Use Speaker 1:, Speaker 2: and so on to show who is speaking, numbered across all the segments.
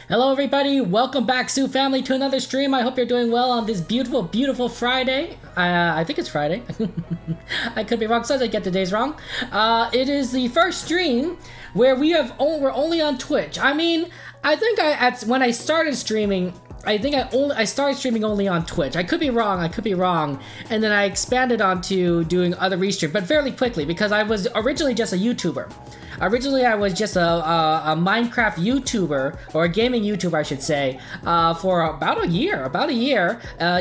Speaker 1: Hello everybody, welcome back Sue family to another stream. I hope you're doing well on this beautiful Friday. I think it's Friday. I could be wrong, sometimes I get the days wrong. It is the first stream where we're only on Twitch. I mean, I think when I started streaming, I started streaming only on Twitch. I could be wrong, and then I expanded onto doing other restream, but fairly quickly because I was originally just a YouTuber. Originally, I was just a Minecraft YouTuber, or a gaming YouTuber, I should say, for about a year,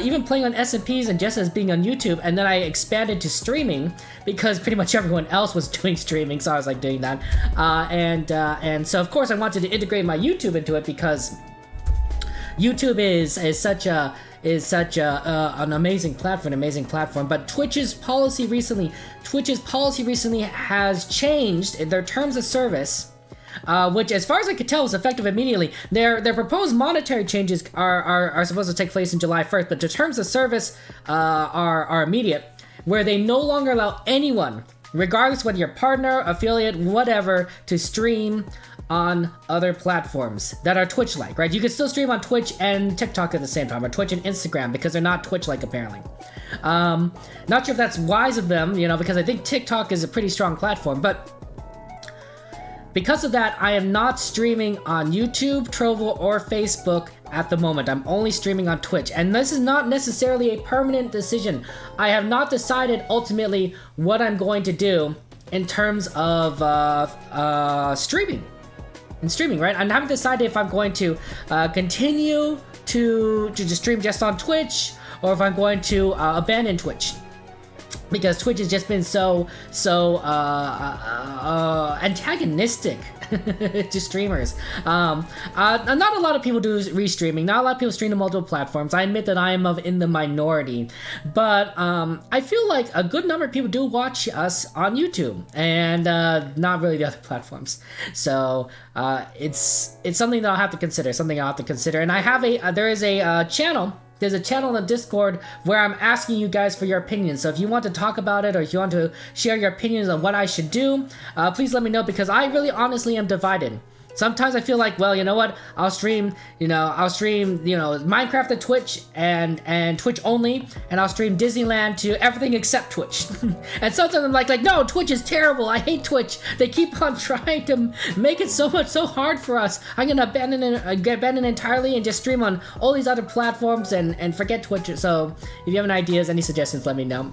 Speaker 1: even playing on SMPs and just as being on YouTube, and then I expanded to streaming because pretty much everyone else was doing streaming, so I was like doing that, and so of course I wanted to integrate my YouTube into it because YouTube is such an amazing platform, but Twitch's policy recently has changed in their terms of service, which as far as I could tell was effective immediately. Their proposed monetary changes are supposed to take place in July 1st, but the terms of service are immediate, where they no longer allow anyone, regardless whether you're partner, affiliate, whatever, to stream on other platforms that are Twitch-like, right? You can still stream on Twitch and TikTok at the same time, or Twitch and Instagram, because they're not Twitch-like apparently. Not sure if that's wise of them, because I think TikTok is a pretty strong platform, but because of that, I am not streaming on YouTube, Trovo, or Facebook at the moment. I'm only streaming on Twitch, and this is not necessarily a permanent decision. I have not decided ultimately what I'm going to do in terms of streaming, right? I haven't decided if I'm going to continue to just stream just on Twitch, or if I'm going to abandon Twitch, because Twitch has just been so antagonistic to streamers. Not a lot of people do restreaming. Not a lot of people stream to multiple platforms. I admit that I am in the minority, but I feel like a good number of people do watch us on YouTube, and not really the other platforms. So it's something that I'll have to consider. And I have there is a channel. There's a channel on the Discord where I'm asking you guys for your opinions. So if you want to talk about it, or if you want to share your opinions on what I should do, please let me know, because I really honestly am divided. Sometimes I feel like, well, you know what? I'll stream Minecraft to Twitch and Twitch only, and I'll stream Disneyland to everything except Twitch. And sometimes I'm like, no, Twitch is terrible. I hate Twitch. They keep on trying to make it so hard for us. I'm gonna abandon it entirely and just stream on all these other platforms and forget Twitch. So if you have any ideas, any suggestions, let me know.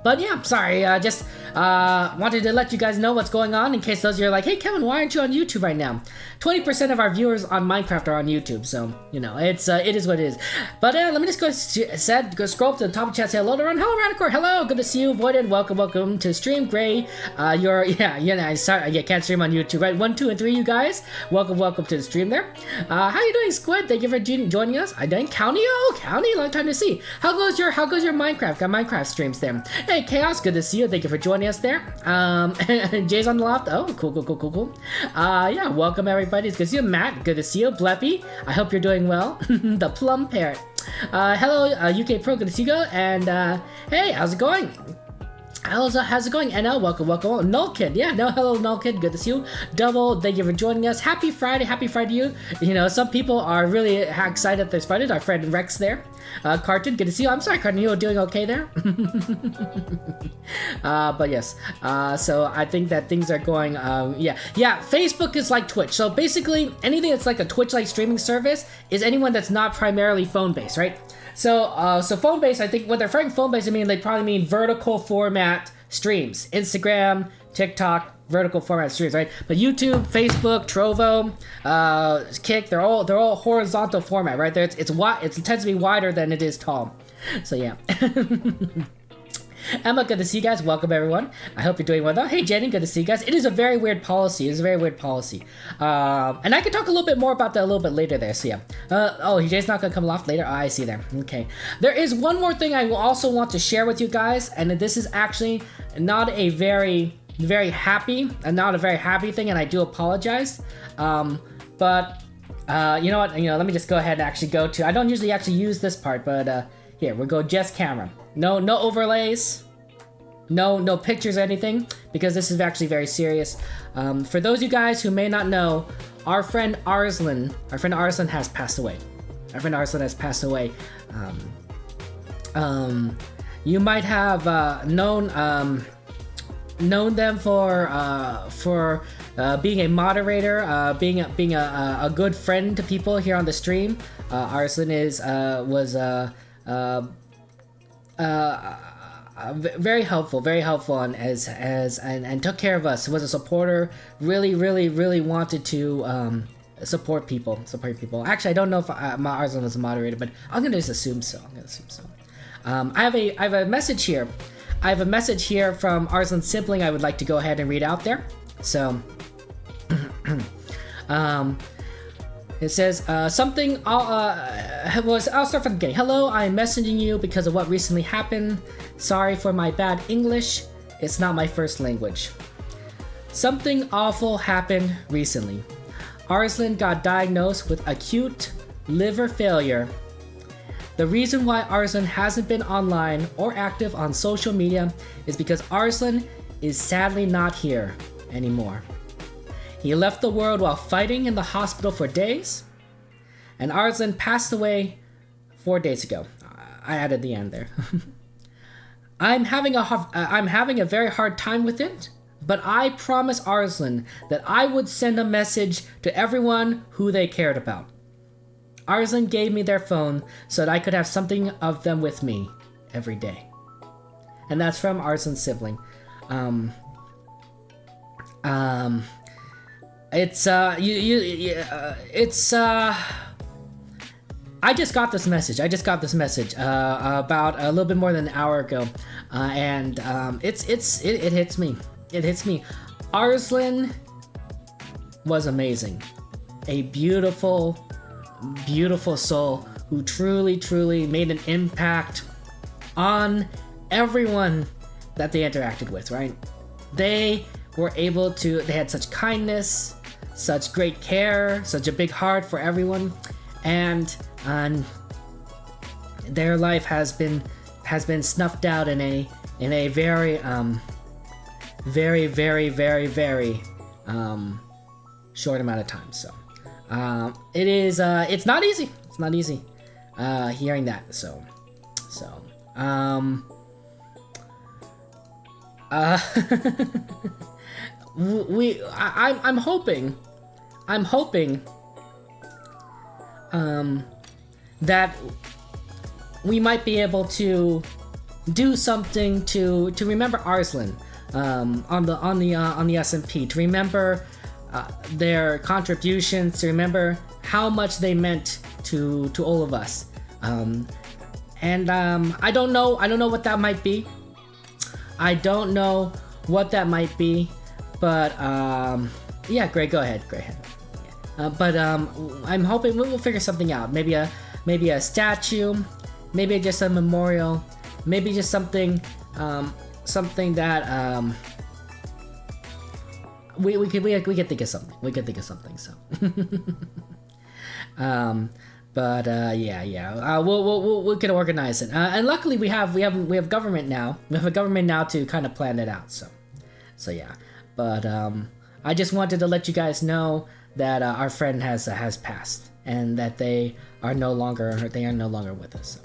Speaker 1: But yeah, sorry, just wanted to let you guys know what's going on in case those of you are like, hey Kevin, why aren't you on YouTube right now? 20% of our viewers on Minecraft are on YouTube, so, it is what it is. But let me just go scroll up to the top of the chat, say hello to Ron. Hello, Radicore, hello, good to see you. Voided, welcome to stream. Gray, sorry, I can't stream on YouTube, right? 1, 2, and 3, you guys. Welcome to the stream there. How you doing, Squid? Thank you for joining us. I done County, long time to see. How goes your Minecraft? Got Minecraft streams there. Hey, Chaos, good to see you. Thank you for joining us there. Jay's on the Loft. Oh, cool. Yeah, welcome everybody. It's good to see you. Matt, good to see you. Bleppy, I hope you're doing well. The Plum Parrot. Hello, UK Pro, good to see you. And hey, how's it going? How's it going? NL, welcome. Null Kid, yeah, hello, Null Kid, good to see you. Double, thank you for joining us. Happy Friday to you. Some people are really excited this Friday. Our friend Rex there. Carton, good to see you. I'm sorry, Carton, you're doing okay there? But yes, so I think that things are going, yeah, Facebook is like Twitch. So basically, anything that's like a Twitch-like streaming service is anyone that's not primarily phone-based, right? So phone-based, I think when they're referring phone-based, they probably mean vertical format streams. Instagram, TikTok, vertical format streams, right? But YouTube, Facebook, Trovo, Kick, they're all horizontal format, right? It's wide. It tends to be wider than it is tall. So yeah. Emma, good to see you guys. Welcome everyone. I hope you're doing well. Hey Jenny, good to see you guys. It is a very weird policy. And I can talk a little bit more about that a little bit later there. So yeah. Oh, Jay's not gonna come Loft later. Oh, I see there. Okay. There is one more thing I will also want to share with you guys, and this is actually not a very happy thing, and I do apologize. But you know what? Let me just go ahead and actually go to. I don't usually actually use this part, but here we'll go. Just camera. No overlays. No pictures or anything, because this is actually very serious. For those of you guys who may not know, our friend Arslan has passed away. Our friend Arslan has passed away. You might have known them for being a moderator, being a good friend to people here on the stream. Arslan was very helpful, and took care of us. Was a supporter. Really wanted to support people. Actually, I don't know if Arslan was a moderator, but I'm gonna just assume so. I have a message here. I have a message here from Arslan's sibling. I would like to go ahead and read out there. So, it says something. I'll start from the beginning. Hello, I'm messaging you because of what recently happened. Sorry for my bad English. It's not my first language. Something awful happened recently. Arslan got diagnosed with acute liver failure. The reason why Arslan hasn't been online or active on social media is because Arslan is sadly not here anymore. He left the world while fighting in the hospital for days, and Arslan passed away 4 days ago. I added the end there. I'm having a very hard time with it, but I promised Arslan that I would send a message to everyone who they cared about. Arslan gave me their phone so that I could have something of them with me every day. And that's from Arslan's sibling. I just got this message. About a little bit more than an hour ago, and it hits me. It hits me. Arslan was amazing, a beautiful soul who truly made an impact on everyone that they interacted with. Right? They had such kindness, such great care, such a big heart for everyone, and their life has been snuffed out in a very short amount of time. So it's not easy. It's not easy hearing that. I'm hoping that we might be able to do something to remember Arslan on the SMP, to remember their contributions, to remember how much they meant to all of us. I don't know what that might be. But yeah, Greg, go ahead. But I'm hoping we'll figure something out. Maybe a statue, maybe just a memorial, maybe just something that we could think of something. We could think of something. So, we can organize it. And luckily we have government now. We have a government now to kind of plan it out. So yeah. But I just wanted to let you guys know that our friend has passed, and that they are no longer with us.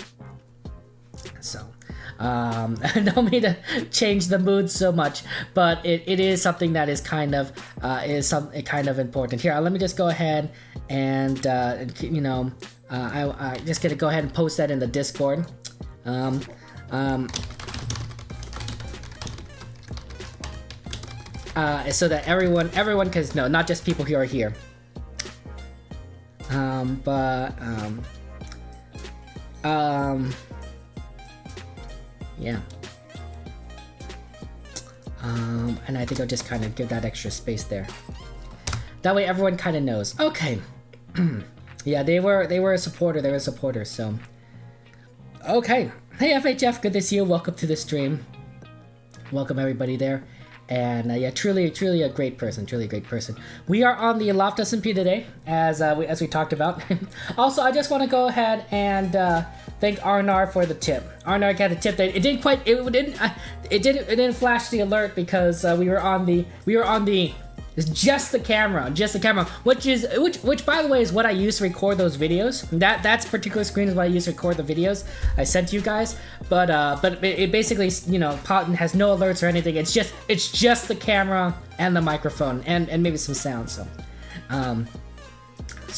Speaker 1: So I don't mean to change the mood so much, but it is something that is kind of important. Here, let me just go ahead and I just gonna go ahead and post that in the Discord. So that everyone can know, not just people who are here. Yeah. And I think I'll just kind of give that extra space there. That way everyone kind of knows. Okay. Yeah, they were a supporter. So. Okay. Hey FHF, good to see you. Welcome to the stream. Welcome everybody there. And yeah, truly a great person. We are on the Loft SMP today, as we talked about. Also, I just want to go ahead and thank Arnar for the tip. Arnar got a tip that it didn't flash the alert because we were on the It's just the camera, which by the way is what I use to record those videos. That's particular screen is what I use to record the videos I sent to you guys. But it basically, you know, has no alerts or anything. It's just the camera and the microphone and maybe some sound. So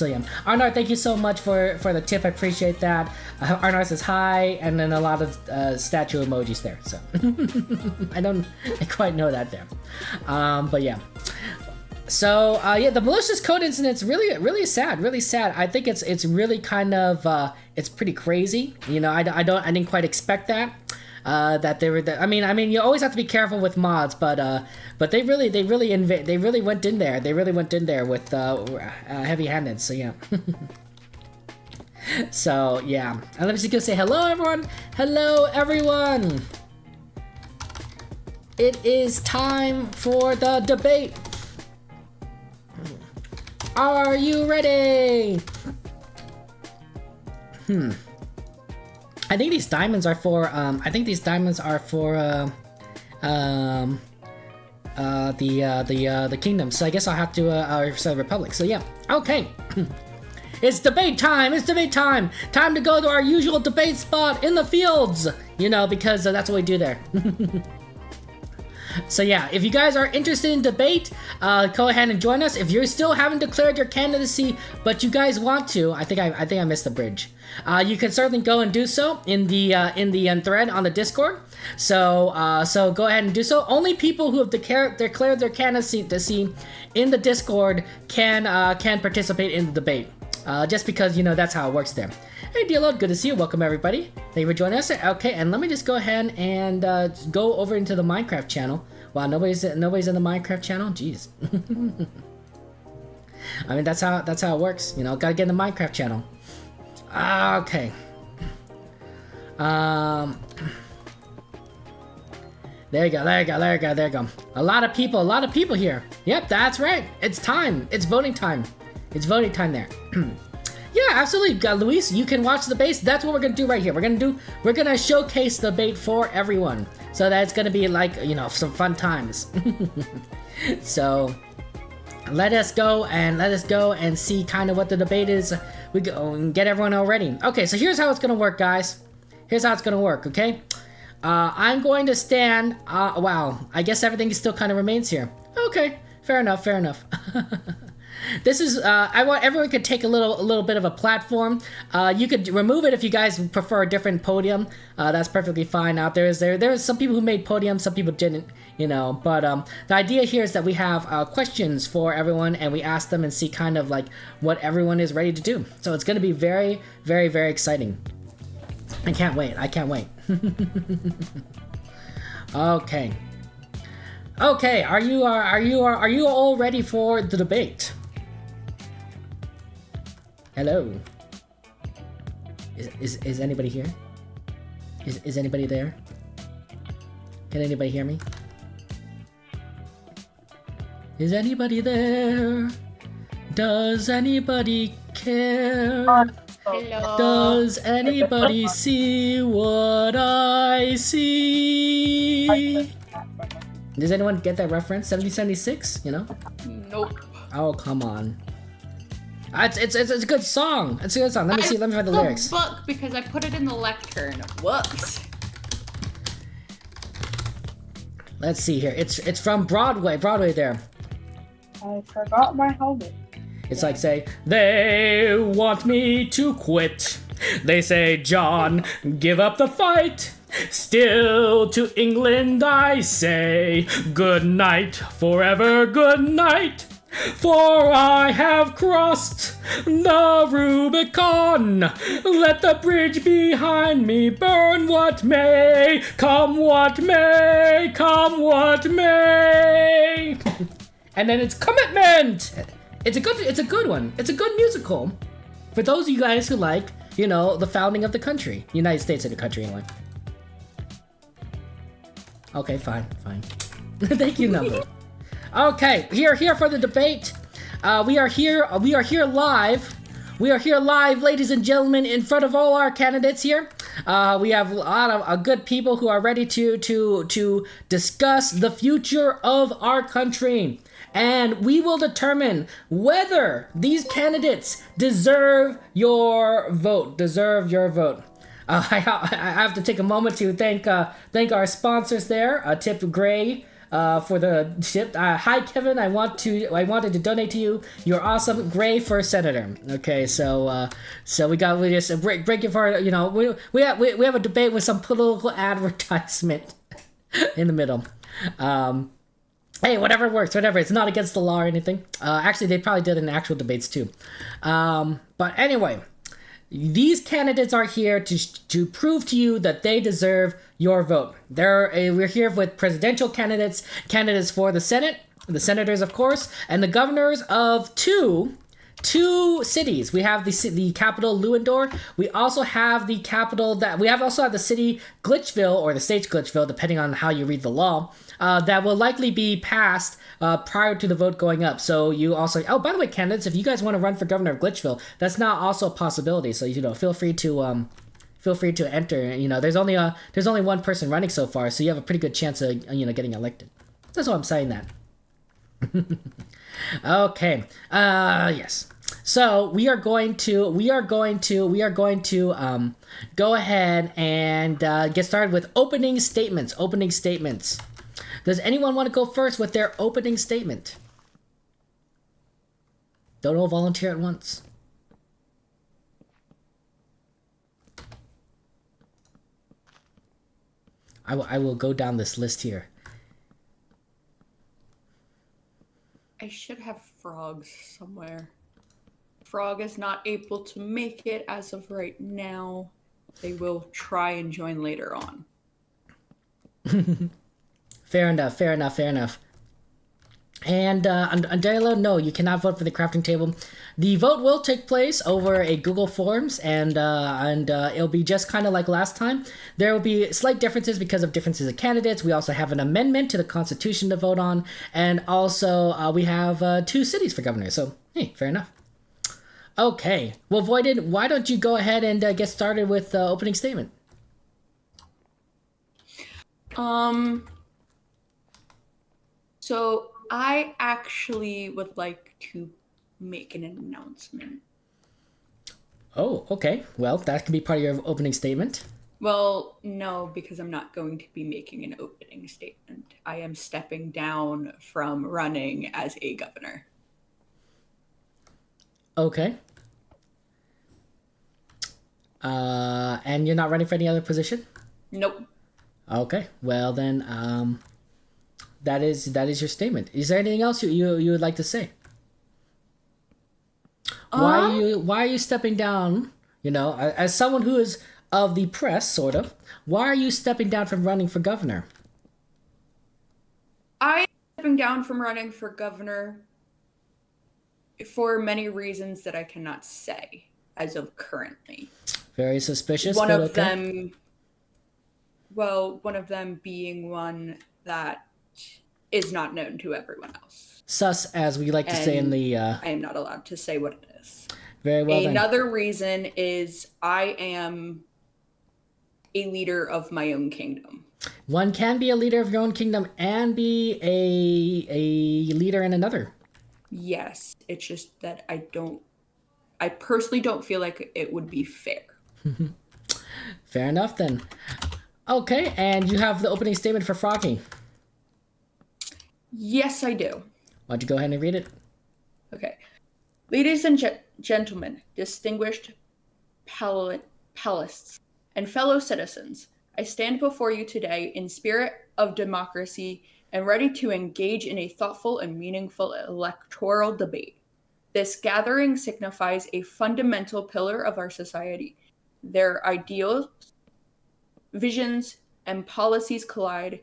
Speaker 1: yeah, Arnar, thank you so much for the tip. I appreciate that. Arnar says hi, and then a lot of statue emojis there. So I don't quite know that there, but yeah. So yeah, the malicious code incident's really sad, really sad. I think it's really kind of it's pretty crazy. You know, I didn't quite expect that. That they were. I mean, you always have to be careful with mods, but they really went in there. They really went in there with heavy-handed. So yeah. So yeah, and let me just go say hello, everyone. Hello, everyone. It is time for the debate. Are you ready? I think these diamonds are for the kingdom. So I guess I'll have to say Republic. So yeah, okay. It's debate time. It's debate time. Time to go to our usual debate spot in the fields. You know, because that's what we do there. So yeah, if you guys are interested in debate, go ahead and join us. If you still haven't declared your candidacy, but you guys want to, I think I missed the bridge. You can certainly go and do so in the thread on the Discord. So go ahead and do so. Only people who have declared their candidacy in the Discord can participate in the debate. Just because, you know, that's how it works there. Hey, Dealod, good to see you. Welcome, everybody. Thank you for joining us. Okay, and let me just go ahead and go over into the Minecraft channel. Wow, nobody's in the Minecraft channel? Jeez. I mean, that's how it works. You know, gotta get in the Minecraft channel. Okay. There you go. A lot of people here. Yep, that's right. It's time. It's voting time. It's voting time there. Yeah, absolutely, Luis. You can watch the base. That's what we're gonna do right here. We're gonna showcase the bait for everyone, so that it's gonna be like, you know, some fun times. So let us go and see kind of what the debate is. We go and get everyone all ready. Okay, so here's how it's gonna work, guys. Here's how it's gonna work. Okay, I'm going to stand. Wow, I guess everything still kind of remains here. Okay, fair enough. This is, I want everyone could take a little bit of a platform. You could remove it if you guys prefer a different podium. That's perfectly fine out there. There's some people who made podiums, some people didn't, you know. But the idea here is that we have questions for everyone, and we ask them and see kind of like what everyone is ready to do. So it's going to be very, very, very exciting. I can't wait. Okay. Okay, are you all ready for the debate? Hello. Is anybody here? Is anybody there? Can anybody hear me? Is anybody there? Does anybody care?
Speaker 2: Hello.
Speaker 1: Does anybody see what I see? Does anyone get that reference? 1776, you know?
Speaker 2: Nope.
Speaker 1: Oh, come on. It's a good song. It's a good song. Let me find the lyrics.
Speaker 2: Book because I put it in the lectern. Whoops.
Speaker 1: Let's see here. It's from Broadway. Broadway there.
Speaker 3: I forgot my helmet.
Speaker 1: It's like, say, they want me to quit. They say, John, give up the fight. Still to England I say, good night, forever good night. For I have crossed the Rubicon. Let the bridge behind me burn what may, come what may, come what may. And then it's commitment. It's a good one. It's a good musical. For those of you guys who like, you know, the founding of the country. United States of the country, anyway. Okay, fine. Thank you, Number. Okay, here for the debate. We are here live. We are here live, ladies and gentlemen, in front of all our candidates here. We have a lot of good people who are ready to discuss the future of our country, and we will determine whether these candidates deserve your vote. Deserve your vote. I have to take a moment to thank our sponsors there. Tip Gray for the tip. Hi Kevin, I wanted to donate to you. You're awesome. Gray for senator. Okay, so we just break it for we have a debate with some political advertisement in the middle. Hey, whatever works, whatever. It's not against the law or anything. Actually, they probably did in actual debates too. But anyway. These candidates are here to prove to you that they deserve your vote. We're here with presidential candidates for the Senate, the senators, of course, and the governors of two cities. We have the capital Lewandor. We also have the capital also have the city Glitchville, or the state Glitchville, depending on how you read the law. That will likely be passed prior to the vote going up. So you also, by the way, candidates, if you guys want to run for governor of Glitchville, that's now also a possibility. So feel free to enter. There's only one person running so far, so you have a pretty good chance of getting elected. That's why I'm saying that. Okay. Yes. So we are going to go ahead and get started with opening statements. Does anyone want to go first with their opening statement? Don't all volunteer at once. I will go down this list here.
Speaker 2: I should have frogs somewhere. Frog is not able to make it as of right now. They will try and join later on.
Speaker 1: Fair enough. And Andela, no, you cannot vote for the crafting table. The vote will take place over a Google Forms, and it'll be just kind of like last time. There will be slight differences because of differences of candidates. We also have an amendment to the Constitution to vote on, and also we have 2 cities for governor. So, hey, fair enough. Okay, well, Voided, why don't you go ahead and get started with the opening statement?
Speaker 2: So I actually would like to make an announcement.
Speaker 1: Oh, okay. Well, that can be part of your opening statement.
Speaker 2: Well, no, because I'm not going to be making an opening statement. I am stepping down from running as a governor.
Speaker 1: Okay. And you're not running for any other position?
Speaker 2: Nope.
Speaker 1: Okay. Well, then, that is your statement. Is there anything else you would like to say? Why are you stepping down? As someone who is of the press, sort of. Why are you stepping down from running for governor?
Speaker 2: I am stepping down from running for governor for many reasons that I cannot say as of currently.
Speaker 1: Very suspicious.
Speaker 2: One of them being one that is not known to everyone else.
Speaker 1: Sus, as we like to say in the...
Speaker 2: I am not allowed to say what it is.
Speaker 1: Very well
Speaker 2: Another reason is I am a leader of my own kingdom.
Speaker 1: One can be a leader of your own kingdom and be a leader in another.
Speaker 2: Yes, it's just that I personally don't feel like it would be fair.
Speaker 1: Fair enough then. Okay, and you have the opening statement for Froggy.
Speaker 2: Yes, I do.
Speaker 1: Why don't you go ahead and read it?
Speaker 2: Okay. Ladies and gentlemen, distinguished palaces, and fellow citizens, I stand before you today in spirit of democracy and ready to engage in a thoughtful and meaningful electoral debate. This gathering signifies a fundamental pillar of our society. Their ideals, visions, and policies collide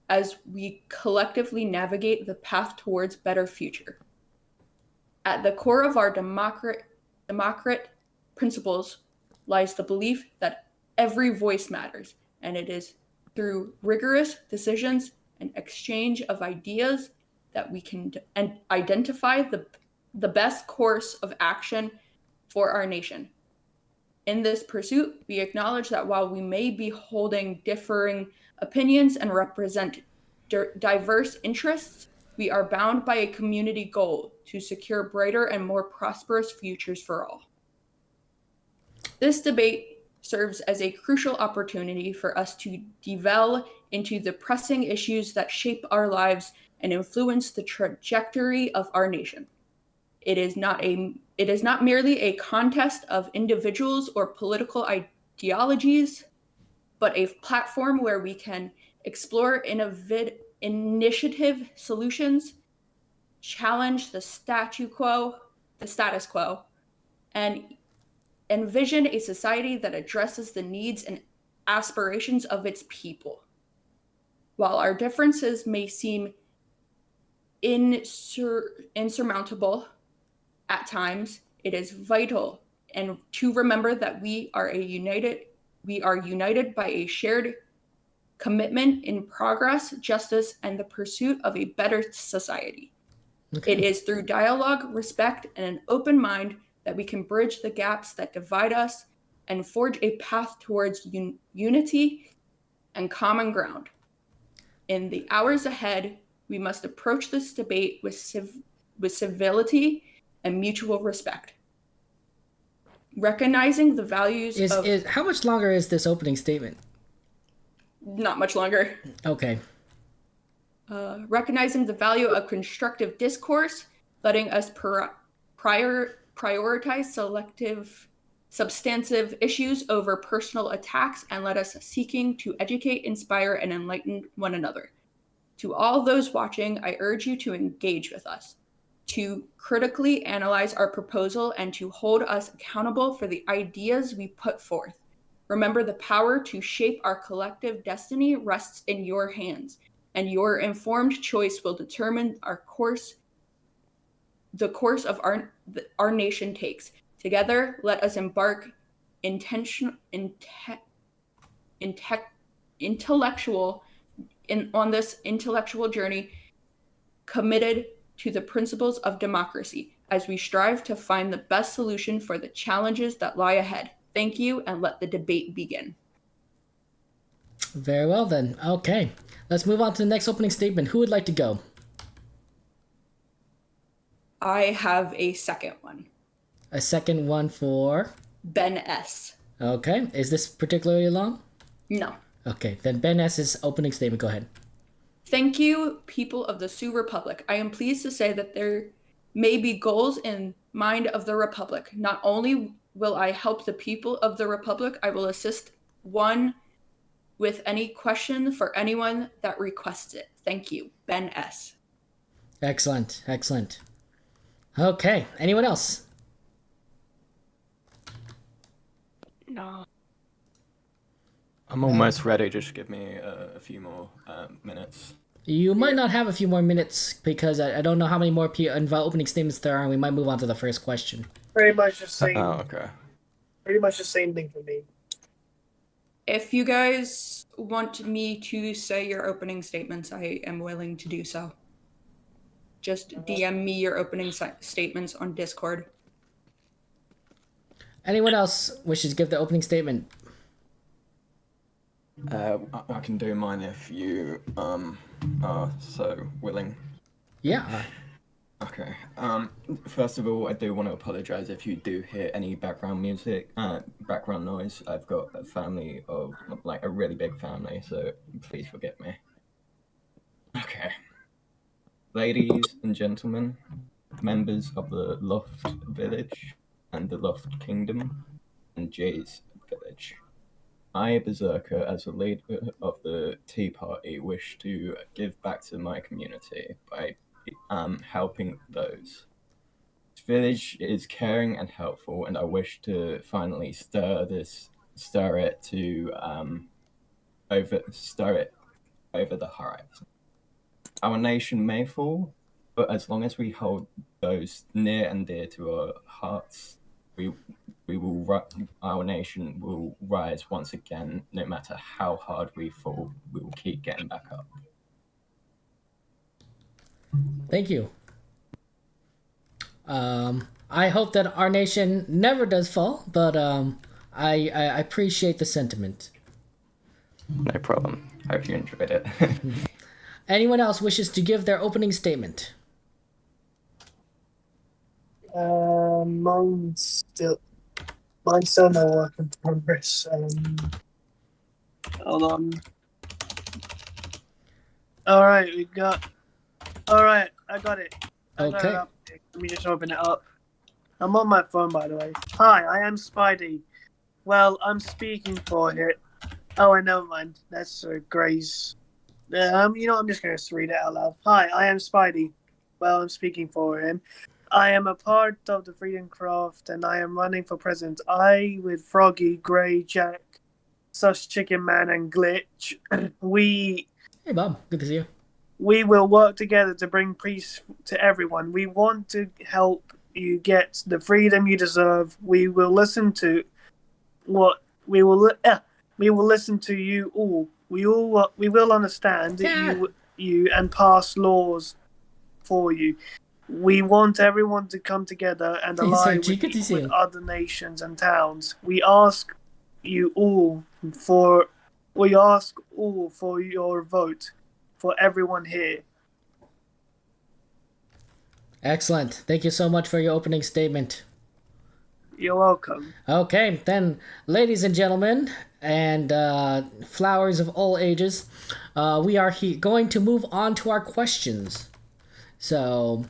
Speaker 2: as we collectively navigate the path towards better future. At the core of our democratic principles lies the belief that every voice matters, and it is through rigorous decisions and exchange of ideas that we can identify the best course of action for our nation. In this pursuit, we acknowledge that while we may be holding differing opinions and represent diverse interests, we are bound by a community goal to secure brighter and more prosperous futures for all. This debate serves as a crucial opportunity for us to delve into the pressing issues that shape our lives and influence the trajectory of our nation. It is not merely a contest of individuals or political ideologies, but a platform where we can explore initiative solutions, challenge the status quo, and envision a society that addresses the needs and aspirations of its people. While our differences may seem insurmountable at times, it is vital and to remember that we are united by a shared commitment in progress, justice, and the pursuit of a better society.
Speaker 1: Okay.
Speaker 2: It is through dialogue, respect, and an open mind that we can bridge the gaps that divide us and forge a path towards unity and common ground. In the hours ahead, we must approach this debate with civility and mutual respect. Recognizing the values of...
Speaker 1: How much longer is this opening statement?
Speaker 2: Not much longer.
Speaker 1: Okay.
Speaker 2: Recognizing the value of constructive discourse, letting us prioritize substantive issues over personal attacks, and let us seeking to educate, inspire, and enlighten one another. To all those watching, I urge you to engage with us, to critically analyze our proposal, and to hold us accountable for the ideas we put forth. Remember, the power to shape our collective destiny rests in your hands, and your informed choice will determine the course of our nation takes. Together, let us embark on this intellectual journey, committed to the principles of democracy, as we strive to find the best solution for the challenges that lie ahead. Thank you, and let the debate begin.
Speaker 1: Very well then. Okay. Let's move on to the next opening statement. Who would like to go?
Speaker 2: I have a second one.
Speaker 1: A second one for?
Speaker 2: Ben S.
Speaker 1: Okay. Is this particularly long?
Speaker 2: No.
Speaker 1: Okay. Then Ben S.'s opening statement. Go ahead.
Speaker 2: Thank you, people of the Sioux Republic. I am pleased to say that there may be goals in mind of the Republic. Not only will I help the people of the Republic, I will assist one with any question for anyone that requests it. Thank you, Ben S.
Speaker 1: Excellent. Excellent. Okay. Anyone else?
Speaker 3: No.
Speaker 4: I'm almost ready. Just give me a few more minutes.
Speaker 1: You might not have a few more minutes because I don't know how many more opening statements there are, and we might move on to the first question.
Speaker 3: Pretty much the same.
Speaker 4: Oh, okay.
Speaker 3: Pretty much the same thing for me.
Speaker 2: If you guys want me to say your opening statements, I am willing to do so. Just DM me your opening statements on Discord.
Speaker 1: Anyone else wishes to give the opening statement?
Speaker 4: I can do mine if you are so willing.
Speaker 1: Yeah.
Speaker 4: Okay. First of all, I do want to apologize if you do hear any background music, background noise. I've got a family of, like, a really big family, so please forgive me. Okay. Ladies and gentlemen, members of the Loft Village and the Loft Kingdom and Jay's Village. I, Berserker, as a leader of the Tea Party, wish to give back to my community by helping those. This village is caring and helpful, and I wish to finally stir it over the horizon. Our nation may fall, but as long as we hold those near and dear to our hearts, our nation will rise once again. No matter how hard we fall, we will keep getting back up.
Speaker 1: Thank you. I hope that our nation never does fall, but I appreciate the sentiment.
Speaker 4: No problem. Hope you enjoyed it.
Speaker 1: Anyone else wishes to give their opening statement?
Speaker 3: Mine's still no work in progress. Hold on. All right, I got it. I got
Speaker 1: Okay.
Speaker 3: it up. Let me just open it up. I'm on my phone, by the way. Hi, I am Spidey. Well, I'm speaking for it. Oh, I never mind. That's Gray's. I'm just gonna read it out loud. Hi, I am Spidey. Well, I'm speaking for him. I am a part of the Freedom Craft, and I am running for president. I, with Froggy, Gray, Jack, Sus Chicken Man, and Glitch,
Speaker 1: Hey, Bob. Good to see you.
Speaker 3: we will work together to bring peace to everyone. We want to help you get the freedom you deserve. We will listen to listen to you all. We will understand you and pass laws for you. We want everyone to come together and align with other nations and towns. We ask all for your vote for everyone here.
Speaker 1: Excellent. Thank you so much for your opening statement.
Speaker 3: You're welcome.
Speaker 1: Okay, then, ladies and gentlemen, and flowers of all ages, we are going to move on to our questions. So,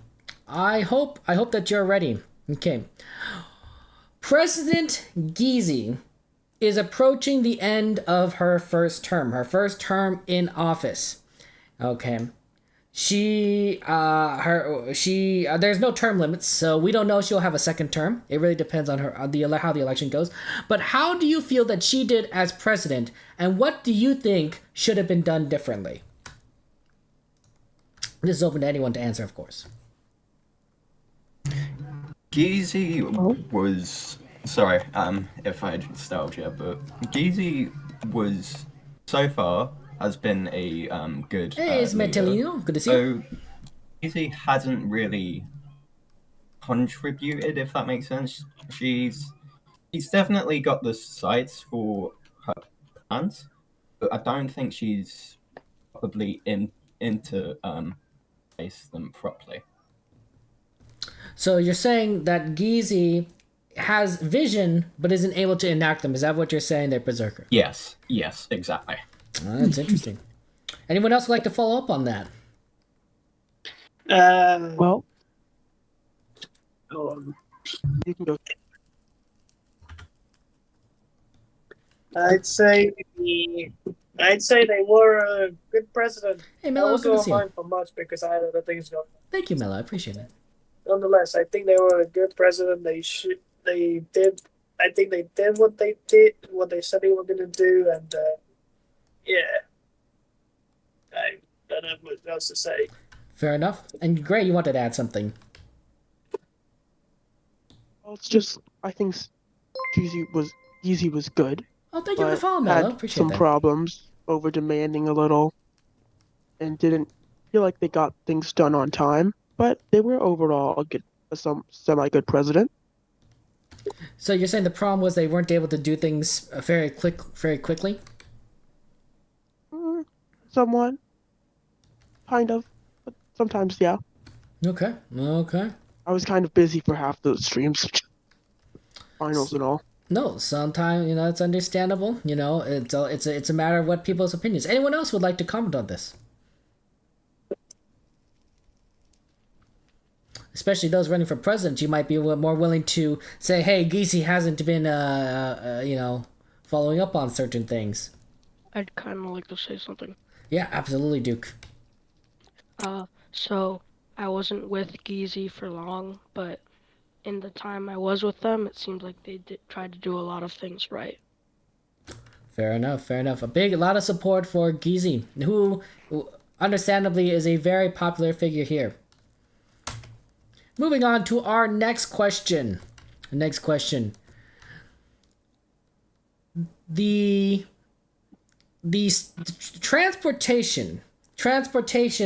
Speaker 1: I hope that you're ready. Okay. President Gizi is approaching the end of her first term in office. Okay. There's no term limits, so we don't know if she'll have a second term. It really depends on how the election goes. But how do you feel that she did as president, and what do you think should have been done differently? This is open to anyone to answer, of course.
Speaker 4: Gizi was... Sorry, if I disturbed you, but Gizi was, so far, has been a good
Speaker 1: Hey, it's Metelino. Good to see you.
Speaker 4: So, Gizi hasn't really contributed, if that makes sense. She's definitely got the sights for her plans, but I don't think she's probably into face them properly.
Speaker 1: So you're saying that Gizi has vision, but isn't able to enact them. Is that what you're saying there, Berserker?
Speaker 4: Yes, exactly.
Speaker 1: Oh, that's interesting. Anyone else would like to follow up on that?
Speaker 3: Well, you can go. I'd say they were a good president.
Speaker 1: Hey, Mello,
Speaker 3: I wasn't
Speaker 1: good to see you.
Speaker 3: online for much because I had other things going.
Speaker 1: Thank you, Mello. I appreciate it.
Speaker 3: Nonetheless, I think they were a good president. I think they did what they did, what they said they were going to do, and I don't have much else to say.
Speaker 1: Fair enough. And Gray, you wanted to add something.
Speaker 5: Well, it's just, I think Gizi was good.
Speaker 1: Oh, thank you for following, Mello.
Speaker 5: Had
Speaker 1: Appreciate
Speaker 5: some
Speaker 1: that.
Speaker 5: problems, over demanding a little, and didn't feel like they got things done on time. But they were overall a semi-good president.
Speaker 1: So you're saying the problem was they weren't able to do things very quickly?
Speaker 5: Somewhat. Kind of. But sometimes, yeah.
Speaker 1: Okay.
Speaker 5: I was kind of busy for half those streams. Finals and all.
Speaker 1: No, sometimes, it's understandable. It's a matter of what people's opinions. Anyone else would like to comment on this? Especially those running for president, you might be more willing to say, hey, Gizi hasn't been, following up on certain things.
Speaker 6: I'd kind of like to say something.
Speaker 1: Yeah, absolutely, Duke.
Speaker 6: So I wasn't with Gizi for long, but in the time I was with them, it seems like they tried to do a lot of things right.
Speaker 1: Fair enough. A lot of support for Gizi, who understandably is a very popular figure here. Moving on to our next question. The transportation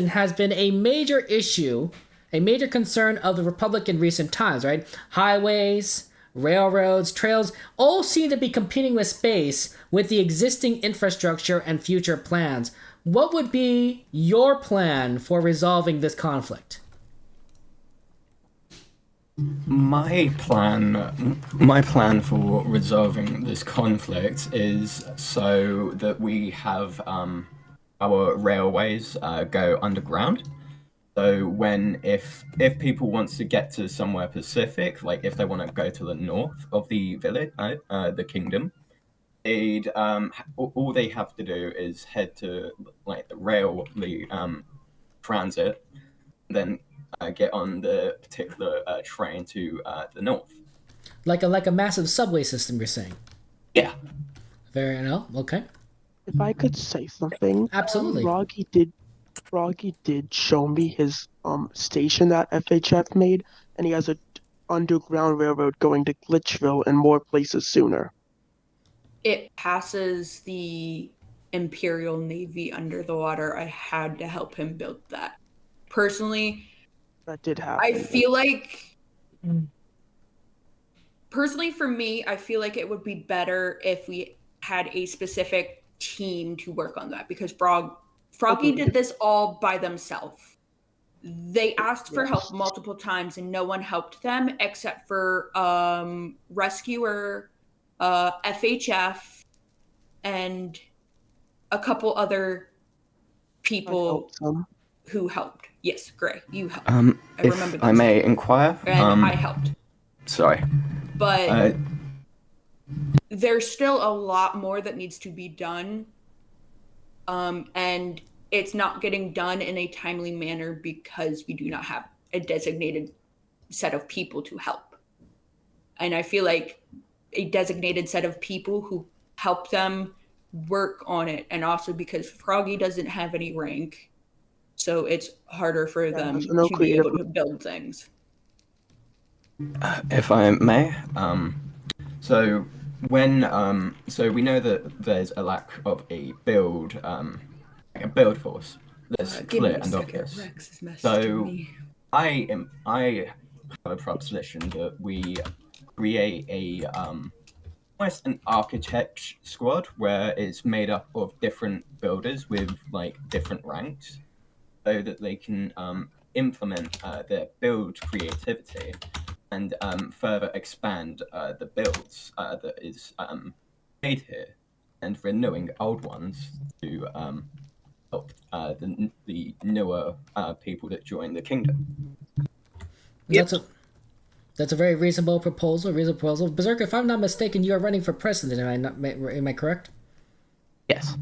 Speaker 1: has been a major issue, a major concern of the Republic in recent times, right? Highways, railroads, trails, all seem to be competing with space with the existing infrastructure and future plans. What would be your plan for resolving this conflict?
Speaker 4: My plan for resolving this conflict is so that we have our railways go underground. So if people want to get to somewhere specific, like if they want to go to the north of the village, the kingdom, they'd all they have to do is head to like the transit, then get on the particular train to the north.
Speaker 1: Like a massive subway system, you're saying?
Speaker 4: Yeah.
Speaker 1: Very well. Okay.
Speaker 5: If I could say something,
Speaker 1: Absolutely.
Speaker 5: Froggy did show me his station that FHF made, and he has a underground railroad going to Glitchville and more places sooner.
Speaker 2: It passes the Imperial Navy under the water. I had to help him build that. Personally,
Speaker 5: That did happen.
Speaker 2: I feel like, personally for me, I feel like it would be better if we had a specific team to work on that, because Froggy did this all by themselves. They asked for help multiple times and no one helped them except for Rescuer, FHF, and a couple other people who helped. Yes, Gray, you helped. I remember
Speaker 4: If I may inquire,
Speaker 2: and I helped.
Speaker 4: Sorry,
Speaker 2: but there's still a lot more that needs to be done, and it's not getting done in a timely manner because we do not have a designated set of people to help. And I feel like a designated set of people who help them work on it, and also because Froggy doesn't have any rank, so it's harder for them to be able to build things.
Speaker 4: If I may, so we know that there's a lack of a build force that's clear and obvious. So I have a proposition that we create a almost an architect squad where it's made up of different builders with like different ranks, so that they can implement their build creativity and further expand the builds that is made here, and renewing old ones to help the newer people that join the kingdom.
Speaker 1: That's a very reasonable proposal. Berserk, if I'm not mistaken, you are running for president. Am I correct?
Speaker 4: Yes.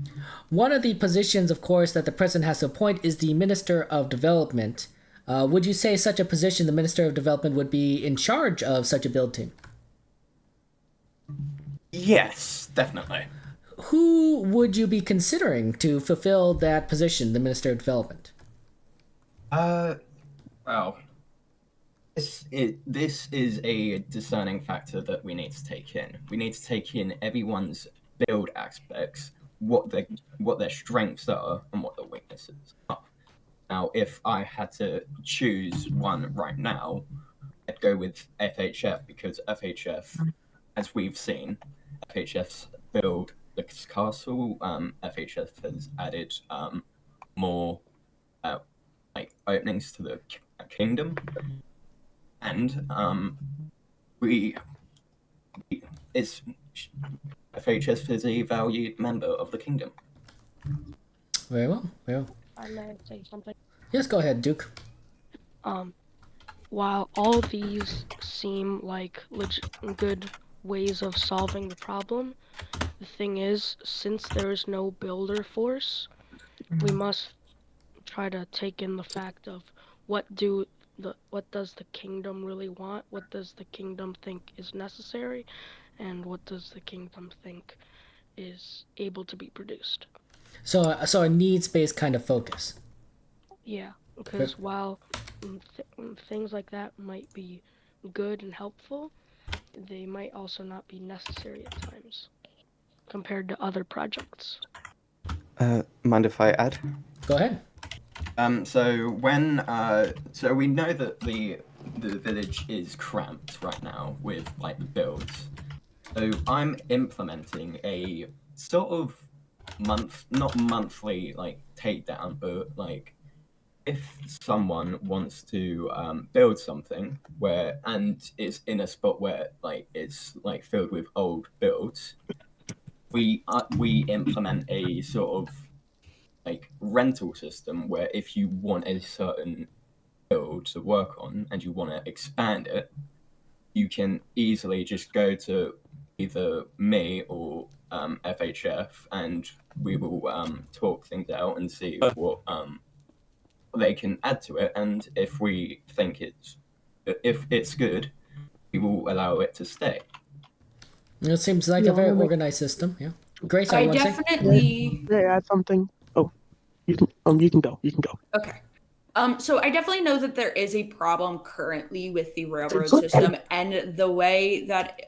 Speaker 1: One of the positions, of course, that the president has to appoint is the Minister of Development. Would you say such a position, the Minister of Development, would be in charge of such a build team?
Speaker 4: Yes, definitely.
Speaker 1: Who would you be considering to fulfill that position, the Minister of Development?
Speaker 4: Well, this is a discerning factor that we need to take in. We need to take in everyone's build aspects, what their strengths are and what their weaknesses are. Now, if I had to choose one right now, I'd go with FHF, because FHF, as we've seen, FHF's build the castle. FHF has added more like openings to the kingdom, and FHF is a valued member of the kingdom.
Speaker 1: Very well.
Speaker 6: I may say something.
Speaker 1: Yes, go ahead, Duke.
Speaker 6: While all these seem like good ways of solving the problem, the thing is, since there is no builder force, we must try to take in the fact of what does the kingdom really want, what does the kingdom think is necessary, and what does the kingdom think is able to be produced.
Speaker 1: So a needs-based kind of focus.
Speaker 6: Yeah, because while things like that might be good and helpful, they might also not be necessary at times compared to other projects.
Speaker 4: Mind if I add?
Speaker 1: Go ahead.
Speaker 4: So we know that the village is cramped right now with like the builds. So I'm implementing a sort of not monthly like takedown, but like if someone wants to build something and it's in a spot where like it's like filled with old builds, we implement a sort of like rental system where if you want a certain build to work on and you want to expand it, you can easily just go to either me or FHF, and we will talk things out and see what they can add to it. And if we think if it's good, we will allow it to stay.
Speaker 1: It seems like a very organized system. Yeah. Grace,
Speaker 2: I
Speaker 1: want to say?
Speaker 2: definitely.
Speaker 5: May I add something? Oh, you can go. You can go.
Speaker 2: Okay. So I definitely know that there is a problem currently with the railroad system and the way that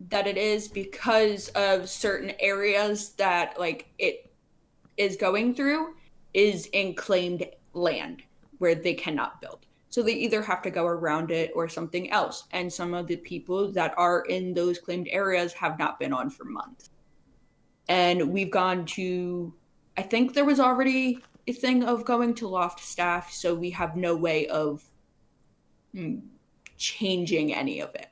Speaker 2: that it is because of certain areas that like it is going through is in claimed land where they cannot build. So they either have to go around it or something else. And some of the people that are in those claimed areas have not been on for months. And we've gone to, I think there was already a thing of going to Loft staff, so we have no way of changing any of it.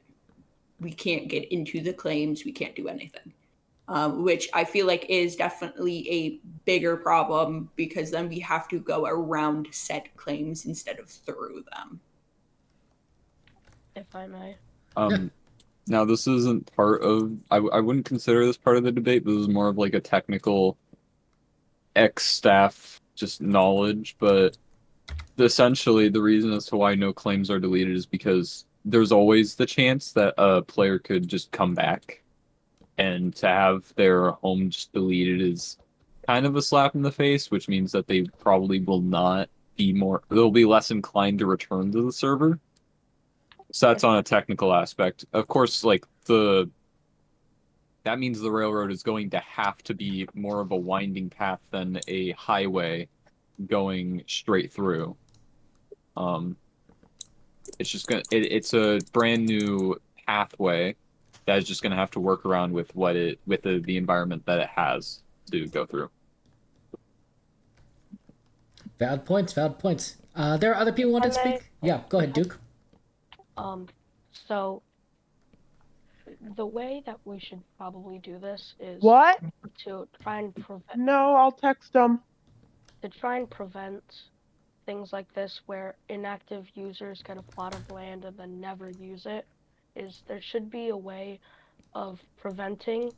Speaker 2: We can't get into the claims, we can't do anything. Which I feel like is definitely a bigger problem because then we have to go around said claims instead of through them.
Speaker 6: If I may.
Speaker 7: Now this isn't part of, I wouldn't consider this part of the debate, but this is more of like a technical ex-staff just knowledge, but essentially the reason as to why no claims are deleted is because there's always the chance that a player could just come back, and to have their home just deleted is kind of a slap in the face, which means that they probably will not be they'll be less inclined to return to the server. So that's on a technical aspect. Of course, like that means the railroad is going to have to be more of a winding path than a highway going straight through. It's just it's a brand new pathway that is just gonna have to work around with the environment that it has to go through.
Speaker 1: Valid points. There are other people who want to speak? Yeah, go ahead, Duke.
Speaker 6: So the way that we should probably do this is
Speaker 5: What?
Speaker 6: to try and prevent.
Speaker 5: No, I'll text them.
Speaker 6: To try and prevent things like this where inactive users get a plot of land and then never use it, is there should be a way of preventing.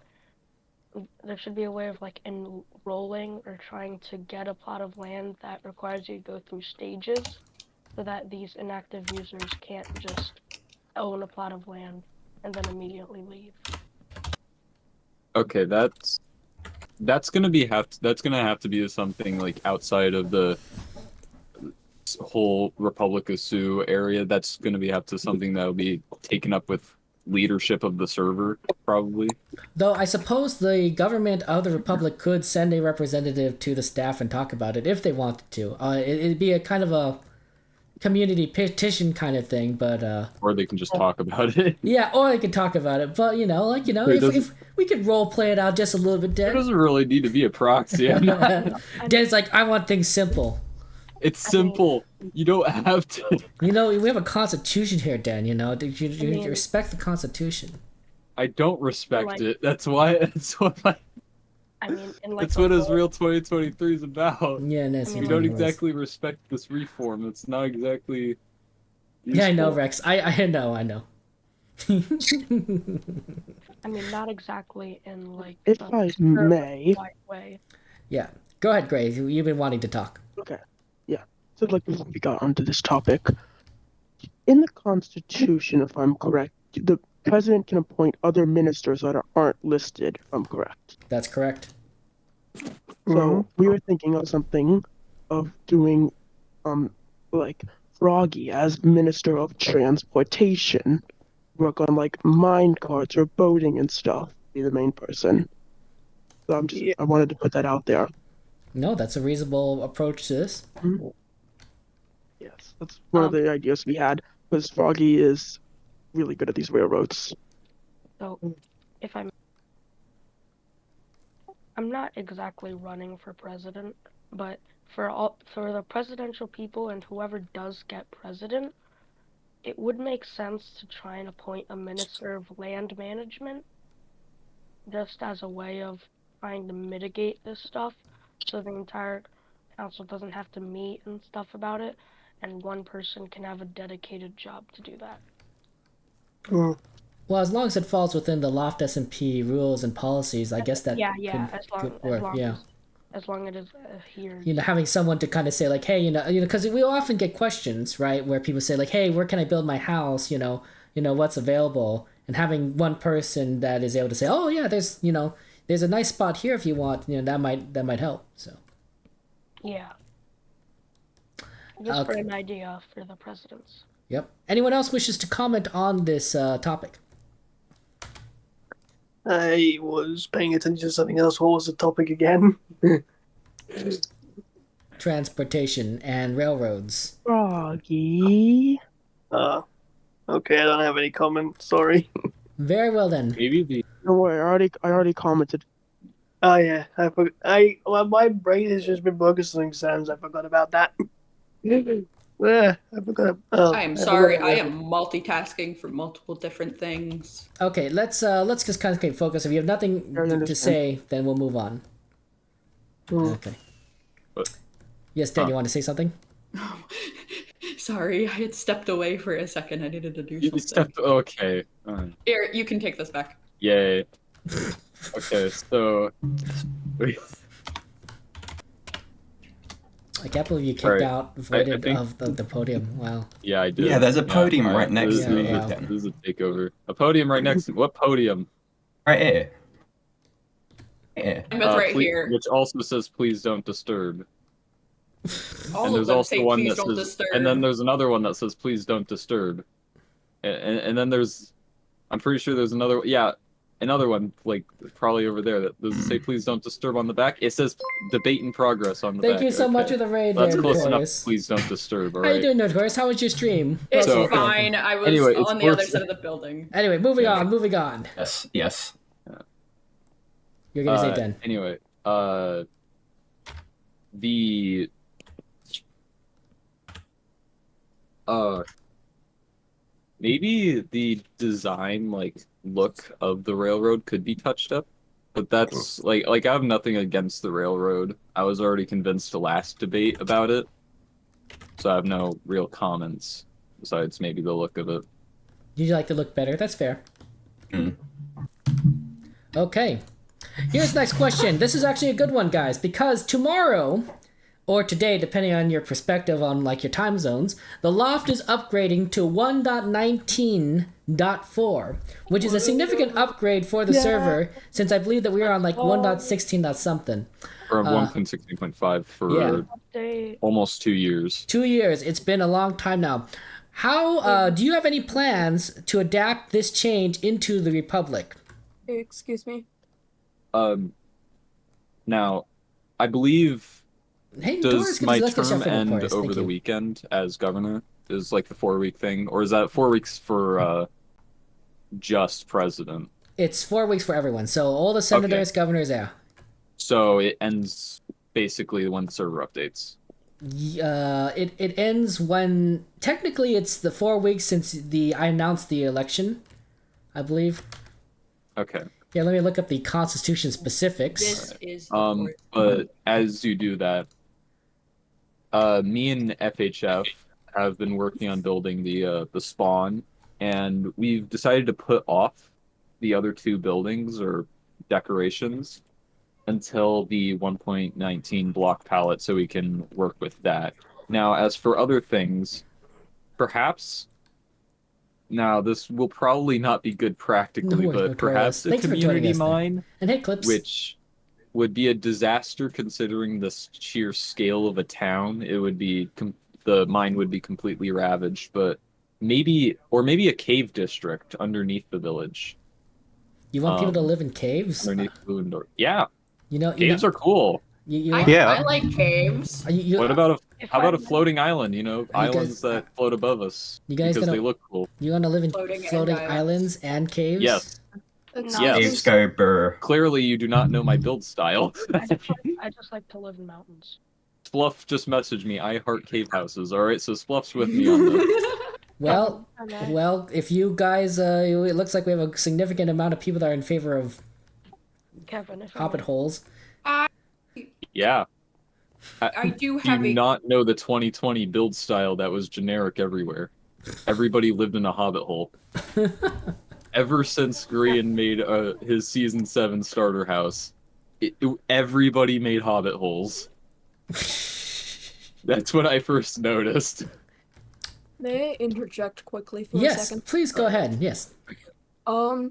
Speaker 6: There should be a way of like enrolling or trying to get a plot of land that requires you to go through stages, so that these inactive users can't just own a plot of land and then immediately leave.
Speaker 7: Okay, that's gonna have to be something like outside of the whole Republic of Sioux area. That's gonna have to something that will be taken up with leadership of the server, probably.
Speaker 1: Though I suppose the government of the Republic could send a representative to the staff and talk about it if they wanted to. It'd be a kind of a community petition kind of thing, but
Speaker 7: or they can just talk about it.
Speaker 1: Yeah, or they can talk about it, but if we could role play it out just a little bit, Dan.
Speaker 7: There doesn't really need to be a proxy.
Speaker 1: Dan's like, I want things simple.
Speaker 7: It's simple. You don't have to.
Speaker 1: We have a constitution here, Dan. You respect the constitution.
Speaker 7: I don't respect it. That's what Israel 2023 is about.
Speaker 1: Yeah,
Speaker 7: we don't exactly respect this reform. It's not exactly useful.
Speaker 1: Yeah, I know, Rex. I know.
Speaker 6: I mean, not exactly in like
Speaker 5: if I may.
Speaker 6: Way.
Speaker 1: Yeah, go ahead, Gray. You've been wanting to talk.
Speaker 5: Okay. Yeah. So before we got onto this topic, in the Constitution, if I'm correct, the president can appoint other ministers that aren't listed, if I'm correct.
Speaker 1: That's correct.
Speaker 5: So we were thinking of something of doing, like Froggy as Minister of Transportation, work on like mine carts or boating and stuff, be the main person. So I wanted to put that out there.
Speaker 1: No, that's a reasonable approach to this.
Speaker 5: Yes. That's one of the ideas we had, because Froggy is really good at these railroads.
Speaker 6: So, if I'm not exactly running for president, but for the presidential people and whoever does get president, it would make sense to try and appoint a minister of land management, just as a way of trying to mitigate this stuff, so the entire council doesn't have to meet and stuff about it, and one person can have a dedicated job to do that.
Speaker 1: Well, as long as it falls within the Loft SMP rules and policies, I guess that could work.
Speaker 6: As long as it is adhered.
Speaker 1: You know, having someone to kind of say like, hey, because we often get questions, right, where people say like, hey, where can I build my house? You know, what's available, and having one person that is able to say, oh yeah, there's a nice spot here if you want, that might help. So.
Speaker 6: Yeah. Just for an idea for the presidents.
Speaker 1: Yep. Anyone else wishes to comment on this topic?
Speaker 3: I was paying attention to something else. What was the topic again?
Speaker 1: Transportation and railroads.
Speaker 5: Froggy.
Speaker 3: Okay, I don't have any comment. Sorry.
Speaker 1: Very well then.
Speaker 7: Maybe
Speaker 5: Don't worry, I already commented.
Speaker 3: Oh yeah, well, my brain has just been focused on exams. I forgot about that. I forgot.
Speaker 2: I'm sorry, I am multitasking for multiple different things.
Speaker 1: Okay, let's just kind of focus. If you have nothing to say, then we'll move on. Okay. Yes, Dan, you want to say something?
Speaker 2: Sorry, I had stepped away for a second. I needed to do something.
Speaker 7: Okay.
Speaker 2: Here, you can take this back.
Speaker 7: Yay. Okay, so...
Speaker 1: I can't believe you kicked out Voided of the podium. Wow.
Speaker 7: Yeah, I did.
Speaker 4: Yeah, there's a podium right next to me.
Speaker 1: Wow.
Speaker 7: This is a takeover. A podium right next to me. What podium?
Speaker 4: Right here. Yeah.
Speaker 2: I'm right here.
Speaker 7: Which also says, please don't disturb.
Speaker 2: All
Speaker 7: And
Speaker 2: of
Speaker 7: there's
Speaker 2: them
Speaker 7: also
Speaker 2: say,
Speaker 7: one
Speaker 2: please
Speaker 7: that
Speaker 2: don't
Speaker 7: says,
Speaker 2: disturb.
Speaker 7: and then there's another one that says, please don't disturb. And then there's, I'm pretty sure there's another one, like, probably over there that does it say, please don't disturb on the back? It says, debate in progress on the back.
Speaker 1: Thank you so much for the raid,
Speaker 7: That's close enough.
Speaker 1: Notorious.
Speaker 7: Please don't disturb,
Speaker 1: How you
Speaker 7: alright?
Speaker 1: doing, Notorious? How was your stream?
Speaker 2: It's
Speaker 7: So-
Speaker 2: fine. I was
Speaker 7: Anyway, it's
Speaker 2: on the other
Speaker 7: worth-
Speaker 2: side of the building.
Speaker 1: Anyway, moving on.
Speaker 4: Yes.
Speaker 1: You're gonna say Dan.
Speaker 7: Anyway, the maybe the design look of the railroad could be touched up, but that's like I have nothing against the railroad. I was already convinced the last debate about it, so I have no real comments besides maybe the look of it.
Speaker 1: Did you like to look better? That's fair.
Speaker 4: Mm.
Speaker 1: Okay. Here's the next question. This is actually a good one, guys, because tomorrow, or today, depending on your perspective on your time zones, the Loft is upgrading to 1.19.4, which is a significant upgrade for the server, since I believe that we are on 1.16. something.
Speaker 7: Or 1.16.5 for almost 2 years.
Speaker 1: 2 years. It's been a long time now. How do you have any plans to adapt this change into the Republic?
Speaker 8: Excuse me.
Speaker 7: Now, I believe,
Speaker 1: Hey,
Speaker 7: does my term end over the weekend as governor? Is the 4-week thing, or is that 4 weeks for just president?
Speaker 1: It's 4 weeks for everyone. So all the senators, governors, yeah.
Speaker 7: So it ends basically when the server updates.
Speaker 1: It ends when technically it's the 4 weeks since I announced the election, I believe.
Speaker 7: Okay.
Speaker 1: Yeah, let me look up the Constitution specifics.
Speaker 2: This is the
Speaker 7: but as you do that, me and FHF have been working on building the spawn, and we've decided to put off the other 2 buildings or decorations until the 1.19 block palette, so we can work with that. Now, as for other things, perhaps. Now, this will probably not be good practically, but perhaps a community mine,
Speaker 1: and hey, Clips,
Speaker 7: which would be a disaster considering the sheer scale of a town. It would be the mine would be completely ravaged, but maybe a cave district underneath the village.
Speaker 1: You want people to live in caves?
Speaker 7: Underneath the door. Yeah.
Speaker 1: Caves
Speaker 7: are cool.
Speaker 1: You
Speaker 2: I like caves.
Speaker 7: What about
Speaker 6: If
Speaker 7: how about
Speaker 6: I
Speaker 7: a floating island? Islands
Speaker 1: guys-
Speaker 7: that float above us
Speaker 1: you guys
Speaker 7: because
Speaker 1: gonna-
Speaker 7: they look cool.
Speaker 1: you want to live in
Speaker 2: Floating
Speaker 1: floating
Speaker 2: end
Speaker 1: islands and caves?
Speaker 7: Yes.
Speaker 6: No,
Speaker 4: Caves go burr.
Speaker 7: Clearly, you do not know my build style.
Speaker 6: I just like to live in mountains.
Speaker 7: Spluff just messaged me. I heart cave houses. All right, so Spluff's with me on this.
Speaker 1: Well,
Speaker 6: Okay.
Speaker 1: well, if you guys, it looks like we have a significant amount of people that are in favor of
Speaker 6: Kevin, if I
Speaker 1: hobbit
Speaker 6: may.
Speaker 1: holes.
Speaker 7: Yeah.
Speaker 2: I do
Speaker 7: Do
Speaker 2: have
Speaker 7: you
Speaker 2: a
Speaker 7: not know the 2020 build style that was generic everywhere? Everybody lived in a hobbit hole. Ever since Grian made his season 7 starter house, everybody made hobbit holes. That's what I first noticed.
Speaker 8: May I interject quickly for a
Speaker 1: Yes,
Speaker 8: second?
Speaker 1: please go ahead. Yes.
Speaker 8: I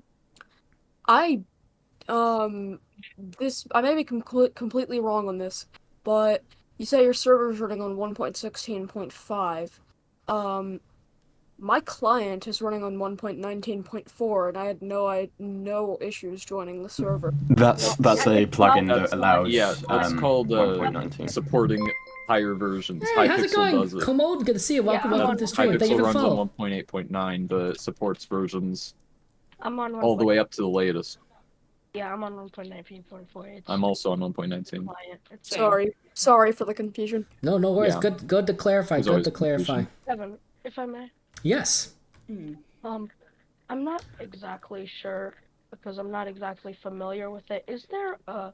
Speaker 8: may be completely wrong on this, but you say your server's running on 1.16.5. My client is running on 1.19.4, and I had no issues joining the server.
Speaker 4: That's a plugin
Speaker 7: That's
Speaker 4: that allows.
Speaker 7: Yeah, that's called
Speaker 4: 1.19.
Speaker 7: supporting higher versions.
Speaker 1: Hey, how's it
Speaker 7: Hypixel
Speaker 1: going?
Speaker 7: does it.
Speaker 1: Commode, good to see you. Welcome, welcome to the stream. Thank you
Speaker 7: Hypixel
Speaker 1: for the
Speaker 7: runs
Speaker 1: follow.
Speaker 7: on 1.8.9, but supports versions
Speaker 6: I'm on
Speaker 7: all the way up to the latest.
Speaker 6: Yeah, I'm on 1.19.4.
Speaker 7: I'm also on 1.19.
Speaker 8: Sorry for the confusion.
Speaker 1: No worries.
Speaker 7: Yeah.
Speaker 1: Good to clarify.
Speaker 7: There's
Speaker 1: Good
Speaker 7: always
Speaker 1: to clarify.
Speaker 7: confusion.
Speaker 6: Kevin, if I may.
Speaker 1: Yes.
Speaker 6: I'm not exactly sure because I'm not exactly familiar with it. Is there a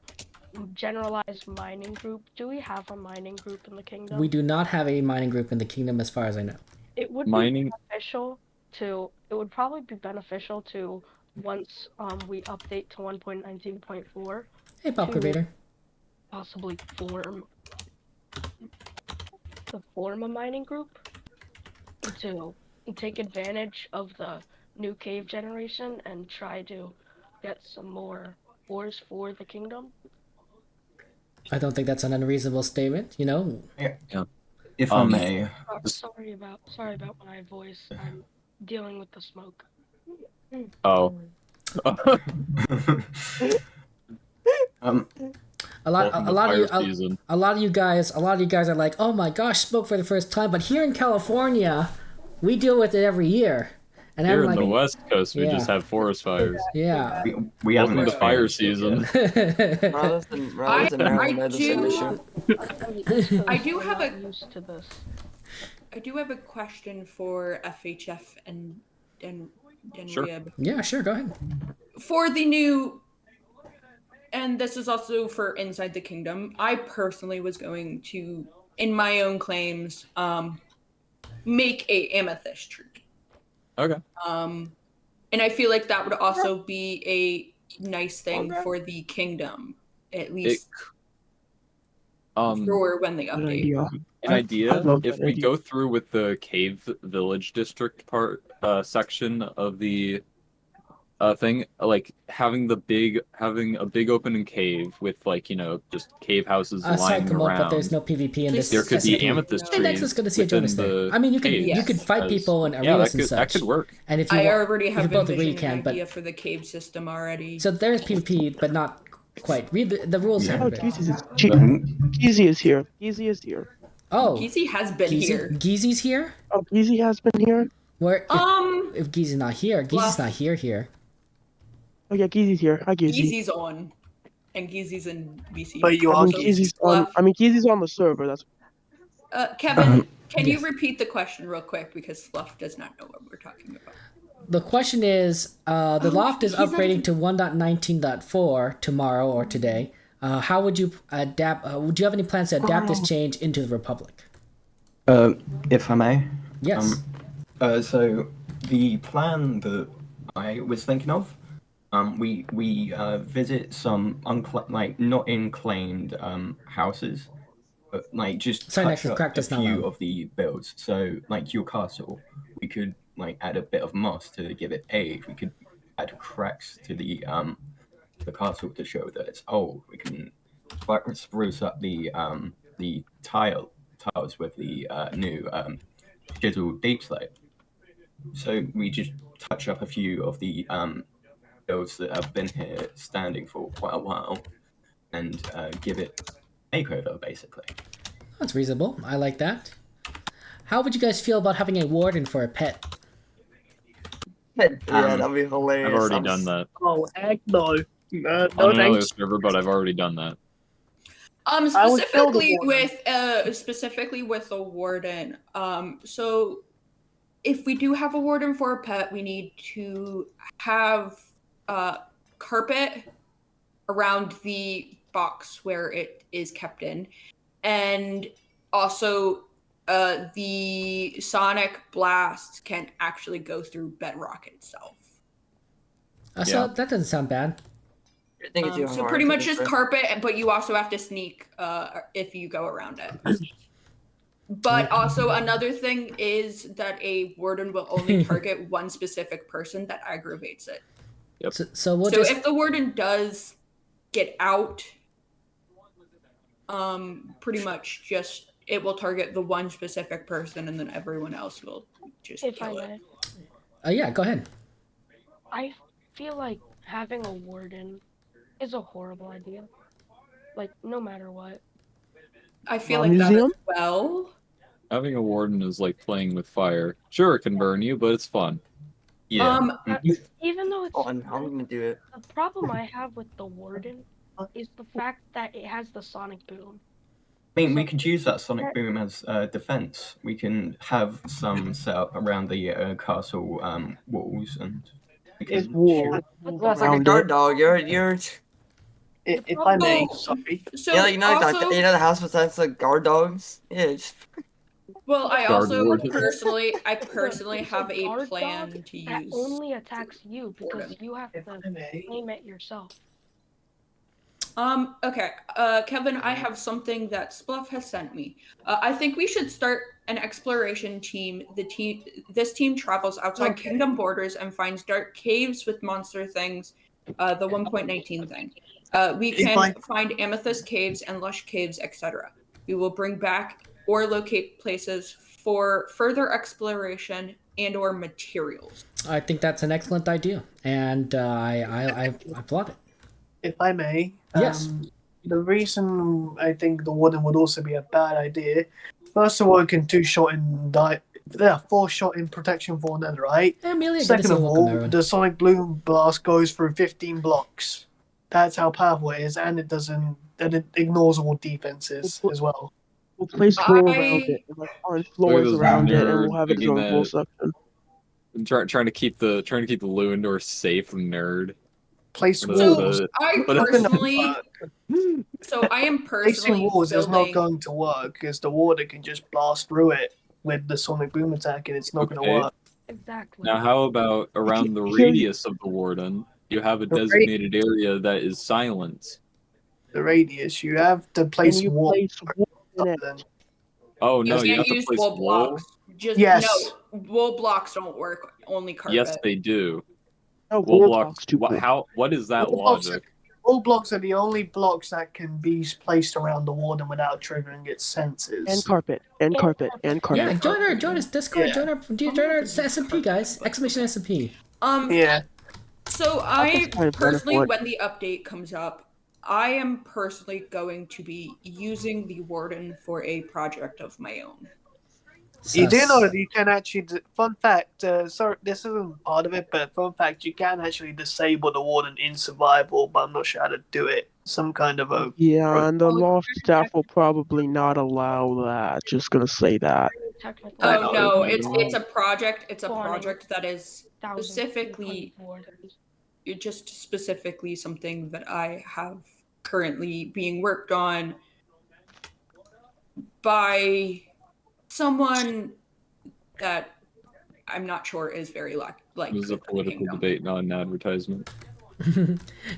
Speaker 6: generalized mining group? Do we have a mining group in the kingdom?
Speaker 1: We do not have a mining group in the kingdom, as far as I know.
Speaker 6: It would
Speaker 7: Mining.
Speaker 6: be beneficial to. It would probably be beneficial to once we update to 1.19.4.
Speaker 1: Hey, Pop Crevator.
Speaker 6: Possibly form a mining group to take advantage of the new cave generation and try to get some more ores for the kingdom.
Speaker 1: I don't think that's an unreasonable statement. You know.
Speaker 4: If I may.
Speaker 6: Sorry about my voice. I'm dealing with the smoke.
Speaker 7: Oh.
Speaker 1: A lot of you guys are like, oh my gosh, smoke for the first time. But here in California, we deal with it every year. And
Speaker 7: Here
Speaker 1: I'm
Speaker 7: in
Speaker 1: like,
Speaker 7: the West Coast, we just have forest fires.
Speaker 1: Yeah.
Speaker 4: We haven't
Speaker 7: Welcome to fire
Speaker 4: experienced
Speaker 7: season.
Speaker 2: I do have a
Speaker 6: used to this.
Speaker 2: I do have a question for FHF and
Speaker 7: Sure.
Speaker 2: Wib.
Speaker 1: Yeah, sure, go ahead.
Speaker 2: For the new, and this is also for Inside the Kingdom, I personally was going to, in my own claims, make a amethyst tree.
Speaker 7: Okay.
Speaker 2: And I feel like that would also be a nice thing for the kingdom, at least for when they update.
Speaker 7: An idea, if we
Speaker 5: idea.
Speaker 7: go through with the cave village district part section of the thing, like having a big open cave with just cave houses
Speaker 1: Sorry,
Speaker 7: lying
Speaker 1: come on,
Speaker 7: around.
Speaker 1: but there's no PvP in this.
Speaker 7: There could be
Speaker 1: SMP.
Speaker 7: amethyst
Speaker 1: Hey,
Speaker 7: trees.
Speaker 1: Nexus, good to see you join us
Speaker 7: within
Speaker 1: there.
Speaker 7: the
Speaker 1: I mean, you
Speaker 7: caves
Speaker 1: could fight
Speaker 7: as-
Speaker 1: people in
Speaker 7: yeah,
Speaker 1: arenas and
Speaker 7: that
Speaker 1: such.
Speaker 7: could work.
Speaker 1: And if you
Speaker 2: I
Speaker 1: want,
Speaker 2: already
Speaker 1: if
Speaker 2: have
Speaker 1: you both agree, you
Speaker 2: envisioned
Speaker 1: can.
Speaker 2: an
Speaker 1: But
Speaker 2: idea for the cave system already.
Speaker 1: so there's PvP, but not quite. Read the rules here.
Speaker 5: Oh,
Speaker 1: a bit.
Speaker 5: Geezy is here. Geezy is here.
Speaker 1: Oh,
Speaker 2: Geezy has been here.
Speaker 1: Geezy's here.
Speaker 5: Oh, Geezy has been here.
Speaker 1: Where? If Geezy's not here, Geezy's not here.
Speaker 5: Oh yeah, Geezy's here. Hi, Geezy.
Speaker 2: Geezy's on, and Geezy's in VC.
Speaker 3: But you
Speaker 5: I
Speaker 3: are
Speaker 5: mean, Geezy's on. Geezy's on the server. That's.
Speaker 2: Kevin, can you
Speaker 1: Yes.
Speaker 2: repeat the question real quick because Fluff does not know what we're talking about.
Speaker 1: The question is, the Loft is
Speaker 2: he's
Speaker 1: upgrading to 1.19.4 tomorrow or today. How would you adapt? Would you have any plans to adapt this change into the Republic?
Speaker 4: If I may.
Speaker 1: Yes.
Speaker 4: So the plan that I was thinking of, we visit some not unclaimed houses, but just
Speaker 1: Sorry,
Speaker 4: touch
Speaker 1: Nexus,
Speaker 4: up
Speaker 1: crack
Speaker 4: a
Speaker 1: this now,
Speaker 4: few
Speaker 1: though.
Speaker 4: of the builds. So your castle, we could add a bit of moss to give it age. We could add cracks to the castle to show that it's old. We can spruce up the tiles with the new chiseled deep slate. So we just touch up a few of the builds that have been here standing for quite a while, and give it makeover, basically.
Speaker 1: That's reasonable. I like that. How would you guys feel about having a warden for a pet?
Speaker 9: Yeah, that'd be hilarious.
Speaker 7: I've already done that.
Speaker 3: Oh, heck no. No
Speaker 7: On another
Speaker 3: thanks.
Speaker 7: server, but I've already done that.
Speaker 3: I would kill the
Speaker 2: Specifically with the warden. So if we do have a warden for a pet, we need to have carpet around the box where it is kept in, and also the sonic blast can actually go through bedrock itself.
Speaker 1: So that doesn't sound bad.
Speaker 9: I think it's
Speaker 2: So pretty much just carpet, but you also have to sneak if you go around it. But also another thing is that a warden will only target one specific person that aggravates it.
Speaker 7: Yep.
Speaker 1: So
Speaker 2: if the warden does get out, pretty much just it will target the one specific person, and then everyone else will just kill it.
Speaker 1: Yeah, go ahead.
Speaker 6: I feel like having a warden is a horrible idea. Like, no matter what.
Speaker 2: I feel like that as well.
Speaker 7: Having a warden is like playing with fire. Sure, it can burn you, but it's fun.
Speaker 4: Yeah.
Speaker 6: Even though it's
Speaker 9: I'm gonna do it.
Speaker 6: the problem I have with the warden is the fact that it has the sonic boom.
Speaker 4: I mean, we could use that sonic boom as defense. We can have some set up around the castle walls, and we can shoot.
Speaker 9: That's like a guard dog. You're.
Speaker 3: If I may, sorry.
Speaker 2: So
Speaker 9: Yeah, you know,
Speaker 2: also,
Speaker 9: you know the house besides the guard dogs. Yeah.
Speaker 2: Well, I
Speaker 7: Guard
Speaker 2: also
Speaker 7: warden.
Speaker 2: personally have a
Speaker 6: guard
Speaker 2: plan
Speaker 6: dog
Speaker 2: to
Speaker 6: that
Speaker 2: use.
Speaker 6: only attacks you because you have to claim it yourself.
Speaker 2: Okay, Kevin, I have something that Spluff has sent me. I think we should start an exploration team. This team travels outside kingdom borders and finds dark caves with monster things, the 1.19 thing. We can find amethyst caves and lush caves, etc. We will bring back or locate places for further exploration and or materials.
Speaker 1: I think that's an excellent idea, and I applaud it.
Speaker 3: If I may,
Speaker 1: Yes.
Speaker 3: The reason I think the warden would also be a bad idea, first of all, it can 2-shot in 4-shot in protection for nether, right?
Speaker 1: Amelia,
Speaker 3: Second of all, the sonic bloom blast goes through 15 blocks. That's how powerful it is, and it ignores all defenses as well.
Speaker 5: We'll place floor around it, and like orange floors around it, and we'll have it zone full section.
Speaker 7: Trying to keep the Lewandor safe, nerd.
Speaker 3: Place
Speaker 2: walls.
Speaker 3: walls.
Speaker 2: I am personally
Speaker 3: placing walls is not
Speaker 2: building.
Speaker 3: going to work because the warden can just blast through it with the sonic boom attack, and it's not going to work.
Speaker 6: Exactly.
Speaker 7: Now, how about around the radius of the warden? You have a designated area that is silent.
Speaker 3: The radius, you have to place walls.
Speaker 7: Oh no,
Speaker 2: you
Speaker 7: you have
Speaker 2: can't
Speaker 7: to
Speaker 2: use
Speaker 7: place
Speaker 2: wool blocks. No, wool blocks don't work. Only carpet.
Speaker 7: Yes, they do.
Speaker 5: No,
Speaker 7: wool blocks. What is that logic?
Speaker 3: Wool blocks are the only blocks that can be placed around the warden without triggering its senses.
Speaker 5: And carpet.
Speaker 1: Yeah, join us Discord. Join our SMP guys! Exclamation SMP.
Speaker 3: Yeah.
Speaker 2: So I personally, when the update comes up, I am personally going to be using the warden for a project of my own.
Speaker 3: You do know that you can actually, fun fact, sorry, this isn't part of it, but fun fact, you can actually disable the warden in survival, but I'm not sure how to do it. Some kind of a...
Speaker 5: Yeah, and the Loft staff will probably not allow that. Just gonna say that.
Speaker 2: Oh no, it's a project. It's a project that is specifically something that I have currently being worked on by someone that I'm not sure is very like.
Speaker 7: This is a political debate, not an advertisement.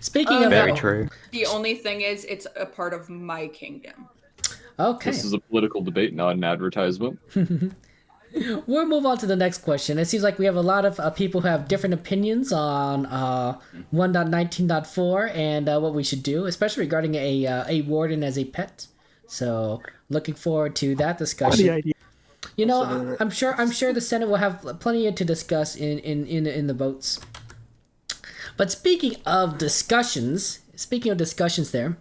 Speaker 1: Speaking of
Speaker 10: very true.
Speaker 2: The only thing is, it's a part of my kingdom.
Speaker 1: Okay.
Speaker 7: This is a political debate, not an advertisement.
Speaker 1: We'll move on to the next question. It seems like we have a lot of people who have different opinions on 1.19.4 and what we should do, especially regarding a warden as a pet. So, looking forward to that discussion. You know, I'm sure the Senate will have plenty to discuss in the votes. But speaking of discussions there,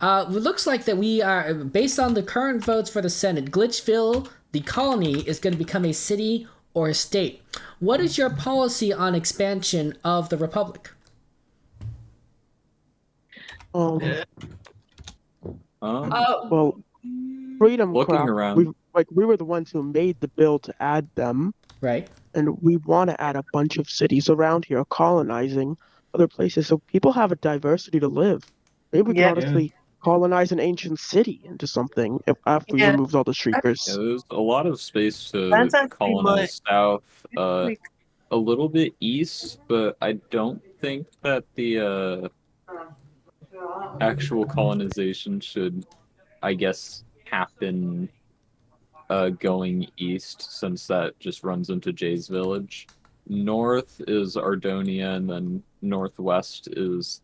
Speaker 1: It looks like that we are, based on the current votes for the Senate, Glitchville, the colony, is going to become a city or a state. What is your policy on expansion of the Republic?
Speaker 5: Well, Freedom
Speaker 7: Looking
Speaker 5: Craft,
Speaker 7: around.
Speaker 5: we were the ones who made the bill to add them,
Speaker 1: Right.
Speaker 5: and we want to add a bunch of cities around here, colonizing other places, so people have a diversity to live. Maybe we can
Speaker 3: Yeah.
Speaker 5: honestly colonize an ancient city into something after we
Speaker 3: Yeah.
Speaker 5: removed all the shriekers.
Speaker 7: Yeah, there's a lot of space to
Speaker 3: That's actually
Speaker 7: colonize south,
Speaker 3: my-
Speaker 7: a little bit east, but I don't think that the actual colonization should, I guess, happen going east, since that just runs into Jay's village. North is Ardonia, and then northwest is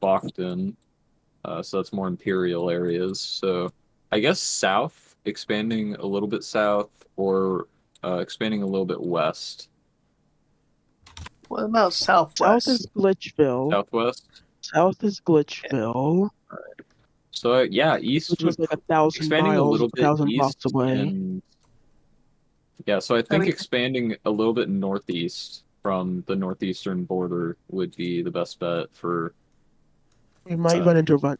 Speaker 7: Bogdan. So that's more imperial areas. So I guess south, expanding a little bit south, or expanding a little bit west.
Speaker 3: What about Southwest?
Speaker 5: South is Glitchville.
Speaker 7: Southwest.
Speaker 5: South is Glitchville,
Speaker 7: So yeah, east
Speaker 5: which
Speaker 7: would
Speaker 5: is like 1,000
Speaker 7: expanding a
Speaker 5: miles,
Speaker 7: little bit
Speaker 5: 1,000
Speaker 7: east
Speaker 5: blocks away.
Speaker 7: and yeah, so I think
Speaker 3: mean-
Speaker 7: expanding a little bit northeast from the northeastern border would be the best bet for
Speaker 5: We might run into Red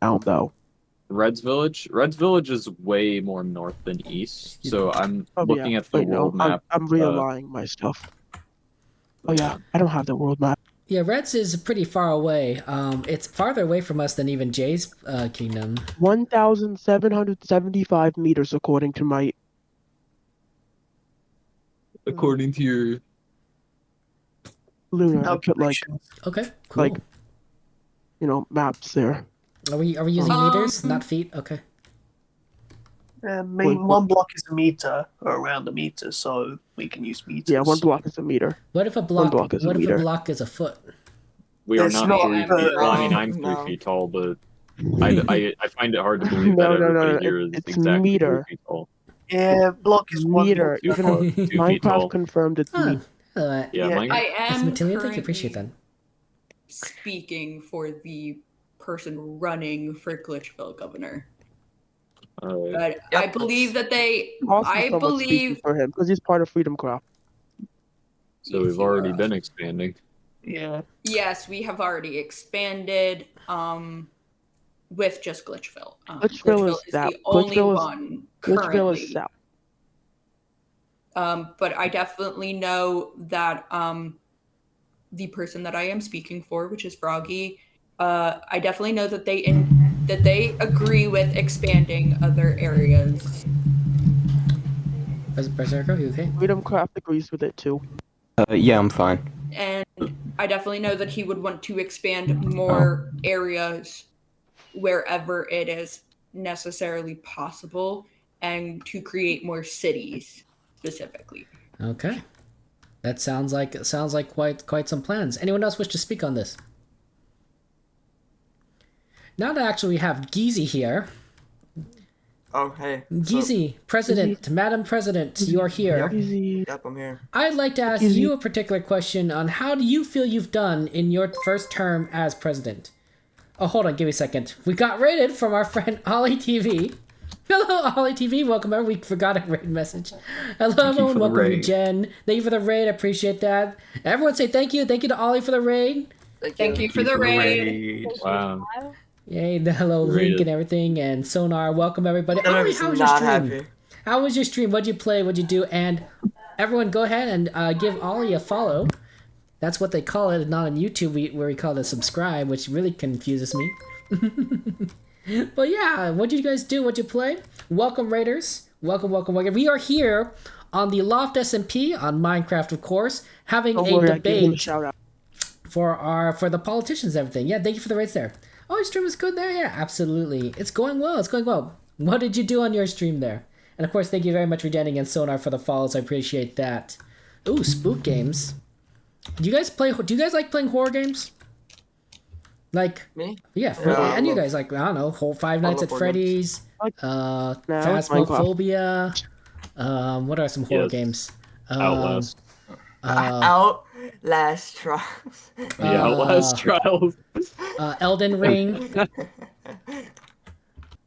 Speaker 5: Town though.
Speaker 7: Red's Village. Red's Village is way more north than east, so I'm looking at the
Speaker 5: Wait, no,
Speaker 7: world map.
Speaker 5: I'm realigning my stuff. Oh yeah, I don't have the world map.
Speaker 1: Yeah, Reds is pretty far away. It's farther away from us than even Jay's kingdom.
Speaker 5: 1,775 meters according to my.
Speaker 7: According to your
Speaker 5: Lunar, I put like
Speaker 1: Okay, cool.
Speaker 5: like maps there.
Speaker 1: Are we using meters, not feet? Okay.
Speaker 3: One block is a meter, or around a meter, so we can use meters.
Speaker 5: Yeah, 1 block is a meter.
Speaker 1: What if a block?
Speaker 5: block is a
Speaker 1: What if
Speaker 5: meter.
Speaker 1: a block is a foot?
Speaker 7: we are
Speaker 3: It's
Speaker 7: not
Speaker 3: not
Speaker 7: 3 feet.
Speaker 3: a-
Speaker 7: Well, I mean, I'm 3
Speaker 9: no.
Speaker 7: feet tall, but I find it hard to believe
Speaker 5: No,
Speaker 7: that
Speaker 5: no, no,
Speaker 7: everybody
Speaker 5: no,
Speaker 7: here is
Speaker 5: it's
Speaker 7: exactly
Speaker 5: meter.
Speaker 7: 3 feet tall.
Speaker 3: Yeah, block is
Speaker 5: Meter.
Speaker 3: 1
Speaker 5: Even
Speaker 7: Oh,
Speaker 5: if
Speaker 7: 2 feet
Speaker 5: Minecraft
Speaker 7: tall.
Speaker 5: confirmed it's
Speaker 1: Huh.
Speaker 5: me.
Speaker 7: Yeah,
Speaker 3: Yeah.
Speaker 7: mine.
Speaker 2: I
Speaker 1: That's
Speaker 2: am
Speaker 1: Matilda. Thank you.
Speaker 2: currently
Speaker 1: Appreciate that.
Speaker 2: speaking for the person running for Glitchville governor.
Speaker 7: Alright.
Speaker 2: But
Speaker 9: Yep,
Speaker 2: I believe that they.
Speaker 5: Also,
Speaker 2: I
Speaker 5: someone speaking
Speaker 2: believe.
Speaker 5: for him because he's part of Freedom Craft.
Speaker 7: So we've already been expanding.
Speaker 3: Yeah.
Speaker 2: Yes, we have already expanded. With just Glitchville.
Speaker 5: Glitchville is south.
Speaker 2: the only
Speaker 5: Glitchville is-
Speaker 2: one
Speaker 5: Glitchville
Speaker 2: currently.
Speaker 5: is south.
Speaker 2: But I definitely know that the person that I am speaking for, which is Froggy, I definitely know that they agree with expanding other areas.
Speaker 1: Berserker, you okay?
Speaker 5: Freedom Craft agrees with it too.
Speaker 4: Yeah, I'm fine.
Speaker 2: And I definitely know that he would want to expand more areas wherever it is necessarily possible, and to create more cities specifically.
Speaker 1: Okay. That sounds like quite some plans. Anyone else wish to speak on this? Now that actually we have Geezy here.
Speaker 9: Oh, hey.
Speaker 1: Geezy, President, Madam President, you are here.
Speaker 5: Easy.
Speaker 9: Yep, I'm here.
Speaker 1: I'd like to ask you a particular question on how do you feel you've done in your first term as president? Oh, hold on, give me a second. We got rated from our friend Ollie TV. Hello, Ollie TV. Welcome, everyone. We forgot a raid message. Hello, everyone.
Speaker 4: for the
Speaker 1: Welcome,
Speaker 4: raid.
Speaker 1: Jen. Thank you for the raid. I appreciate that. Everyone say thank you. Thank you to Ollie for the raid.
Speaker 2: Thank you for the raid.
Speaker 7: Wow.
Speaker 1: Yay, the hello
Speaker 7: Rated.
Speaker 1: link and everything, and Sonar. Welcome, everybody.
Speaker 9: None of
Speaker 1: Ollie,
Speaker 9: us
Speaker 1: how
Speaker 9: are
Speaker 1: was your
Speaker 9: not
Speaker 1: stream?
Speaker 9: happy.
Speaker 1: How was your stream? What'd you play? What'd you do? And everyone, go ahead and give Ollie a follow. That's what they call it, not on YouTube where we call it a subscribe, which really confuses me. But yeah, what did you guys do? What'd you play? Welcome, Raiders. Welcome, welcome, welcome. We are here on the Loft SMP on Minecraft, of course, having
Speaker 5: Don't
Speaker 1: a
Speaker 5: worry, I gave him a
Speaker 1: debate
Speaker 5: shout out.
Speaker 1: for the politicians and everything. Yeah, thank you for the rates there. Oh, your stream is good there? Yeah, absolutely. It's going well. It's going well. What did you do on your stream there? And of course, thank you very much for Danny and Sonar for the follows. I appreciate that. Ooh, spook games. Do you guys like playing horror games? Like
Speaker 9: Me?
Speaker 1: yeah,
Speaker 9: Yeah, I
Speaker 1: and you
Speaker 9: love-
Speaker 1: guys like, I don't know, Five Nights
Speaker 9: love
Speaker 1: at
Speaker 9: horror
Speaker 1: Freddy's,
Speaker 5: Now,
Speaker 1: Phasmophobia. What are some horror
Speaker 7: Yes.
Speaker 1: games?
Speaker 7: Outlast.
Speaker 9: Out. Last Trials.
Speaker 7: Yeah, last trials.
Speaker 1: Elden Ring.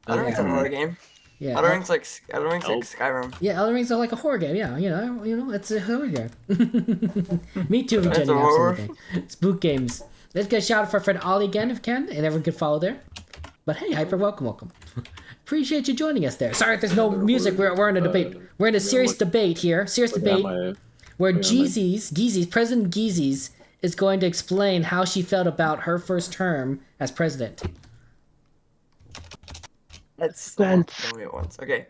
Speaker 9: Elden Ring's a
Speaker 1: Yeah.
Speaker 9: horror game.
Speaker 1: Yeah.
Speaker 9: Elden Ring's like
Speaker 7: Nope.
Speaker 9: Skyrim.
Speaker 1: Yeah, Elden Ring's like a horror game. Yeah, it's a horror game. Me too,
Speaker 9: It's
Speaker 1: Jenny.
Speaker 9: a horror.
Speaker 1: Absolutely. Spook games. Let's get a shout out for friend Ollie again, if you can, and everyone can follow there. But hey, Hyper, welcome. Appreciate you joining us there. Sorry if there's no music. We're in a debate. We're in a serious debate here. Serious debate where Geezy's President Geezy's is going to explain how she felt about her first term as president.
Speaker 9: That's the way it once. Okay.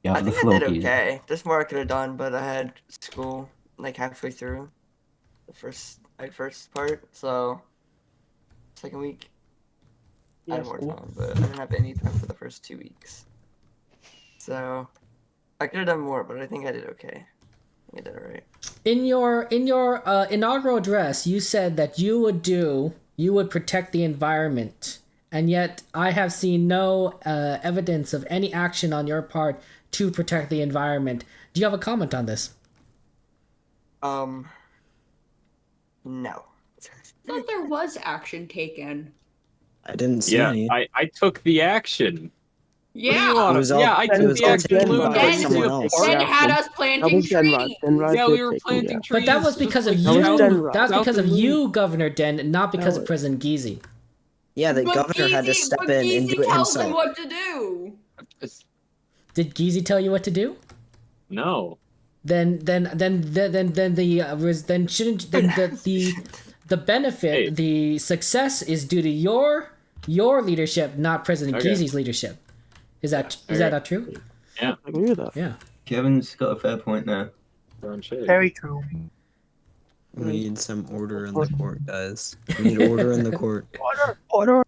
Speaker 4: Yeah,
Speaker 9: I think I did okay. There's more I could have done, but I had school like halfway through the first part, so second week I had more time, but I didn't have any time for the first 2 weeks. So I could have done more, but I think I did okay. I think I did alright.
Speaker 1: In your inaugural address, you said that you would protect the environment, and yet I have seen no evidence of any action on your part to protect the environment. Do you have a comment on this?
Speaker 9: No.
Speaker 2: I thought there was action taken.
Speaker 10: I didn't see
Speaker 7: Yeah,
Speaker 10: any.
Speaker 7: I took the action.
Speaker 2: Yeah.
Speaker 7: I took the action.
Speaker 2: Ben had us planting trees.
Speaker 7: Yeah, we were planting trees.
Speaker 1: But that was because of you. That was because of you, Governor Den, not because of President Geezy.
Speaker 10: Yeah, the governor had to step in and do it
Speaker 2: tells him
Speaker 10: himself.
Speaker 2: what to do.
Speaker 1: Did Geezy tell you what to do?
Speaker 7: No.
Speaker 1: Then the benefit, the success is due to your leadership, not President Geezy's leadership. Is that not true?
Speaker 7: Yeah,
Speaker 5: I agree with that.
Speaker 1: Yeah.
Speaker 4: Kevin's got a fair point there.
Speaker 3: Very true.
Speaker 10: We need some order in the court, guys. We need order in the court.
Speaker 5: Order.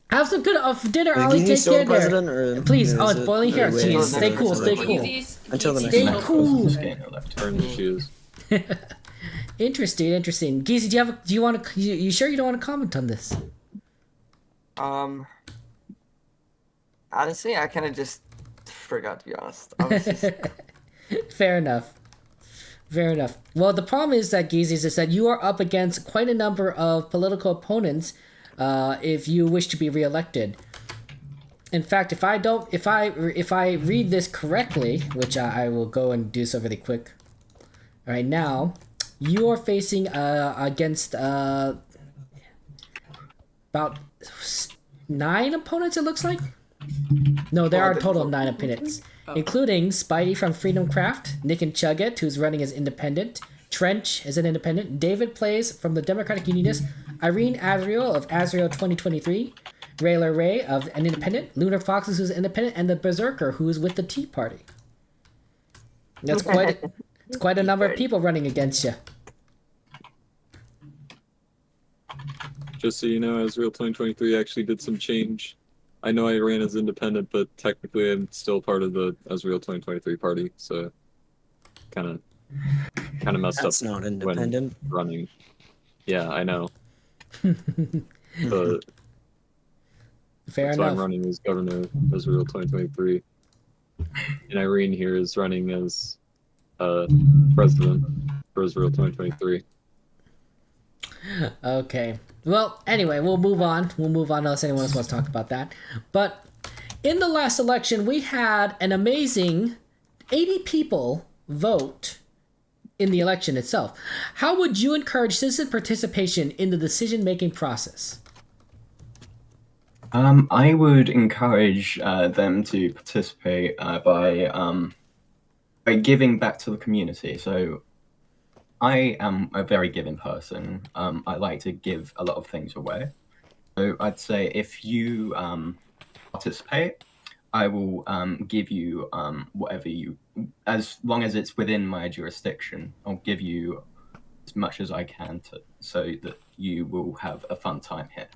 Speaker 1: Have some good dinner,
Speaker 10: Is
Speaker 1: Ollie.
Speaker 10: Geezy
Speaker 1: Take
Speaker 10: still
Speaker 1: care there.
Speaker 10: president, or
Speaker 1: Please,
Speaker 10: is
Speaker 1: oh, it's
Speaker 10: it-
Speaker 1: boiling here.
Speaker 10: wait,
Speaker 1: Jeez,
Speaker 10: is
Speaker 1: stay
Speaker 10: it-
Speaker 1: cool,
Speaker 10: is
Speaker 1: stay
Speaker 10: it-
Speaker 1: cool.
Speaker 10: Until the next
Speaker 1: Stay
Speaker 10: one.
Speaker 1: cool.
Speaker 7: Turn the shoes.
Speaker 1: Interesting. Geezy, do you want to? You sure you don't want to comment on this?
Speaker 9: Honestly, I kind of just forgot, to be honest. I was just...
Speaker 1: Fair enough. Well, the problem is that Geezy is that you are up against quite a number of political opponents if you wish to be reelected. In fact, if I read this correctly, which I will go and do so really quick. Right now, you are facing against about 9 opponents. It looks like. No, there are a total of 9 opponents, including Spidey from Freedom Craft, Nick and Chugget, who's running as independent, Trench is an independent, David Plays from the Democratic Unionists, Irene Azriel of Azriel 2023, Rayla Ray of an independent, Lunar Foxes who's independent, and the Berserker who's with the Tea Party. That's quite a number of people running against you.
Speaker 7: Just so you know, Azrael 2023 actually did some change. I know I ran as independent, but technically I'm still part of the Azrael 2023 party, so kind of messed
Speaker 10: That's
Speaker 7: up.
Speaker 10: not independent.
Speaker 7: When running. Yeah, I know. But
Speaker 1: Fair
Speaker 7: so
Speaker 1: enough.
Speaker 7: I'm running as governor of Azrael 2023, and Irene here is running as president for Azrael 2023.
Speaker 1: Okay. Well, anyway, we'll move on. Unless anyone else wants to talk about that. But in the last election, we had an amazing 80 people vote in the election itself. How would you encourage citizen participation in the decision-making process?
Speaker 4: I would encourage them to participate by giving back to the community. So I am a very giving person. I like to give a lot of things away. So I'd say if you participate, I will give you whatever you, as long as it's within my jurisdiction, I'll give you as much as I can so that you will have a fun time here.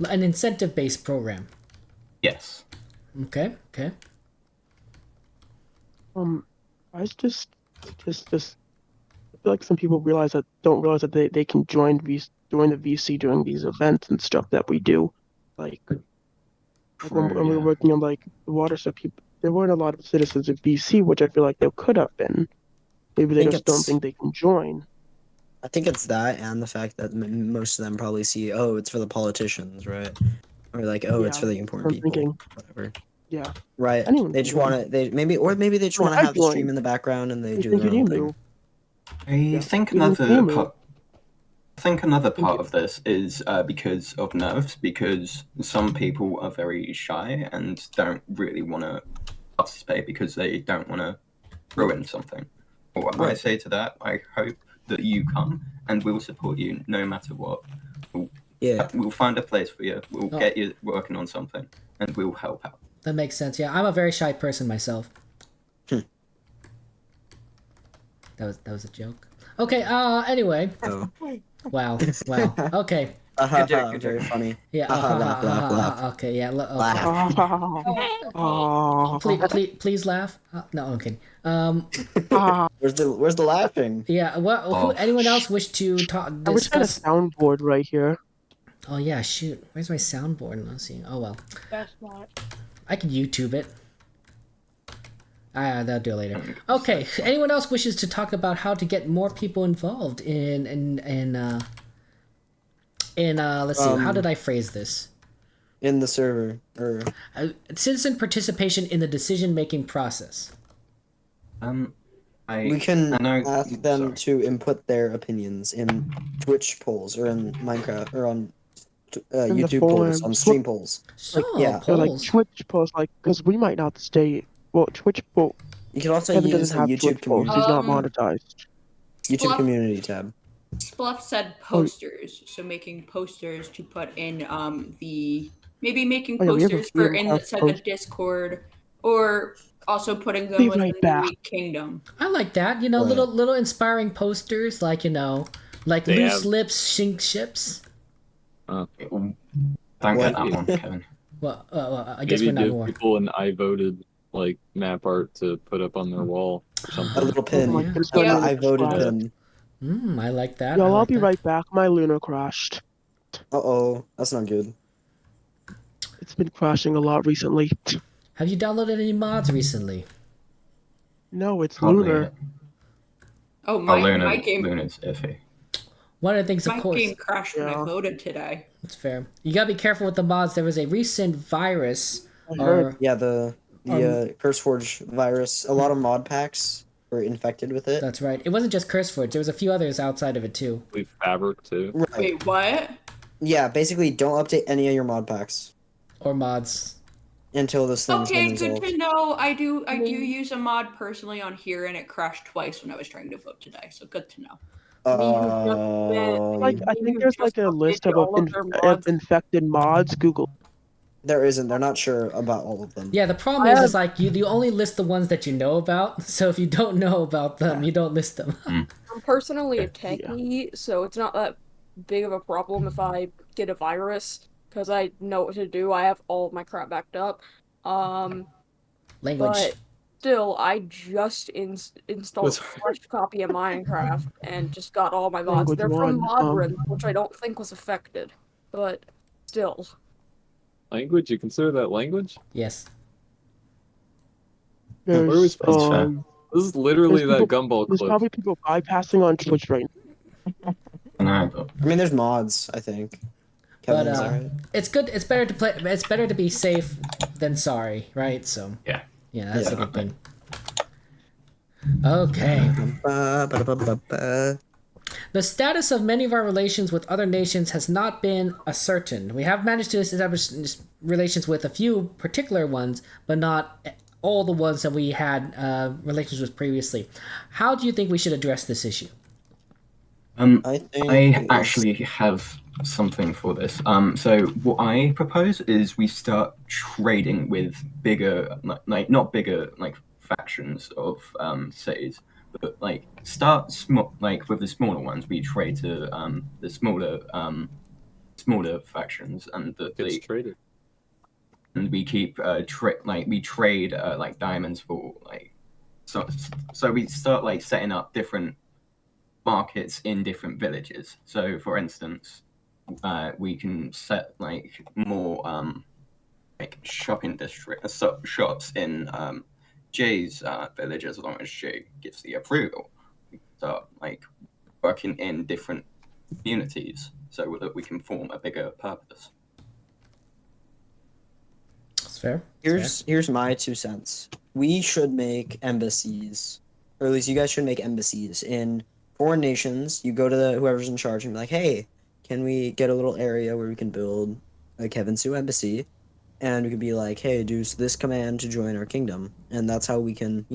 Speaker 1: An incentive-based program.
Speaker 4: Yes.
Speaker 1: Okay.
Speaker 5: I just I feel like some people don't realize that they can join the VC during these events and stuff that we do. Like when we were working on like the water stuff, there weren't a lot of citizens of VC, which I feel like there could have been. Maybe they
Speaker 10: think
Speaker 5: just don't
Speaker 10: it's-
Speaker 5: think they can join.
Speaker 10: I think it's that and the fact that most of them probably see, oh, it's for the politicians, right? Or like, oh, it's
Speaker 5: Yeah,
Speaker 10: for the important
Speaker 5: I'm
Speaker 10: people,
Speaker 5: thinking.
Speaker 10: whatever.
Speaker 5: Yeah.
Speaker 10: Right.
Speaker 5: Anyone
Speaker 10: They
Speaker 5: can
Speaker 10: just
Speaker 5: join.
Speaker 10: want to. Maybe they just
Speaker 5: Well,
Speaker 10: want to
Speaker 5: I
Speaker 10: have the stream
Speaker 5: joined.
Speaker 10: in the background and they
Speaker 5: Hey,
Speaker 10: do
Speaker 5: thank
Speaker 10: their
Speaker 5: you,
Speaker 10: own
Speaker 5: Emu.
Speaker 10: thing.
Speaker 4: I
Speaker 5: Yeah.
Speaker 4: think
Speaker 5: Even
Speaker 4: another
Speaker 5: Emu.
Speaker 4: part. I think another
Speaker 5: Thank
Speaker 4: part
Speaker 5: you.
Speaker 4: of this is because of nerves, because some people are very shy and don't really want to participate because they don't want to ruin something. What I
Speaker 10: Right.
Speaker 4: say to that, I hope that you come and we'll support you no matter what.
Speaker 10: Yeah.
Speaker 4: We'll find a place for you. We'll
Speaker 1: Oh.
Speaker 4: get you working on something, and we'll help out.
Speaker 1: That makes sense. Yeah, I'm a very shy person myself. That was a joke. Okay. Anyway.
Speaker 10: Oh.
Speaker 1: Wow. Wow. Okay.
Speaker 9: Good joke, good
Speaker 10: Very
Speaker 9: joke.
Speaker 10: funny.
Speaker 1: Yeah.
Speaker 10: Laugh.
Speaker 1: Okay. Yeah. Okay.
Speaker 10: Laugh.
Speaker 1: Please laugh. No, I'm kidding.
Speaker 10: Where's the laughing?
Speaker 1: Yeah. What? Anyone else wish to talk?
Speaker 5: I wish I had a
Speaker 1: Discuss?
Speaker 5: soundboard right here.
Speaker 1: Oh yeah. Shoot. Where's my soundboard? I'm not seeing. Oh well.
Speaker 6: That's not.
Speaker 1: I can YouTube it. That'll do it later. Okay. Anyone else wishes to talk about how to get more people involved in let's see, how did I phrase this?
Speaker 10: In the server or
Speaker 1: Citizen participation in the decision-making process.
Speaker 10: we can
Speaker 4: I know,
Speaker 10: ask them
Speaker 4: sorry.
Speaker 10: to input their opinions in Twitch polls or in Minecraft or on
Speaker 5: In the
Speaker 10: YouTube polls,
Speaker 5: forums.
Speaker 10: on stream polls.
Speaker 1: So,
Speaker 10: yeah.
Speaker 5: Or like
Speaker 1: polls.
Speaker 5: Twitch posts, like, because we might not stay. Well, Twitch poll.
Speaker 10: You can also
Speaker 5: Kevin
Speaker 10: use
Speaker 5: doesn't
Speaker 10: the
Speaker 5: have
Speaker 10: YouTube
Speaker 5: Twitch posts.
Speaker 10: community.
Speaker 5: He's not monetized.
Speaker 10: YouTube
Speaker 2: Spluff-
Speaker 10: community tab.
Speaker 2: Spluff said posters, so making posters to put in making
Speaker 5: Oh, yeah, we have a
Speaker 2: posters
Speaker 5: few
Speaker 2: for in
Speaker 5: Minecraft
Speaker 2: like a Discord, or also putting them
Speaker 5: Be
Speaker 2: within
Speaker 5: right
Speaker 2: the
Speaker 5: back.
Speaker 2: Week Kingdom.
Speaker 1: I like that. You know,
Speaker 10: Right.
Speaker 1: little inspiring posters, like like
Speaker 7: They
Speaker 1: loose
Speaker 7: have-
Speaker 1: lips, sink ships.
Speaker 4: Don't
Speaker 10: What?
Speaker 4: get that one, Kevin.
Speaker 1: Well, I guess
Speaker 7: Maybe
Speaker 1: we're not
Speaker 7: give
Speaker 1: more.
Speaker 7: people an I voted like map art to put up on their wall or
Speaker 10: A
Speaker 7: something.
Speaker 10: little pin.
Speaker 5: Oh my goodness,
Speaker 2: Yeah.
Speaker 10: I voted
Speaker 5: subscribe.
Speaker 10: pin.
Speaker 1: I like that.
Speaker 5: Y'all,
Speaker 1: I
Speaker 5: I'll
Speaker 1: like
Speaker 5: be
Speaker 1: that.
Speaker 5: right back. My Luna crashed.
Speaker 10: Uh-oh, that's not good.
Speaker 5: It's been crashing a lot recently.
Speaker 1: Have you downloaded any mods recently?
Speaker 5: No, it's
Speaker 4: Probably
Speaker 5: Lunar.
Speaker 4: it.
Speaker 2: Oh,
Speaker 4: Oh,
Speaker 2: my game,
Speaker 4: Luna's iffy.
Speaker 1: One of the things, of
Speaker 2: my
Speaker 1: course,
Speaker 2: game crashed when I
Speaker 5: Yeah.
Speaker 2: voted today.
Speaker 1: it's fair. You gotta be careful with the mods. There was a recent virus,
Speaker 5: I heard.
Speaker 1: or
Speaker 10: Yeah, the CurseForge virus. A lot of mod packs were infected with it.
Speaker 1: that's right. It wasn't just CurseForge. There was a few others outside of it too.
Speaker 7: Leave Fabric too.
Speaker 10: Right.
Speaker 2: Wait, what?
Speaker 10: Yeah, basically, don't update any of your mod packs
Speaker 1: Or mods.
Speaker 10: until this thing's been
Speaker 2: Okay, good
Speaker 10: resolved.
Speaker 2: to know. I do use a mod personally on here, and it crashed twice when I was trying to vote today. So good to know.
Speaker 5: Like, I think there's like a list of
Speaker 8: all of their mods.
Speaker 5: infected mods. Google.
Speaker 10: There isn't. They're not sure about all of them.
Speaker 1: Yeah, the problem is like you only list the ones that you know about. So if you don't know about them, you don't list them.
Speaker 8: I'm personally a techie, so it's not that big of a problem if I get a virus, because I know what to do. I have all of my crap backed up.
Speaker 1: Language.
Speaker 8: But still, I just installed a
Speaker 7: What's-
Speaker 8: fresh copy of Minecraft and just got all my mods.
Speaker 5: Language
Speaker 8: They're from
Speaker 5: one,
Speaker 8: Modrin, which I don't think was affected, but still.
Speaker 7: Language? You consider that language?
Speaker 1: Yes.
Speaker 7: Where are we
Speaker 5: There's
Speaker 7: supposed
Speaker 4: to-
Speaker 7: This is literally
Speaker 5: There's
Speaker 7: that
Speaker 5: people-
Speaker 7: gumball
Speaker 5: there's
Speaker 7: clip.
Speaker 5: probably people bypassing on Twitch right now.
Speaker 4: No, but
Speaker 10: I mean, there's mods, I think.
Speaker 1: But
Speaker 10: Kevin's alright.
Speaker 1: it's good. It's better to play. It's better to be safe than sorry, right? So
Speaker 4: yeah.
Speaker 1: yeah, that's a
Speaker 10: Yeah.
Speaker 1: good thing. Okay.
Speaker 10: Ba-ba-ba-ba-ba.
Speaker 1: The status of many of our relations with other nations has not been ascertained. We have managed to establish relations with a few particular ones, but not all the ones that we had relations with previously. How do you think we should address this issue?
Speaker 10: I think
Speaker 4: I
Speaker 10: it's-
Speaker 4: actually have something for this. So what I propose is we start trading with bigger, like not bigger like factions of cities, but like start small, like with the smaller ones. We trade to the smaller factions, and
Speaker 7: Gets traded.
Speaker 4: and we keep we trade like diamonds for like so we start like setting up different markets in different villages. So for instance, we can set like more like shopping shops in Jay's village, as long as Jay gives the approval. start like working in different communities so that we can form a bigger purpose.
Speaker 1: That's fair.
Speaker 10: Here's my 2 cents. We should make embassies, or at least you guys should make embassies in foreign nations. You go to whoever's in charge and be like, hey, can we get a little area where we can build a Kevin Sue embassy? And we could be like, hey, do this command to join our kingdom. And that's how we can,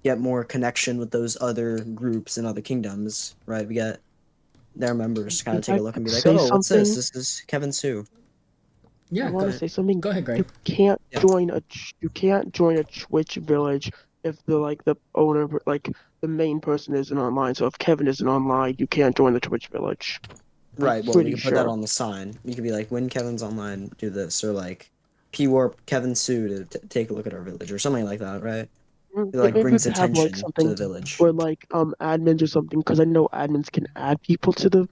Speaker 10: get more connection with those other groups and other kingdoms, right? We get their members to kind of take a look and be like,
Speaker 5: Say
Speaker 10: oh, what's this?
Speaker 5: something?
Speaker 10: This is Kevin Sue.
Speaker 1: Yeah,
Speaker 5: I
Speaker 1: go
Speaker 5: want to
Speaker 1: ahead.
Speaker 5: say something.
Speaker 1: Go ahead, Greg.
Speaker 5: You can't
Speaker 10: Yeah.
Speaker 5: join a Twitch village if the owner, like the main person isn't online. So if Kevin isn't online, you can't join the Twitch village.
Speaker 10: Right, well,
Speaker 5: pretty
Speaker 10: we could put that
Speaker 5: sure.
Speaker 10: on the sign. You could be like, when Kevin's online, do this, or like, P-Warp Kevin Sue to take a look at our village, or something like that, right? It like
Speaker 5: Maybe
Speaker 10: brings
Speaker 5: we could have
Speaker 10: attention
Speaker 5: like
Speaker 10: to
Speaker 5: something
Speaker 10: the village.
Speaker 5: or like admins or something, because I know admins can add people to the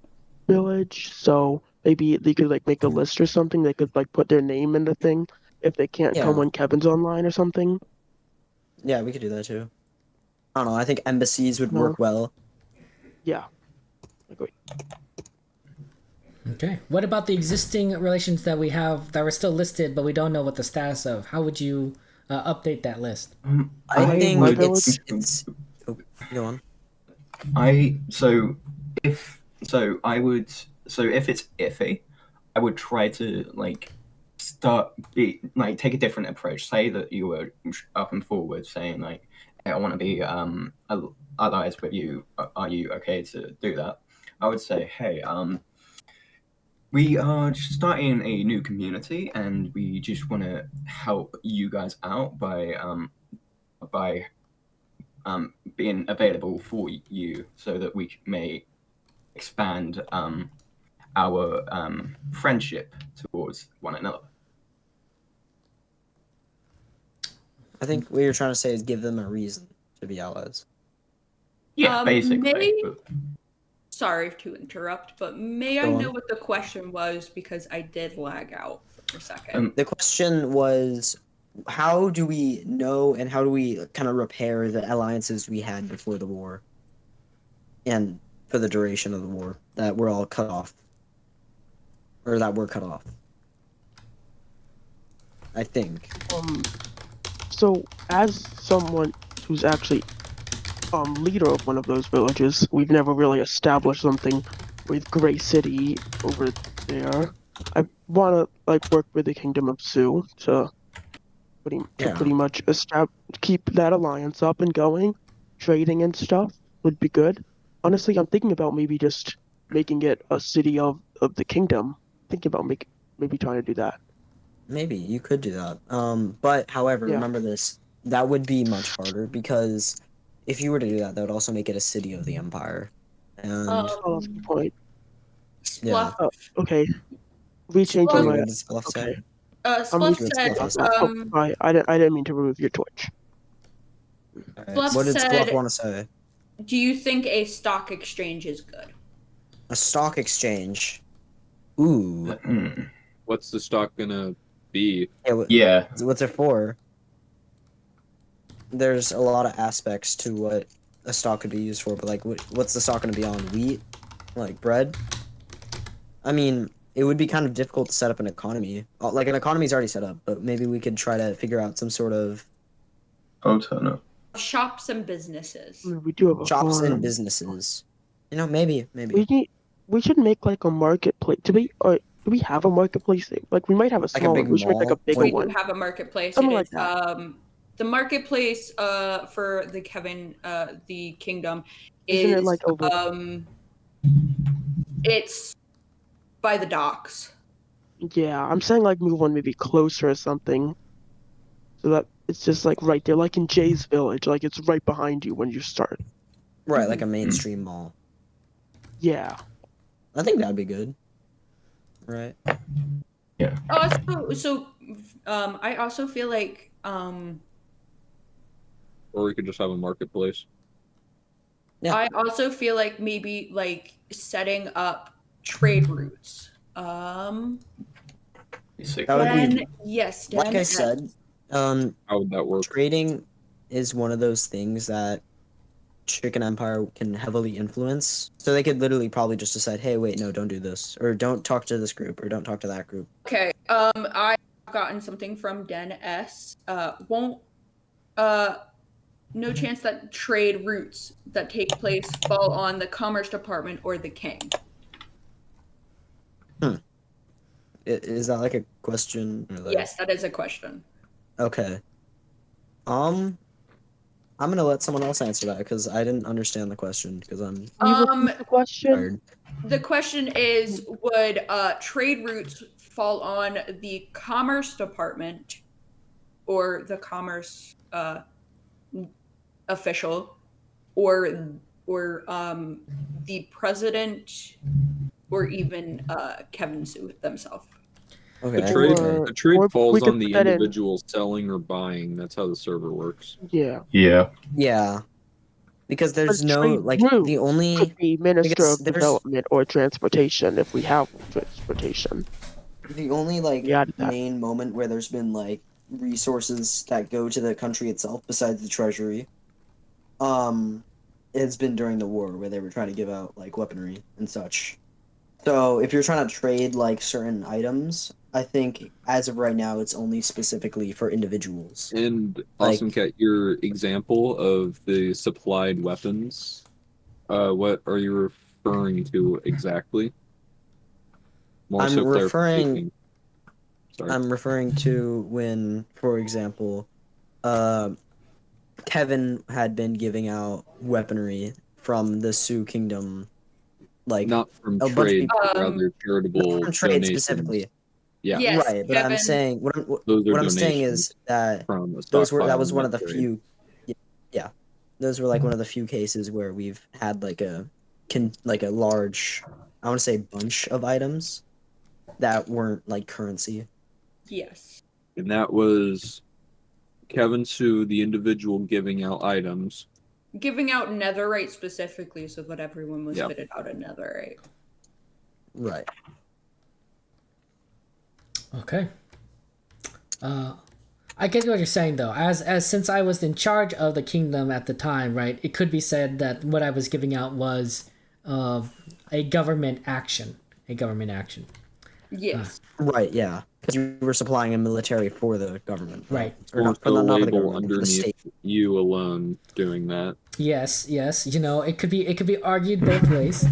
Speaker 5: village. So maybe they could like make a list or something. They could like put their name in the thing if they can't
Speaker 10: Yeah.
Speaker 5: come when Kevin's online or something.
Speaker 10: Yeah, we could do that too. I don't know, I think embassies would
Speaker 5: No.
Speaker 10: work well.
Speaker 5: Yeah. Agree.
Speaker 1: Okay. What about the existing relations that we have that were still listed, but we don't know what the status of? How would you update that list?
Speaker 10: I think
Speaker 5: would-
Speaker 10: it's oh, go on.
Speaker 4: If it's iffy, I would try to like take a different approach. Say that you were up and forward, saying like, hey, I want to be allies with you. Are you okay to do that? I would say, hey, we are starting a new community, and we just want to help you guys out by being available for you, so that we may expand our friendship towards one another.
Speaker 10: I think what you're trying to say is give them a reason to be allies.
Speaker 4: Yeah, basically.
Speaker 2: Sorry to interrupt, but may I
Speaker 10: Go
Speaker 2: know
Speaker 10: on.
Speaker 2: what the question was, because I did lag out for a second.
Speaker 10: The question was, how do we know and how do we kind of repair the alliances we had before the war? And for the duration of the war, that we're all cut off. Or that we're cut off. I think.
Speaker 5: So as someone who's actually leader of one of those villages, we've never really established something with Gray City over there. I want to like work with the Kingdom of Sue to pretty much keep that alliance up and going. Trading and stuff would be good. Honestly, I'm thinking about maybe just making it a city of the kingdom. Thinking about maybe trying to do that.
Speaker 10: Maybe you could do that. But however,
Speaker 5: Yeah.
Speaker 10: remember this, that would be much harder because if you were to do that, that would also make it a city of the empire. And
Speaker 5: Oh, that's a good point.
Speaker 2: Spluff,
Speaker 5: Okay. Rechanging
Speaker 10: wait,
Speaker 5: my.
Speaker 10: what did Spluff say?
Speaker 5: Okay.
Speaker 2: Spluff
Speaker 10: reaching
Speaker 2: said,
Speaker 10: Spluff.
Speaker 5: Sorry, I didn't mean to remove your Twitch.
Speaker 10: Alright,
Speaker 2: Spluff
Speaker 10: what did
Speaker 2: said-
Speaker 10: Spluff want to say?
Speaker 2: do you think a stock exchange is good?
Speaker 10: A stock exchange. Ooh.
Speaker 7: What's the stock gonna be?
Speaker 4: Yeah.
Speaker 10: What's it for? There's a lot of aspects to what a stock could be used for, but like, what's the stock going to be on? Wheat? Like bread? I mean, it would be kind of difficult to set up an economy. Like, an economy's already set up, but maybe we could try to figure out some sort of
Speaker 4: alternate
Speaker 2: shops and businesses.
Speaker 5: We do have a
Speaker 10: shops
Speaker 5: farm.
Speaker 10: and businesses. You know, maybe.
Speaker 5: We should make like a marketplace. Do we have a marketplace? Like we might have a
Speaker 10: Like a
Speaker 5: small
Speaker 10: big
Speaker 5: one. We should make like a
Speaker 10: mall?
Speaker 5: bigger
Speaker 2: We do
Speaker 5: one.
Speaker 2: have a marketplace.
Speaker 5: Something
Speaker 2: It
Speaker 5: like
Speaker 2: is,
Speaker 5: that.
Speaker 2: the marketplace for the the kingdom
Speaker 5: Isn't
Speaker 2: is
Speaker 5: it like over?
Speaker 2: it's by the docks.
Speaker 5: Yeah, I'm saying like move one maybe closer or something, so that it's just like right there, like in Jay's village, like it's right behind you when you start.
Speaker 10: Right, like a mainstream mall.
Speaker 5: Yeah.
Speaker 10: I think that'd be good. Right.
Speaker 4: Yeah.
Speaker 2: I also feel like
Speaker 7: Or we could just have a marketplace.
Speaker 10: Yeah.
Speaker 2: I also feel like maybe like setting up trade routes.
Speaker 10: That would be,
Speaker 2: yes,
Speaker 10: like I said,
Speaker 7: how would that work?
Speaker 10: trading is one of those things that Chicken Empire can heavily influence. So they could literally probably just decide, hey, wait, no, don't do this, or don't talk to this group, or don't talk to that group.
Speaker 2: Okay. I've gotten something from Den S. No chance that trade routes that take place fall on the Commerce Department or the King.
Speaker 10: Is that like a question? Or like...
Speaker 2: Yes, that is a question.
Speaker 10: Okay. I'm gonna let someone else answer that because I didn't understand the question because I'm
Speaker 5: The question.
Speaker 10: tired.
Speaker 2: The question is, would trade routes fall on the Commerce Department or the Commerce official or the president or even Kevin Sue themselves?
Speaker 10: Okay.
Speaker 7: The trade
Speaker 5: or we
Speaker 7: falls
Speaker 5: could
Speaker 7: on the
Speaker 5: put that in-
Speaker 7: individual selling or buying. That's how the server works.
Speaker 5: Yeah.
Speaker 4: Yeah.
Speaker 10: Yeah. Because there's
Speaker 5: A
Speaker 10: no
Speaker 5: trade
Speaker 10: like
Speaker 5: route
Speaker 10: the only
Speaker 5: could be Minister
Speaker 10: because
Speaker 5: of
Speaker 10: there's-
Speaker 5: Development or Transportation if we have transportation.
Speaker 10: the only like
Speaker 5: Yeah, that-
Speaker 10: main moment where there's been like resources that go to the country itself besides the treasury it's been during the war where they were trying to give out like weaponry and such. So if you're trying to trade like certain items, I think as of right now it's only specifically for individuals.
Speaker 7: And
Speaker 10: Like-
Speaker 7: Awesome Cat, your example of the supplied weapons, what are you referring to exactly? More
Speaker 10: I'm
Speaker 7: so
Speaker 10: referring-
Speaker 7: clarification. Sorry.
Speaker 10: I'm referring to when, for example, Kevin had been giving out weaponry from the Sioux Kingdom, like
Speaker 7: Not from
Speaker 10: a bunch of
Speaker 7: trade,
Speaker 10: people-
Speaker 7: but rather charitable
Speaker 10: not from trade
Speaker 7: donations.
Speaker 10: specifically.
Speaker 7: Yeah,
Speaker 2: Yes,
Speaker 10: right, but I'm
Speaker 2: Kevin.
Speaker 10: saying what
Speaker 7: those are
Speaker 10: I'm saying
Speaker 7: donations
Speaker 10: is that
Speaker 7: from a
Speaker 10: that was
Speaker 7: stockpile
Speaker 10: one
Speaker 7: in
Speaker 10: of the
Speaker 7: that trade.
Speaker 10: few, yeah, those were like one of the few cases where we've had like a large, I want to say bunch of items that weren't like currency.
Speaker 2: Yes.
Speaker 7: And that was Kevin Sue, the individual giving out items.
Speaker 2: Giving out netherite specifically so that everyone was
Speaker 7: Yeah.
Speaker 2: fitted out a netherite.
Speaker 10: Right.
Speaker 1: Okay. I get what you're saying though. As since I was in charge of the kingdom at the time, right? It could be said that what I was giving out was a government action. A government action.
Speaker 2: Yes.
Speaker 10: Right. Yeah. Because you were supplying a military for the government.
Speaker 1: Right.
Speaker 10: Or
Speaker 7: Or
Speaker 10: not,
Speaker 7: the
Speaker 10: not for the
Speaker 7: label
Speaker 10: government, for the
Speaker 7: underneath
Speaker 10: state.
Speaker 7: you alone doing that.
Speaker 1: Yes. You know, it could be argued both ways.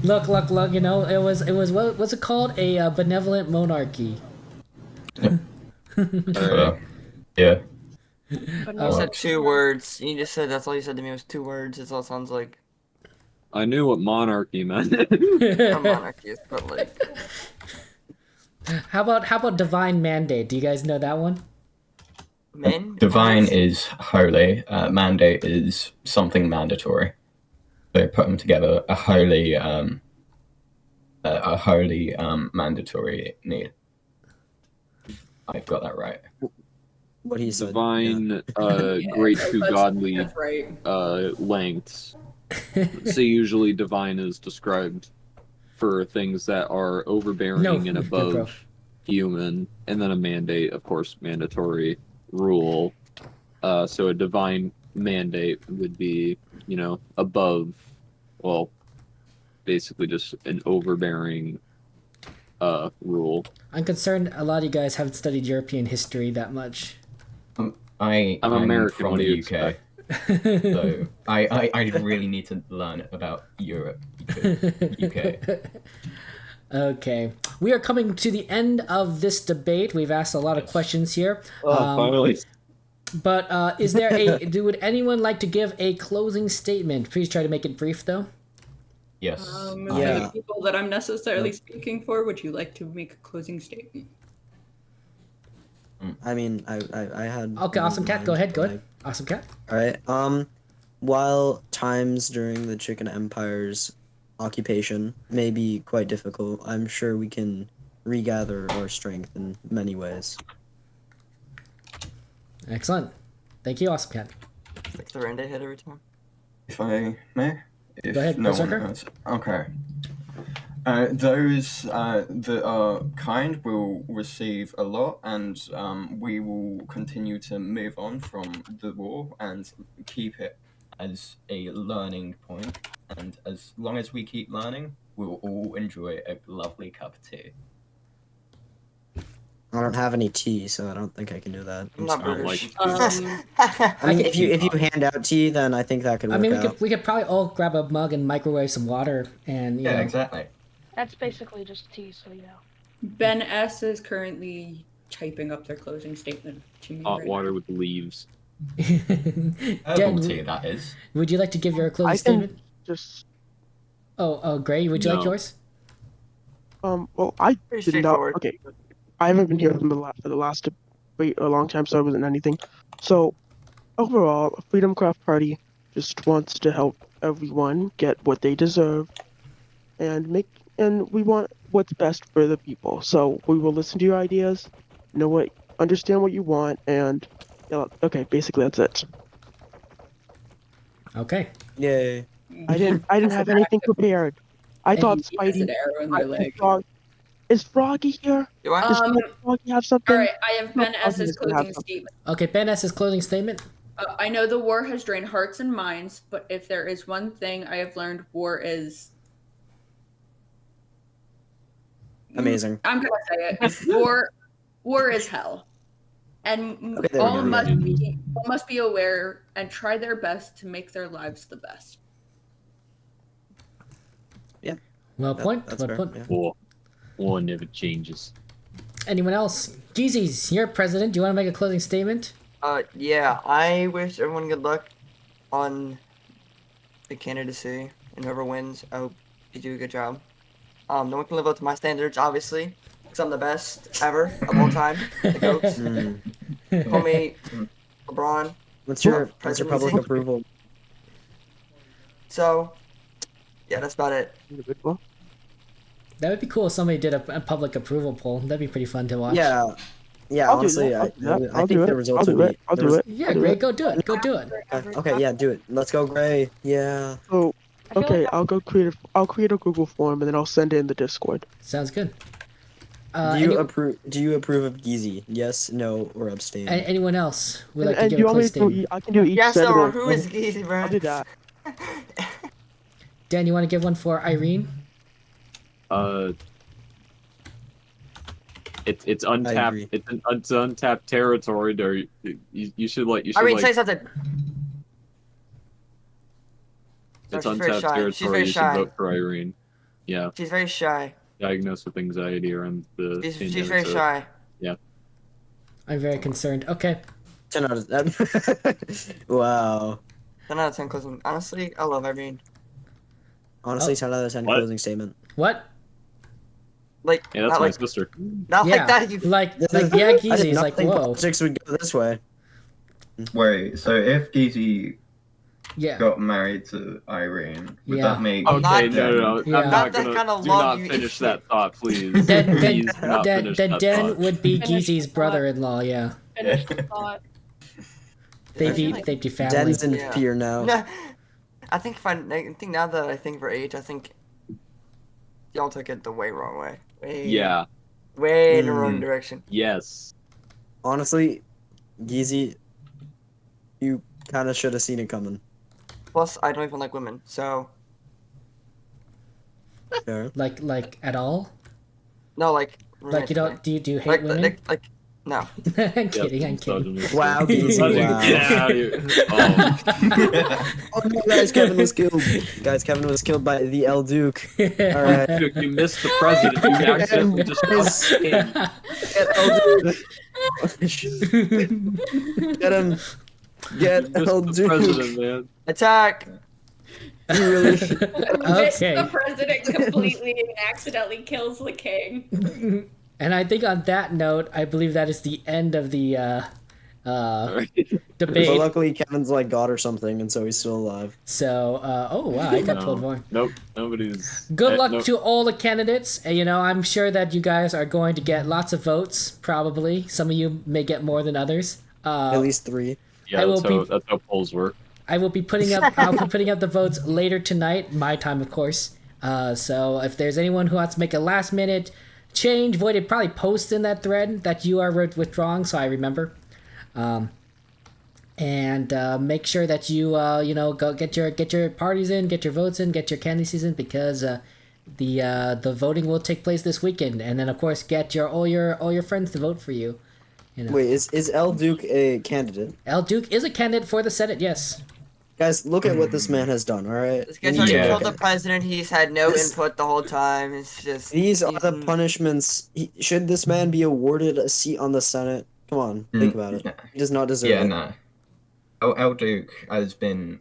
Speaker 1: Look. You know, it was what's it called? A benevolent monarchy.
Speaker 7: Alright.
Speaker 4: Yeah.
Speaker 8: But
Speaker 2: Oh.
Speaker 8: no,
Speaker 9: You said 2 words. You just said that's all you said to me was 2 words. That's all it sounds like.
Speaker 7: I knew what monarchy meant.
Speaker 9: A monarchy, but like
Speaker 1: How about divine mandate? Do you guys know that one?
Speaker 9: men.
Speaker 4: Divine is holy. Mandate is something mandatory. They put them together. A holy mandatory need. I've got that right.
Speaker 10: What he said.
Speaker 7: Divine,
Speaker 2: Yeah,
Speaker 7: great to
Speaker 2: that's-
Speaker 7: godly
Speaker 2: That's right.
Speaker 7: lengths. So usually divine is described for things that are overbearing
Speaker 1: No,
Speaker 7: and
Speaker 1: good
Speaker 7: above
Speaker 1: bro.
Speaker 7: human, and then a mandate, of course, mandatory rule. So a divine mandate would be, you know, above, well, basically just an overbearing rule.
Speaker 1: I'm concerned a lot of you guys haven't studied European history that much.
Speaker 7: I'm
Speaker 4: I'm
Speaker 7: American,
Speaker 4: from
Speaker 7: what do
Speaker 4: the
Speaker 7: you
Speaker 4: UK,
Speaker 7: expect?
Speaker 4: so I really need to learn about Europe. UK.
Speaker 1: Okay, we are coming to the end of this debate. We've asked a lot of questions here.
Speaker 7: Finally.
Speaker 1: But would anyone like to give a closing statement? Please try to make it brief, though.
Speaker 4: Yes.
Speaker 2: For
Speaker 10: Yeah.
Speaker 2: the people that I'm necessarily speaking for, would you like to make a closing statement?
Speaker 10: I mean, I had.
Speaker 1: Okay, Awesome Cat, go ahead. Go
Speaker 10: like-
Speaker 1: ahead. Awesome Cat.
Speaker 10: All right. While times during the Chicken Empire's occupation may be quite difficult, I'm sure we can regather our strength in many ways.
Speaker 1: Excellent. Thank you, Awesome Cat.
Speaker 9: Like the render hit every time.
Speaker 4: If I may? If
Speaker 1: Go ahead,
Speaker 4: no one
Speaker 1: Berserker.
Speaker 4: else. Okay. Those that are kind will receive a lot, and we will continue to move on from the war and keep it as a learning point, and as long as we keep learning, we will all enjoy a lovely cup of tea.
Speaker 10: I don't have any tea, so I don't think I can do that.
Speaker 9: I'm not
Speaker 10: sorry.
Speaker 9: British.
Speaker 10: I mean, if you hand out tea, then I think that could work
Speaker 1: I mean,
Speaker 10: out.
Speaker 1: we could probably all grab a mug and microwave some water, and you know.
Speaker 4: Exactly.
Speaker 6: That's basically just tea, so yeah.
Speaker 2: Ben S is currently typing up their closing statement to me.
Speaker 7: Hot
Speaker 2: right
Speaker 7: water
Speaker 2: now.
Speaker 7: with leaves.
Speaker 4: Herbal tea, that is.
Speaker 1: Would you like to give your closing
Speaker 5: I can
Speaker 1: statement?
Speaker 5: just
Speaker 1: Oh, Gray, would you like
Speaker 7: No.
Speaker 1: yours?
Speaker 5: well, I
Speaker 9: Pretty
Speaker 5: did not.
Speaker 9: straightforward.
Speaker 5: Okay, I haven't been here for the last debate a long time, so I wasn't anything. So overall, Freedom Craft Party just wants to help everyone get what they deserve, and we want what's best for the people. So we will listen to your ideas, understand what you want, and okay, basically that's it.
Speaker 1: Okay.
Speaker 10: Yay.
Speaker 5: I didn't have anything prepared. I thought
Speaker 2: And he has
Speaker 5: Spidey.
Speaker 2: an arrow in their leg.
Speaker 5: Is Froggy here?
Speaker 9: Do I?
Speaker 5: Does Froggy have something?
Speaker 2: All right, I have Ben
Speaker 5: Froggy
Speaker 2: S's
Speaker 5: is gonna have
Speaker 2: closing
Speaker 5: something.
Speaker 2: statement.
Speaker 1: Okay, Ben S's closing statement.
Speaker 2: I know the war has drained hearts and minds, but if there is one thing I have learned, war is
Speaker 10: Amazing.
Speaker 2: I'm gonna say it. War is hell, and
Speaker 10: Okay, there we
Speaker 2: all
Speaker 10: go.
Speaker 2: must be aware and try their best to make their lives the best.
Speaker 1: Well,
Speaker 10: That's fair,
Speaker 1: point.
Speaker 10: yeah.
Speaker 7: War never changes.
Speaker 1: Anyone else? Geezies, you're president. Do you want to make a closing statement?
Speaker 9: Yeah, I wish everyone good luck on the candidacy, and whoever wins, I hope you do a good job. No one can live up to my standards, obviously, because I'm the best ever of all time. The GOAT. Call me LeBron.
Speaker 10: What's your
Speaker 9: Presidency.
Speaker 10: public approval?
Speaker 9: So, yeah, that's about it.
Speaker 5: Individual.
Speaker 1: That would be cool if somebody did a public approval poll. That'd be pretty fun to watch.
Speaker 10: Yeah. Yeah,
Speaker 5: I'll do
Speaker 10: honestly,
Speaker 5: that,
Speaker 10: I think the results
Speaker 5: I'll
Speaker 10: would
Speaker 5: do
Speaker 10: be.
Speaker 5: it. I'll do it.
Speaker 1: Yeah, Gray, go do it. Go do it.
Speaker 10: Okay, yeah, do it. Let's go, Gray. Yeah.
Speaker 5: So,
Speaker 6: I feel
Speaker 5: okay,
Speaker 6: like
Speaker 5: I'll create a Google form and then I'll send it in the Discord.
Speaker 1: Sounds good.
Speaker 10: Do you approve of Geezy? Yes, no, or abstain?
Speaker 1: Anyone else would like to
Speaker 5: And
Speaker 1: give
Speaker 5: you
Speaker 1: a
Speaker 5: want me
Speaker 1: closing
Speaker 5: to
Speaker 1: statement?
Speaker 5: I can do each
Speaker 9: Yes,
Speaker 5: senator.
Speaker 9: or who is Geezy, bro?
Speaker 5: I'll do that.
Speaker 1: Dan, you want to give one for Irene?
Speaker 7: It's untapped.
Speaker 10: agree.
Speaker 7: It's untapped territory. There, you should like. You should
Speaker 9: I mean,
Speaker 7: like.
Speaker 9: say something.
Speaker 7: It's
Speaker 9: she's very
Speaker 7: untapped
Speaker 9: shy. She's
Speaker 7: territory.
Speaker 9: very
Speaker 7: You should
Speaker 9: shy.
Speaker 7: vote for Irene. Yeah,
Speaker 9: She's very shy.
Speaker 7: diagnosed with anxiety around the.
Speaker 9: She's
Speaker 7: pandemic,
Speaker 9: very
Speaker 7: so-
Speaker 9: shy.
Speaker 1: I'm very concerned. Okay.
Speaker 10: 10 out of 10. Wow.
Speaker 9: 10 out of 10 closing. Honestly, I love Irene.
Speaker 10: Honestly,
Speaker 1: Oh.
Speaker 10: 10 out of 10
Speaker 7: What?
Speaker 10: closing statement.
Speaker 1: What?
Speaker 9: Like,
Speaker 7: Yeah, that's
Speaker 9: not
Speaker 7: my
Speaker 9: like,
Speaker 7: sister.
Speaker 9: not
Speaker 1: Yeah.
Speaker 9: like that. You
Speaker 1: Like yeah,
Speaker 10: I did
Speaker 1: Geezy's
Speaker 10: not
Speaker 1: like,
Speaker 10: think
Speaker 1: whoa.
Speaker 10: politics would go this way.
Speaker 4: Wait, so if Geezy
Speaker 1: Yeah.
Speaker 4: got married to Irene, would
Speaker 1: Yeah.
Speaker 4: that make
Speaker 7: Okay,
Speaker 9: Not-
Speaker 7: no.
Speaker 1: Yeah.
Speaker 7: I'm
Speaker 1: Not
Speaker 7: not
Speaker 9: that
Speaker 7: gonna.
Speaker 9: kind of
Speaker 7: Do
Speaker 9: love,
Speaker 7: not
Speaker 9: you
Speaker 7: finish
Speaker 9: idiot.
Speaker 7: that thought, please.
Speaker 1: Then
Speaker 7: Please do not finish that
Speaker 1: Den
Speaker 7: thought.
Speaker 1: would be
Speaker 6: Finish
Speaker 1: Geezy's
Speaker 6: the thought.
Speaker 1: brother-in-law. Yeah.
Speaker 6: finish the thought.
Speaker 1: They'd be family.
Speaker 10: Den's in
Speaker 9: Yeah.
Speaker 10: fear now.
Speaker 9: No, I think now that I think for age, I think y'all took it the way wrong way.
Speaker 7: Yeah.
Speaker 9: Way in the
Speaker 10: Mm.
Speaker 9: wrong direction.
Speaker 7: Yes.
Speaker 10: Honestly, Geezy, you kind of should have seen it coming.
Speaker 9: Plus, I don't even like women, so
Speaker 10: Fair.
Speaker 1: Like at all?
Speaker 9: no, like.
Speaker 1: Like you don't? Do you hate
Speaker 9: like,
Speaker 1: women?
Speaker 9: like no.
Speaker 1: I'm kidding. I'm kidding.
Speaker 10: Wow, Geezy, wow.
Speaker 7: Get out of here. Oh.
Speaker 10: Oh no, guys, Kevin was killed. Guys, Kevin was killed by the El Duke. Alright.
Speaker 7: Dude, you missed the president. You accidentally just crossed the king.
Speaker 10: Get El Duke. Get him. Get
Speaker 7: You
Speaker 10: El
Speaker 7: missed the president,
Speaker 10: Duke.
Speaker 7: man.
Speaker 9: Attack!
Speaker 10: You really.
Speaker 2: Missed
Speaker 1: Okay.
Speaker 2: the president completely and accidentally kills the king.
Speaker 1: And I think on that note, I believe that is the end of the
Speaker 10: But
Speaker 1: debate.
Speaker 10: luckily, Kevin's like God or something, and so he's still alive.
Speaker 1: So, oh wow, I got
Speaker 7: No.
Speaker 1: told more.
Speaker 7: Nope. Nobody's.
Speaker 1: Good luck
Speaker 7: nope.
Speaker 1: to all the candidates. And, you know, I'm sure that you guys are going to get lots of votes. Probably some of you may get more than others.
Speaker 10: At least 3.
Speaker 7: Yeah,
Speaker 1: I will
Speaker 7: that's how polls work.
Speaker 1: I will be putting up. I'll be putting up the votes later tonight, my time, of course. So if there's anyone who wants to make a last minute change, Voided probably post in that thread that you are withdrawing, so I remember. And and make sure that you go get your parties in, get your votes in, get your candy season, because the voting will take place this weekend, and then of course get all your friends to vote for you.
Speaker 10: Wait, is El Duke a candidate?
Speaker 1: El Duke is a candidate for the Senate. Yes.
Speaker 10: Guys, look at what this man has done. All right.
Speaker 9: This guy's
Speaker 10: We need
Speaker 9: already
Speaker 10: to
Speaker 9: killed
Speaker 10: look
Speaker 9: the
Speaker 10: at-
Speaker 9: president. He's had no
Speaker 10: This-
Speaker 9: input the whole time. It's just
Speaker 10: These are the punishments. Should this man be awarded a seat on the Senate? Come on, think about it. He does not deserve
Speaker 4: Yeah,
Speaker 10: it.
Speaker 4: no. El Duke has been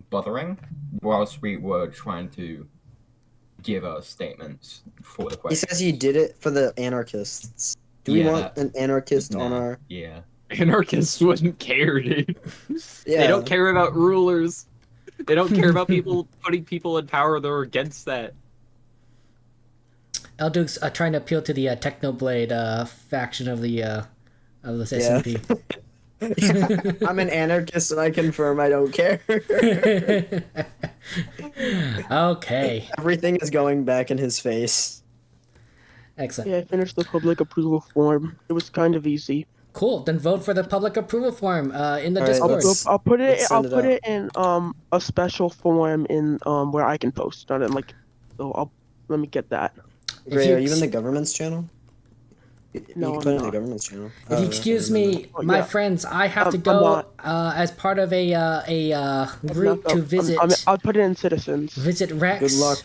Speaker 4: bothering whilst we were trying to give our statements for the
Speaker 10: He
Speaker 4: question.
Speaker 10: says he did it for the anarchists. Do we
Speaker 4: Yeah,
Speaker 10: want an anarchist on
Speaker 4: Nah,
Speaker 10: our?
Speaker 4: Yeah.
Speaker 7: Anarchists wouldn't care, dude.
Speaker 10: Yeah.
Speaker 7: They don't care about rulers. They don't care about people putting people in power that are against that.
Speaker 1: El Duke's trying to appeal to the Technoblade faction of the SMP.
Speaker 10: I'm an anarchist, and I confirm I don't care.
Speaker 1: Okay.
Speaker 10: Everything is going back in his face.
Speaker 1: Excellent.
Speaker 5: Yeah, I finished the public approval form. It was kind of easy.
Speaker 1: Cool. Then vote for the public approval form in the
Speaker 10: All right,
Speaker 1: Discord.
Speaker 10: let's
Speaker 5: I'll put it.
Speaker 10: send
Speaker 5: I'll
Speaker 10: it
Speaker 5: put
Speaker 10: out.
Speaker 5: it in a special form in where I can post. Not in like. So let me get that.
Speaker 10: Gray, are you in the government's channel?
Speaker 5: No,
Speaker 10: you
Speaker 5: I'm
Speaker 10: can put it in the
Speaker 5: not.
Speaker 10: government's channel.
Speaker 1: If you excuse me,
Speaker 5: Oh,
Speaker 1: my
Speaker 5: yeah.
Speaker 1: friends, I have to
Speaker 5: I'm
Speaker 1: go
Speaker 5: not.
Speaker 1: as part of a group to visit
Speaker 5: I'll put it in citizens.
Speaker 1: visit Rex.
Speaker 10: Good luck.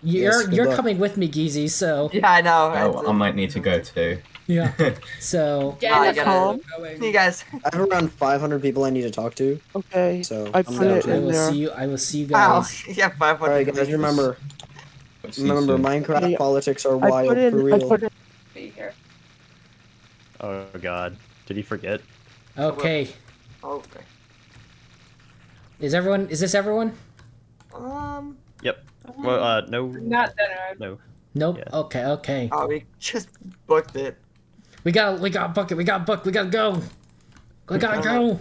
Speaker 1: You're
Speaker 10: Yes, good
Speaker 1: you're
Speaker 10: luck.
Speaker 1: coming with me, Geezy. So
Speaker 9: yeah, I know.
Speaker 4: Oh, I might need to go too.
Speaker 1: yeah. So
Speaker 2: Yeah,
Speaker 9: I
Speaker 2: that's
Speaker 9: gotta-
Speaker 2: how I'm going.
Speaker 9: You guys.
Speaker 10: I have around 500 people I need to talk to.
Speaker 5: Okay.
Speaker 10: So
Speaker 5: I
Speaker 10: I'm
Speaker 5: put
Speaker 10: down
Speaker 5: it
Speaker 10: to
Speaker 1: I
Speaker 5: in
Speaker 1: will
Speaker 5: there.
Speaker 1: see you. I will see you
Speaker 9: Wow.
Speaker 1: guys.
Speaker 9: Yeah, 500.
Speaker 10: All right, guys. Remember,
Speaker 4: See you
Speaker 10: remember,
Speaker 4: soon.
Speaker 10: Minecraft
Speaker 5: Yeah,
Speaker 10: politics are
Speaker 5: I
Speaker 10: wild
Speaker 5: put in.
Speaker 10: for
Speaker 5: I
Speaker 10: real.
Speaker 5: put it.
Speaker 2: Be here.
Speaker 11: Oh god. Did he forget?
Speaker 1: Okay.
Speaker 9: Okay.
Speaker 1: Is this everyone?
Speaker 11: Yep. Well, no.
Speaker 2: Not dinner.
Speaker 11: No.
Speaker 1: Nope.
Speaker 11: Yeah.
Speaker 1: Okay. Okay.
Speaker 9: Oh, we just booked it.
Speaker 1: We got bucket. We got book. We gotta go. We gotta go.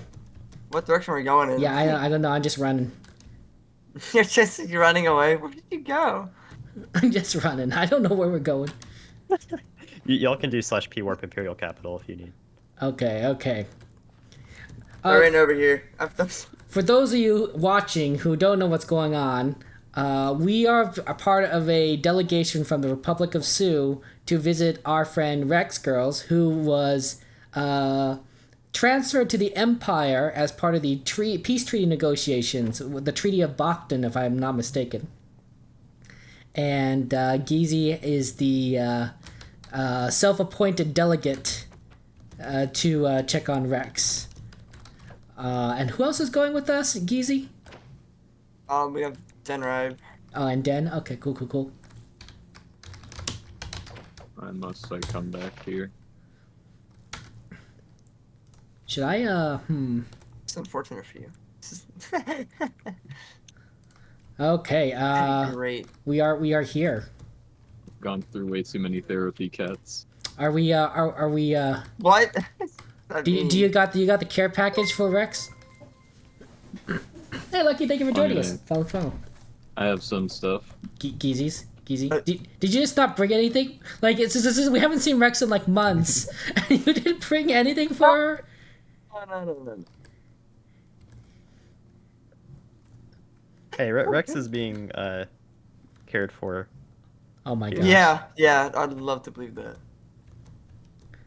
Speaker 9: What direction are we going in?
Speaker 1: Yeah. I don't know. I'm just running.
Speaker 9: You're running away. Where did you go?
Speaker 1: I'm just running. I don't know where we're going.
Speaker 11: Y'all can do /P Warp Imperial Capital if you need.
Speaker 1: Okay. Okay.
Speaker 9: We're right over here.
Speaker 1: For those of you watching who don't know what's going on, we are a part of a delegation from the Republic of Sioux to visit our friend Rex Girls, who was transferred to the Empire as part of the peace treaty negotiations, the Treaty of Boston, if I'm not mistaken. And Geezy is the self-appointed delegate to check on Rex. And who else is going with us, Geezy?
Speaker 9: We have Denrive.
Speaker 1: Oh, and Den? Okay, cool.
Speaker 7: Unless I come back here.
Speaker 1: Should I,
Speaker 9: It's unfortunate for you.
Speaker 1: Okay,
Speaker 9: Great.
Speaker 1: we are here.
Speaker 7: I've gone through way too many therapy cats.
Speaker 1: Are we,
Speaker 9: What?
Speaker 1: do you got the care package for Rex? Hey, Lucky, thank you for joining us. Follow.
Speaker 7: I have some stuff.
Speaker 1: Geezy. Did you just not bring anything? Like, we haven't seen Rex in like months. And you didn't bring anything for her?
Speaker 9: No.
Speaker 11: Hey, Rex is being cared for.
Speaker 1: Oh my god.
Speaker 9: Yeah, I'd love to believe that.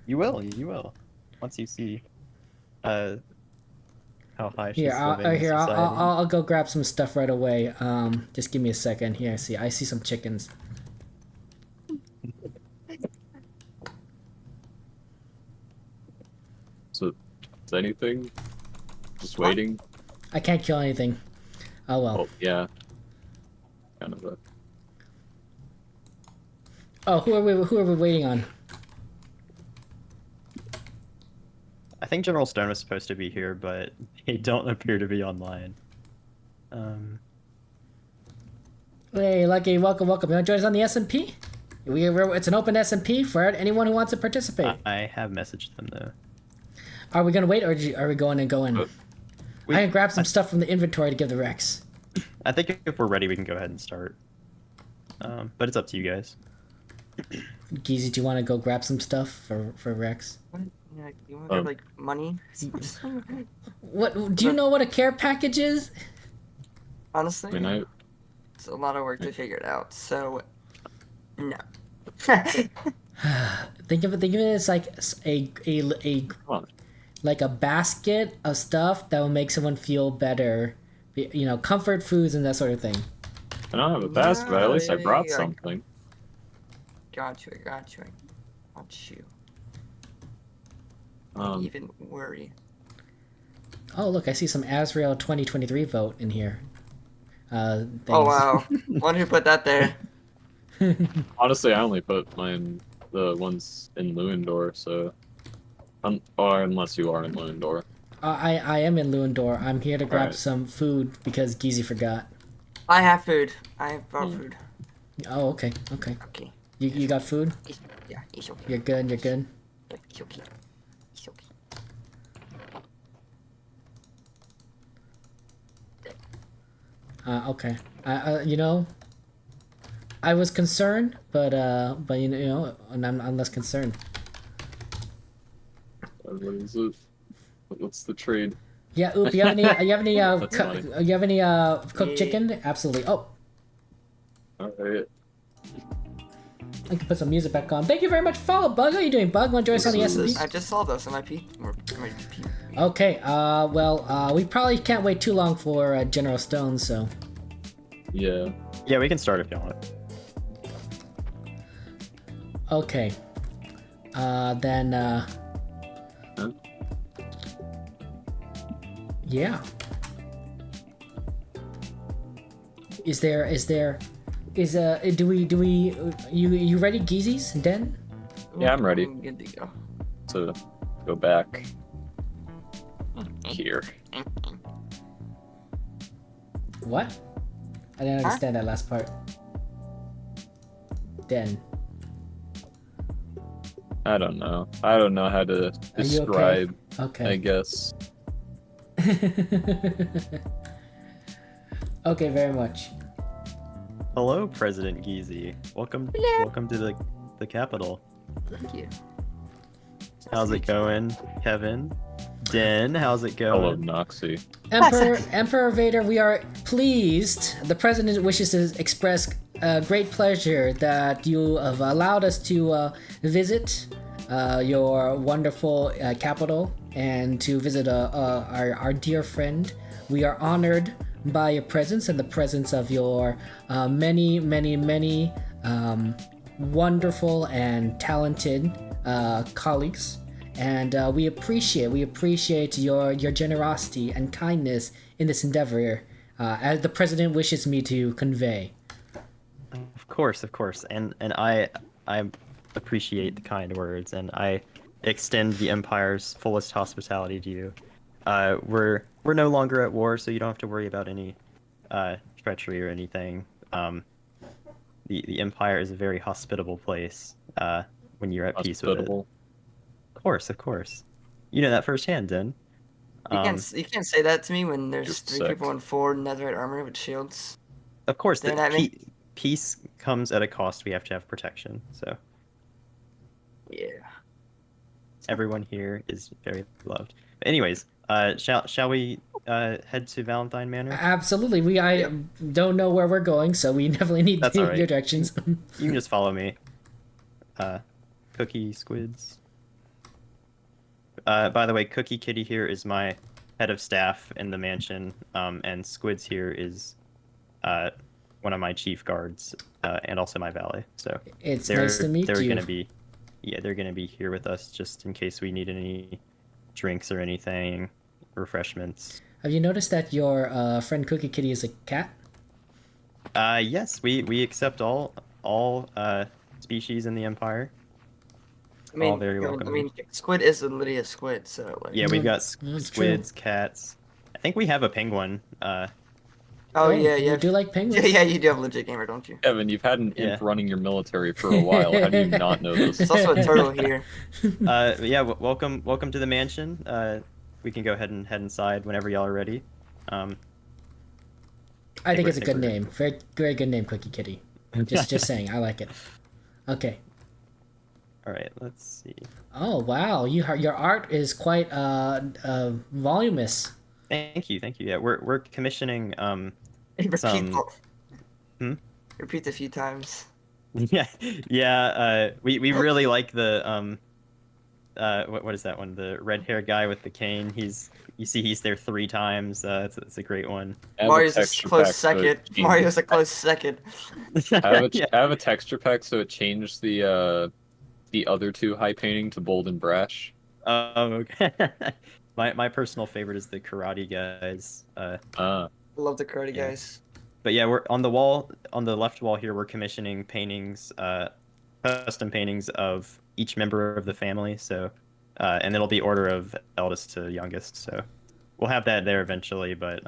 Speaker 11: You will. Once you see how high she's
Speaker 1: Here,
Speaker 11: living in society.
Speaker 1: I'll go grab some stuff right away. Just give me a second. Here, I see some chickens.
Speaker 7: So, is anything? Just waiting?
Speaker 1: I can't kill anything. Oh well.
Speaker 7: Oh, yeah. Kind of a...
Speaker 1: Oh, who are we waiting on?
Speaker 11: I think General Stone was supposed to be here, but they don't appear to be online.
Speaker 1: Hey, Lucky, welcome. You want to join us on the SMP? It's an open SMP for anyone who wants to participate.
Speaker 11: I have messaged them though.
Speaker 1: Are we gonna wait, or are we going in? I can grab some stuff from the inventory to give the Rex.
Speaker 11: I think if we're ready, we can go ahead and start. But it's up to you guys.
Speaker 1: Geezy, do you want to go grab some stuff for Rex?
Speaker 9: Yeah, you want to like money?
Speaker 1: What do you know what a care package is?
Speaker 9: Honestly,
Speaker 7: I mean,
Speaker 9: it's a lot of work to figure it out. So, no.
Speaker 1: Think of it as like a
Speaker 7: come on.
Speaker 1: like a basket of stuff that will make someone feel better. You know, comfort foods and that sort of thing.
Speaker 7: I don't have a basket, but at least I brought something.
Speaker 9: Got you. Got you. Don't even worry.
Speaker 1: Oh, look, I see some Azrael 2023 vote in here.
Speaker 9: Oh, wow. Wonder who put that there.
Speaker 7: Honestly, I only put the ones in Lewandor, so... or unless you are in Lewandor.
Speaker 1: I am in Lewandor. I'm here to grab
Speaker 7: Right.
Speaker 1: some food because Geezy forgot.
Speaker 9: I have food. I have brought food.
Speaker 1: Oh, okay.
Speaker 9: Okay.
Speaker 1: You got food?
Speaker 9: Yeah, it's okay.
Speaker 1: You're good.
Speaker 9: It's okay. It's okay.
Speaker 1: Okay. You know, I was concerned, but you know, and I'm less concerned.
Speaker 7: What is it? What's the trade?
Speaker 1: Yeah, Oop, you have any
Speaker 7: That's funny.
Speaker 1: you have any cooked chicken? Absolutely. Oh,
Speaker 7: Alright.
Speaker 1: I can put some music back on. Thank you very much, follow Bug. How you doing, Bug? Want to join us on the SMP?
Speaker 9: I just saw this on my P.
Speaker 1: Okay. Well, we probably can't wait too long for General Stone, so.
Speaker 7: Yeah.
Speaker 11: Yeah, we can start if you want.
Speaker 1: Okay. Then.
Speaker 7: Huh?
Speaker 1: Yeah. Do we you ready, Geezies? Den?
Speaker 7: Yeah, I'm ready.
Speaker 9: I'm good to go.
Speaker 7: So, go back. Here.
Speaker 1: What? I didn't understand that last part. Den.
Speaker 7: I don't know. I don't know how to
Speaker 1: Are you
Speaker 7: describe,
Speaker 1: okay?
Speaker 7: I guess.
Speaker 1: Okay, very much.
Speaker 11: Hello, President Geezy. Welcome to the capital.
Speaker 9: Thank you.
Speaker 11: How's it going, Kevin? Den, how's it
Speaker 7: Hello,
Speaker 11: going?
Speaker 7: Noxy.
Speaker 1: Emperor Vader, we are pleased. The president wishes to express great pleasure that you have allowed us to visit your wonderful capital and to visit our dear friend. We are honored by your presence and the presence of your many wonderful and talented colleagues. And we appreciate your generosity and kindness in this endeavor, as the president wishes me to convey.
Speaker 11: Of course, and I appreciate the kind words, and I extend the Empire's fullest hospitality to you. We're no longer at war, so you don't have to worry about any treachery or anything. The Empire is a very hospitable place when you're at peace with it. Of course. You know that firsthand, Den.
Speaker 9: You can't say that to me when there's
Speaker 7: Just
Speaker 9: three
Speaker 7: sick.
Speaker 9: people in 4 netherite armor with shields.
Speaker 11: Of course,
Speaker 9: Staring at me.
Speaker 11: peace comes at a cost. We have to have protection. So
Speaker 9: Yeah.
Speaker 11: everyone here is very loved. But anyways, shall we head to Valentine Manor?
Speaker 1: Absolutely. I don't know where we're going, so we definitely need
Speaker 11: That's all right.
Speaker 1: your directions.
Speaker 11: You can just follow me. Cookie Squids. By the way, Cookie Kitty here is my head of staff in the mansion, and Squids here is one of my chief guards, and also my valet. So
Speaker 1: It's nice to meet
Speaker 11: they're
Speaker 1: you.
Speaker 11: They're gonna be here with us just in case we need any drinks or anything, refreshments.
Speaker 1: Have you noticed that your friend Cookie Kitty is a cat?
Speaker 11: Yes, we accept all species in the Empire.
Speaker 9: I mean,
Speaker 11: All very welcome.
Speaker 9: I mean, squid is literally a squid, so like.
Speaker 11: Yeah, we've got
Speaker 1: That's
Speaker 11: squids, cats. I think we have a penguin.
Speaker 9: Oh yeah,
Speaker 1: you
Speaker 9: yeah.
Speaker 1: do like penguins?
Speaker 9: Yeah, you do have a legit gamer, don't you?
Speaker 7: Evan, you've had an imp running your military for a while. How do you not know this?
Speaker 9: There's also a turtle here.
Speaker 11: Yeah, welcome to the mansion. We can go ahead and head inside whenever y'all are ready.
Speaker 1: I think it's a good name. Very, very good name, Cookie Kitty. Just saying, I like it. Okay.
Speaker 11: All right, let's see.
Speaker 1: Oh wow, your art is quite voluminous.
Speaker 11: Thank you. Yeah, we're commissioning
Speaker 9: Repeat
Speaker 11: some.
Speaker 9: Repeat a few times.
Speaker 11: Yeah. We really like the what is that one? The red-haired guy with the cane. He's there 3 times. It's a great one.
Speaker 9: Mario's a close second. Mario's a close second.
Speaker 7: I have a texture pack, so it changed the other 2 high painting to bold and brash.
Speaker 11: Okay. My personal favorite is the karate guys.
Speaker 9: I love the karate guys.
Speaker 11: But yeah, we're on the wall, on the left wall here. We're commissioning paintings, custom paintings of each member of the family. So, and it'll be order of eldest to youngest. So, we'll have that there eventually. But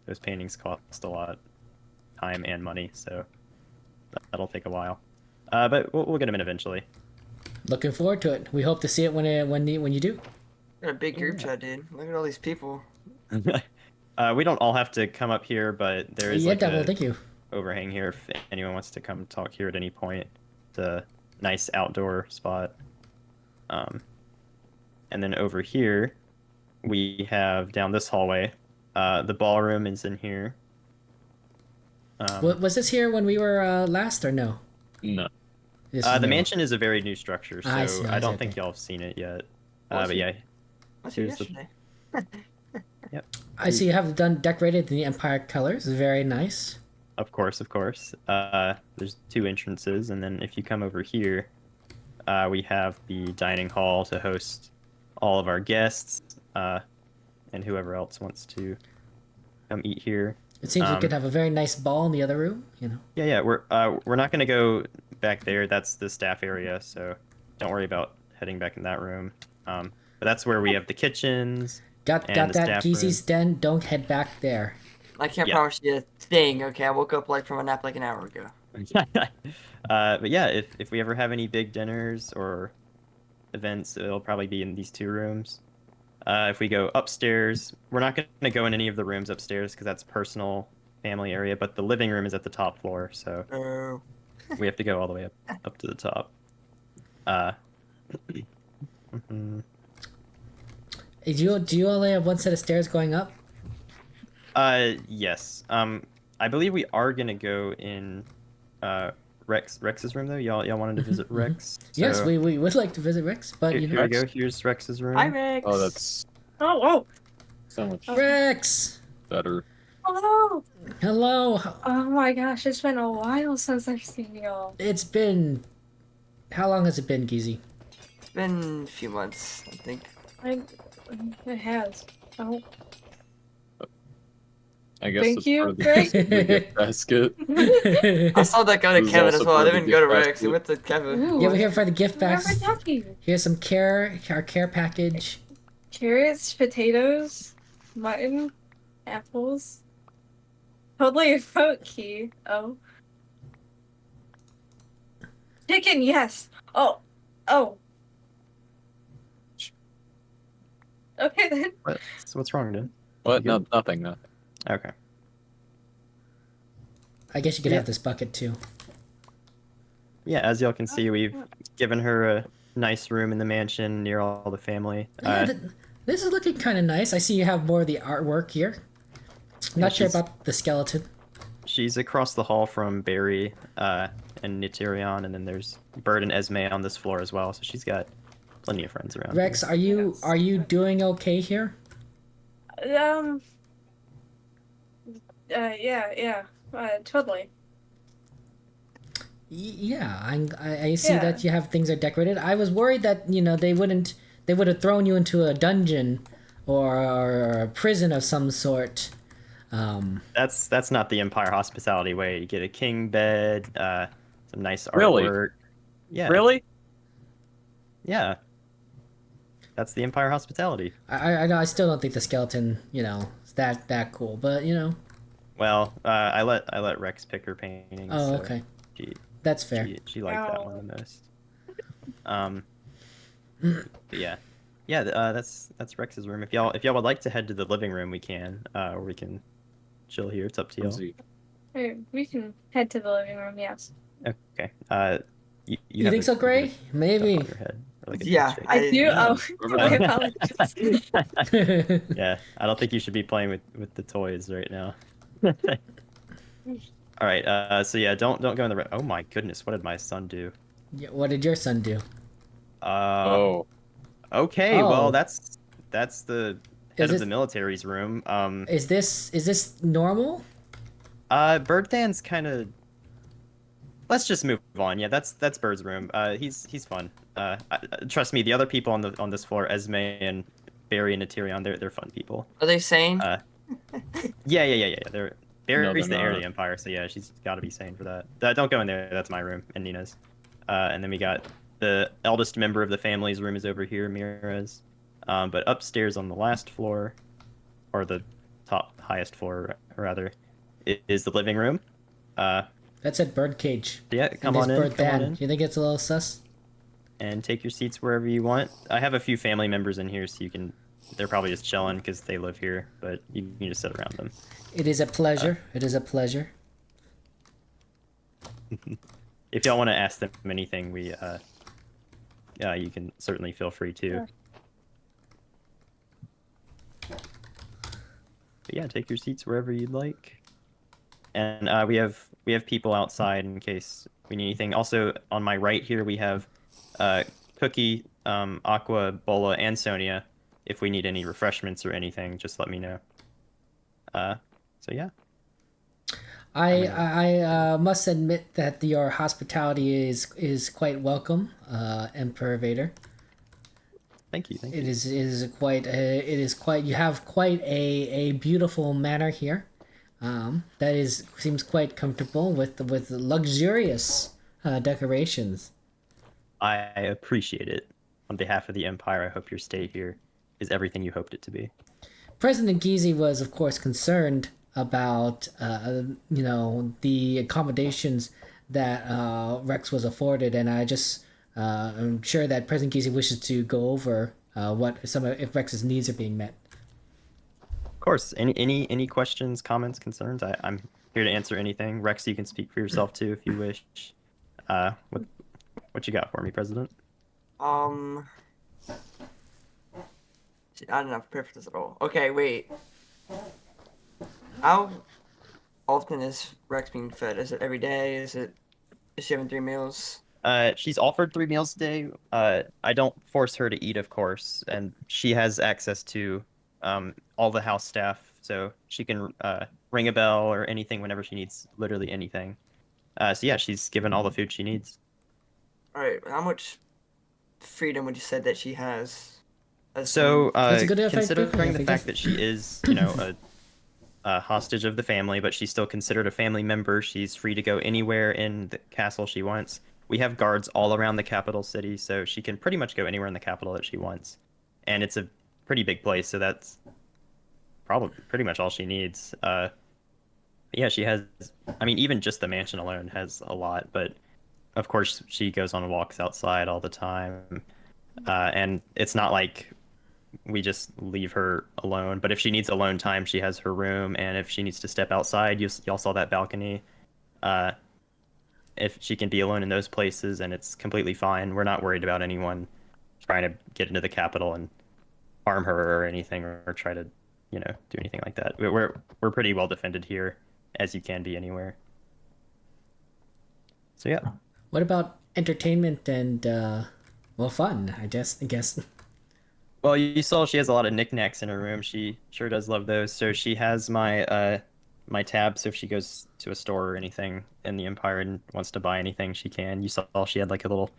Speaker 11: those paintings cost a lot, time and money. So, that'll take a while. But we'll get them in eventually.
Speaker 1: Looking forward to it. We hope to see it when you do.
Speaker 9: Got a big group chat, dude. Look at all these people.
Speaker 11: We don't all have to come up here, but there is
Speaker 1: thank you.
Speaker 11: Overhang here if anyone wants to come talk here at any point. It's a nice outdoor spot. And then over here, we have down this hallway. The ballroom is in here.
Speaker 1: Was this here when we were last or no?
Speaker 7: No.
Speaker 11: The mansion is a very new structure, so I don't think
Speaker 1: okay.
Speaker 11: y'all have seen it yet. But yeah.
Speaker 9: Here's yesterday.
Speaker 11: Yep.
Speaker 1: I see you have decorated in the Empire colors. Very nice.
Speaker 11: Of course. There's 2 entrances, and then if you come over here, we have the dining hall to host all of our guests, and whoever else wants to come eat here.
Speaker 1: It seems we could have a very nice ball in the other room, you know.
Speaker 11: Yeah. We're not gonna go back there. That's the staff area, so don't worry about heading back in that room. But that's where we have the kitchens.
Speaker 1: Got that, Geezy's den. Don't head back there.
Speaker 9: I can't promise you a thing. Okay, I woke up from a nap like an hour ago.
Speaker 11: But yeah, if we ever have any big dinners or events, it'll probably be in these 2 rooms. If we go upstairs, we're not going to go in any of the rooms upstairs because that's personal family area, but the living room is at the top floor, so we have to go all the way up to the top.
Speaker 1: Do you only have one set of stairs going up?
Speaker 11: Yes. I believe we are gonna go in Rex's room though. Y'all wanted to visit Rex?
Speaker 1: Yes, we would like to visit Rex, but
Speaker 11: here we go. Here's Rex's room.
Speaker 8: Hi, Rex.
Speaker 7: Oh, that's
Speaker 8: Oh.
Speaker 7: so much
Speaker 1: Rex.
Speaker 7: better.
Speaker 12: Hello.
Speaker 1: Hello.
Speaker 12: Oh my gosh, it's been a while since I've seen y'all.
Speaker 1: It's been. How long has it been, Geezy?
Speaker 9: It's been a few months, I think.
Speaker 12: It has. Oh.
Speaker 7: I guess
Speaker 12: Thank
Speaker 7: that's
Speaker 12: you,
Speaker 7: part of the
Speaker 12: Greg.
Speaker 7: the gift basket.
Speaker 9: I saw that go to
Speaker 7: This is
Speaker 9: Kevin as
Speaker 7: also
Speaker 9: well. I
Speaker 7: part of
Speaker 9: didn't
Speaker 7: the
Speaker 9: go to
Speaker 7: gift
Speaker 9: Rex. It went to Kevin.
Speaker 12: Ooh.
Speaker 1: Yeah, we're here for the gift
Speaker 12: Where
Speaker 1: bags.
Speaker 12: are we talking?
Speaker 1: Here's some our care package.
Speaker 12: Carrots, potatoes, mutton, apples. Totally a fruit key. Oh. Chicken, yes. Oh. Okay then.
Speaker 11: What's wrong, dude?
Speaker 7: What? No, nothing.
Speaker 11: Okay.
Speaker 1: I guess you could have this bucket too.
Speaker 11: Yeah, as y'all can see, we've given her a nice room in the mansion near all the family.
Speaker 1: Yeah, this is looking kind of nice. I see you have more of the artwork here. Not sure about the skeleton.
Speaker 11: She's across the hall from Barry and Nitirion, and then there's Bird and Esme on this floor as well. So she's got plenty of friends around.
Speaker 1: Rex, are you doing okay here?
Speaker 12: Yeah. Totally.
Speaker 1: Yeah, I see that you have things are decorated. I was worried that they would have thrown you into a dungeon or a prison of some sort.
Speaker 11: That's not the Empire hospitality way. You get a king bed, some nice artwork.
Speaker 7: Really?
Speaker 11: Yeah.
Speaker 7: Really?
Speaker 11: Yeah. That's the Empire hospitality.
Speaker 1: I still don't think the skeleton is that cool, but
Speaker 11: Well, I let Rex pick her paintings.
Speaker 1: Oh,
Speaker 11: so
Speaker 1: okay. That's fair.
Speaker 11: She liked that one the most. But yeah. That's Rex's room. If y'all would like to head to the living room, we can, or we can chill here. It's up to y'all.
Speaker 12: We can head to the living room. Yes.
Speaker 11: Okay. You
Speaker 1: think so, Gray? Maybe.
Speaker 11: On your head, or like a
Speaker 9: Yeah,
Speaker 11: shake.
Speaker 12: I do.
Speaker 7: yeah.
Speaker 12: Oh, my apologies.
Speaker 11: Yeah, I don't think you should be playing with the toys right now. All right. So yeah, don't go in the. Oh my goodness, what did my son do?
Speaker 1: Yeah, what did your son do?
Speaker 7: Oh.
Speaker 11: Okay.
Speaker 1: Oh.
Speaker 11: Well, that's the head
Speaker 1: Is
Speaker 11: of
Speaker 1: this-
Speaker 11: the military's room.
Speaker 1: Is this normal?
Speaker 11: Birdfan's kind of. Let's just move on. Yeah, that's Bird's room. He's fun. Trust me, the other people on this floor, Esme and Barry and Eterion, they're fun people.
Speaker 9: Are they sane?
Speaker 11: Yeah. Barry's
Speaker 7: they're
Speaker 11: the heir of
Speaker 7: not.
Speaker 11: the Empire, so yeah, she's got to be sane for that. Don't go in there. That's my room and Nina's. And then we got the eldest member of the family's room is over here, Mira's. But upstairs on the last floor, or the top highest floor rather, is the living room.
Speaker 1: That's at Birdcage.
Speaker 11: Yeah, come on in.
Speaker 1: Bird
Speaker 11: Come on
Speaker 1: Dan.
Speaker 11: in.
Speaker 1: Do you think it's a little sus?
Speaker 11: And take your seats wherever you want. I have a few family members in here, so you can. They're probably just chilling because they live here, but you can just sit around them.
Speaker 1: It is a pleasure. It is a pleasure.
Speaker 11: If y'all want to ask them anything, you can certainly feel free to.
Speaker 12: Sure.
Speaker 11: But yeah, take your seats wherever you'd like. And we have people outside in case we need anything. Also, on my right here, we have Cookie, Aqua, Bola, and Sonia. If we need any refreshments or anything, just let me know. So yeah.
Speaker 1: I must admit that your hospitality is quite welcome, Emperor Vader.
Speaker 11: Thank you.
Speaker 1: It is quite. You have quite a beautiful manor here. That seems quite comfortable with luxurious decorations.
Speaker 11: I appreciate it. On behalf of the Empire, I hope your stay here is everything you hoped it to be.
Speaker 1: President Gizi was, of course, concerned about the accommodations that Rex was afforded, and I'm sure that President Gizi wishes to go over if Rex's needs are being met.
Speaker 11: Of course. Any questions, comments, concerns? I'm here to answer anything. Rex, you can speak for yourself too if you wish. What you got for me, President?
Speaker 9: I don't know, prepare for this at all. Okay, wait. How often is Rex being fed? Is it every day? Is she having 3 meals?
Speaker 11: She's offered 3 meals a day. I don't force her to eat, of course, and she has access to all the house staff, so she can ring a bell or anything whenever she needs literally anything. So yeah, she's given all the food she needs.
Speaker 9: All right, how much freedom would you say that she has?
Speaker 11: So,
Speaker 1: That's a good
Speaker 11: considering the
Speaker 1: effect.
Speaker 11: fact that she is, a hostage of the family, but she's still considered a family member, she's free to go anywhere in the castle she wants. We have guards all around the capital city, so she can pretty much go anywhere in the capital that she wants. And it's a pretty big place, so that's probably pretty much all she needs. Yeah, she has, even just the mansion alone has a lot, but of course she goes on walks outside all the time. And it's not like we just leave her alone, but if she needs alone time, she has her room, and if she needs to step outside, y'all saw that balcony. If she can be alone in those places, and it's completely fine. We're not worried about anyone trying to get into the capital and harm her or anything, or try to, do anything like that. We're pretty well defended here, as you can be anywhere. So yeah.
Speaker 1: What about entertainment and fun? I guess.
Speaker 11: Well, you saw she has a lot of knickknacks in her room. She sure does love those. So she has my my tab. So if she goes to a store or anything in the Empire and wants to buy anything, she can. You saw she had like a little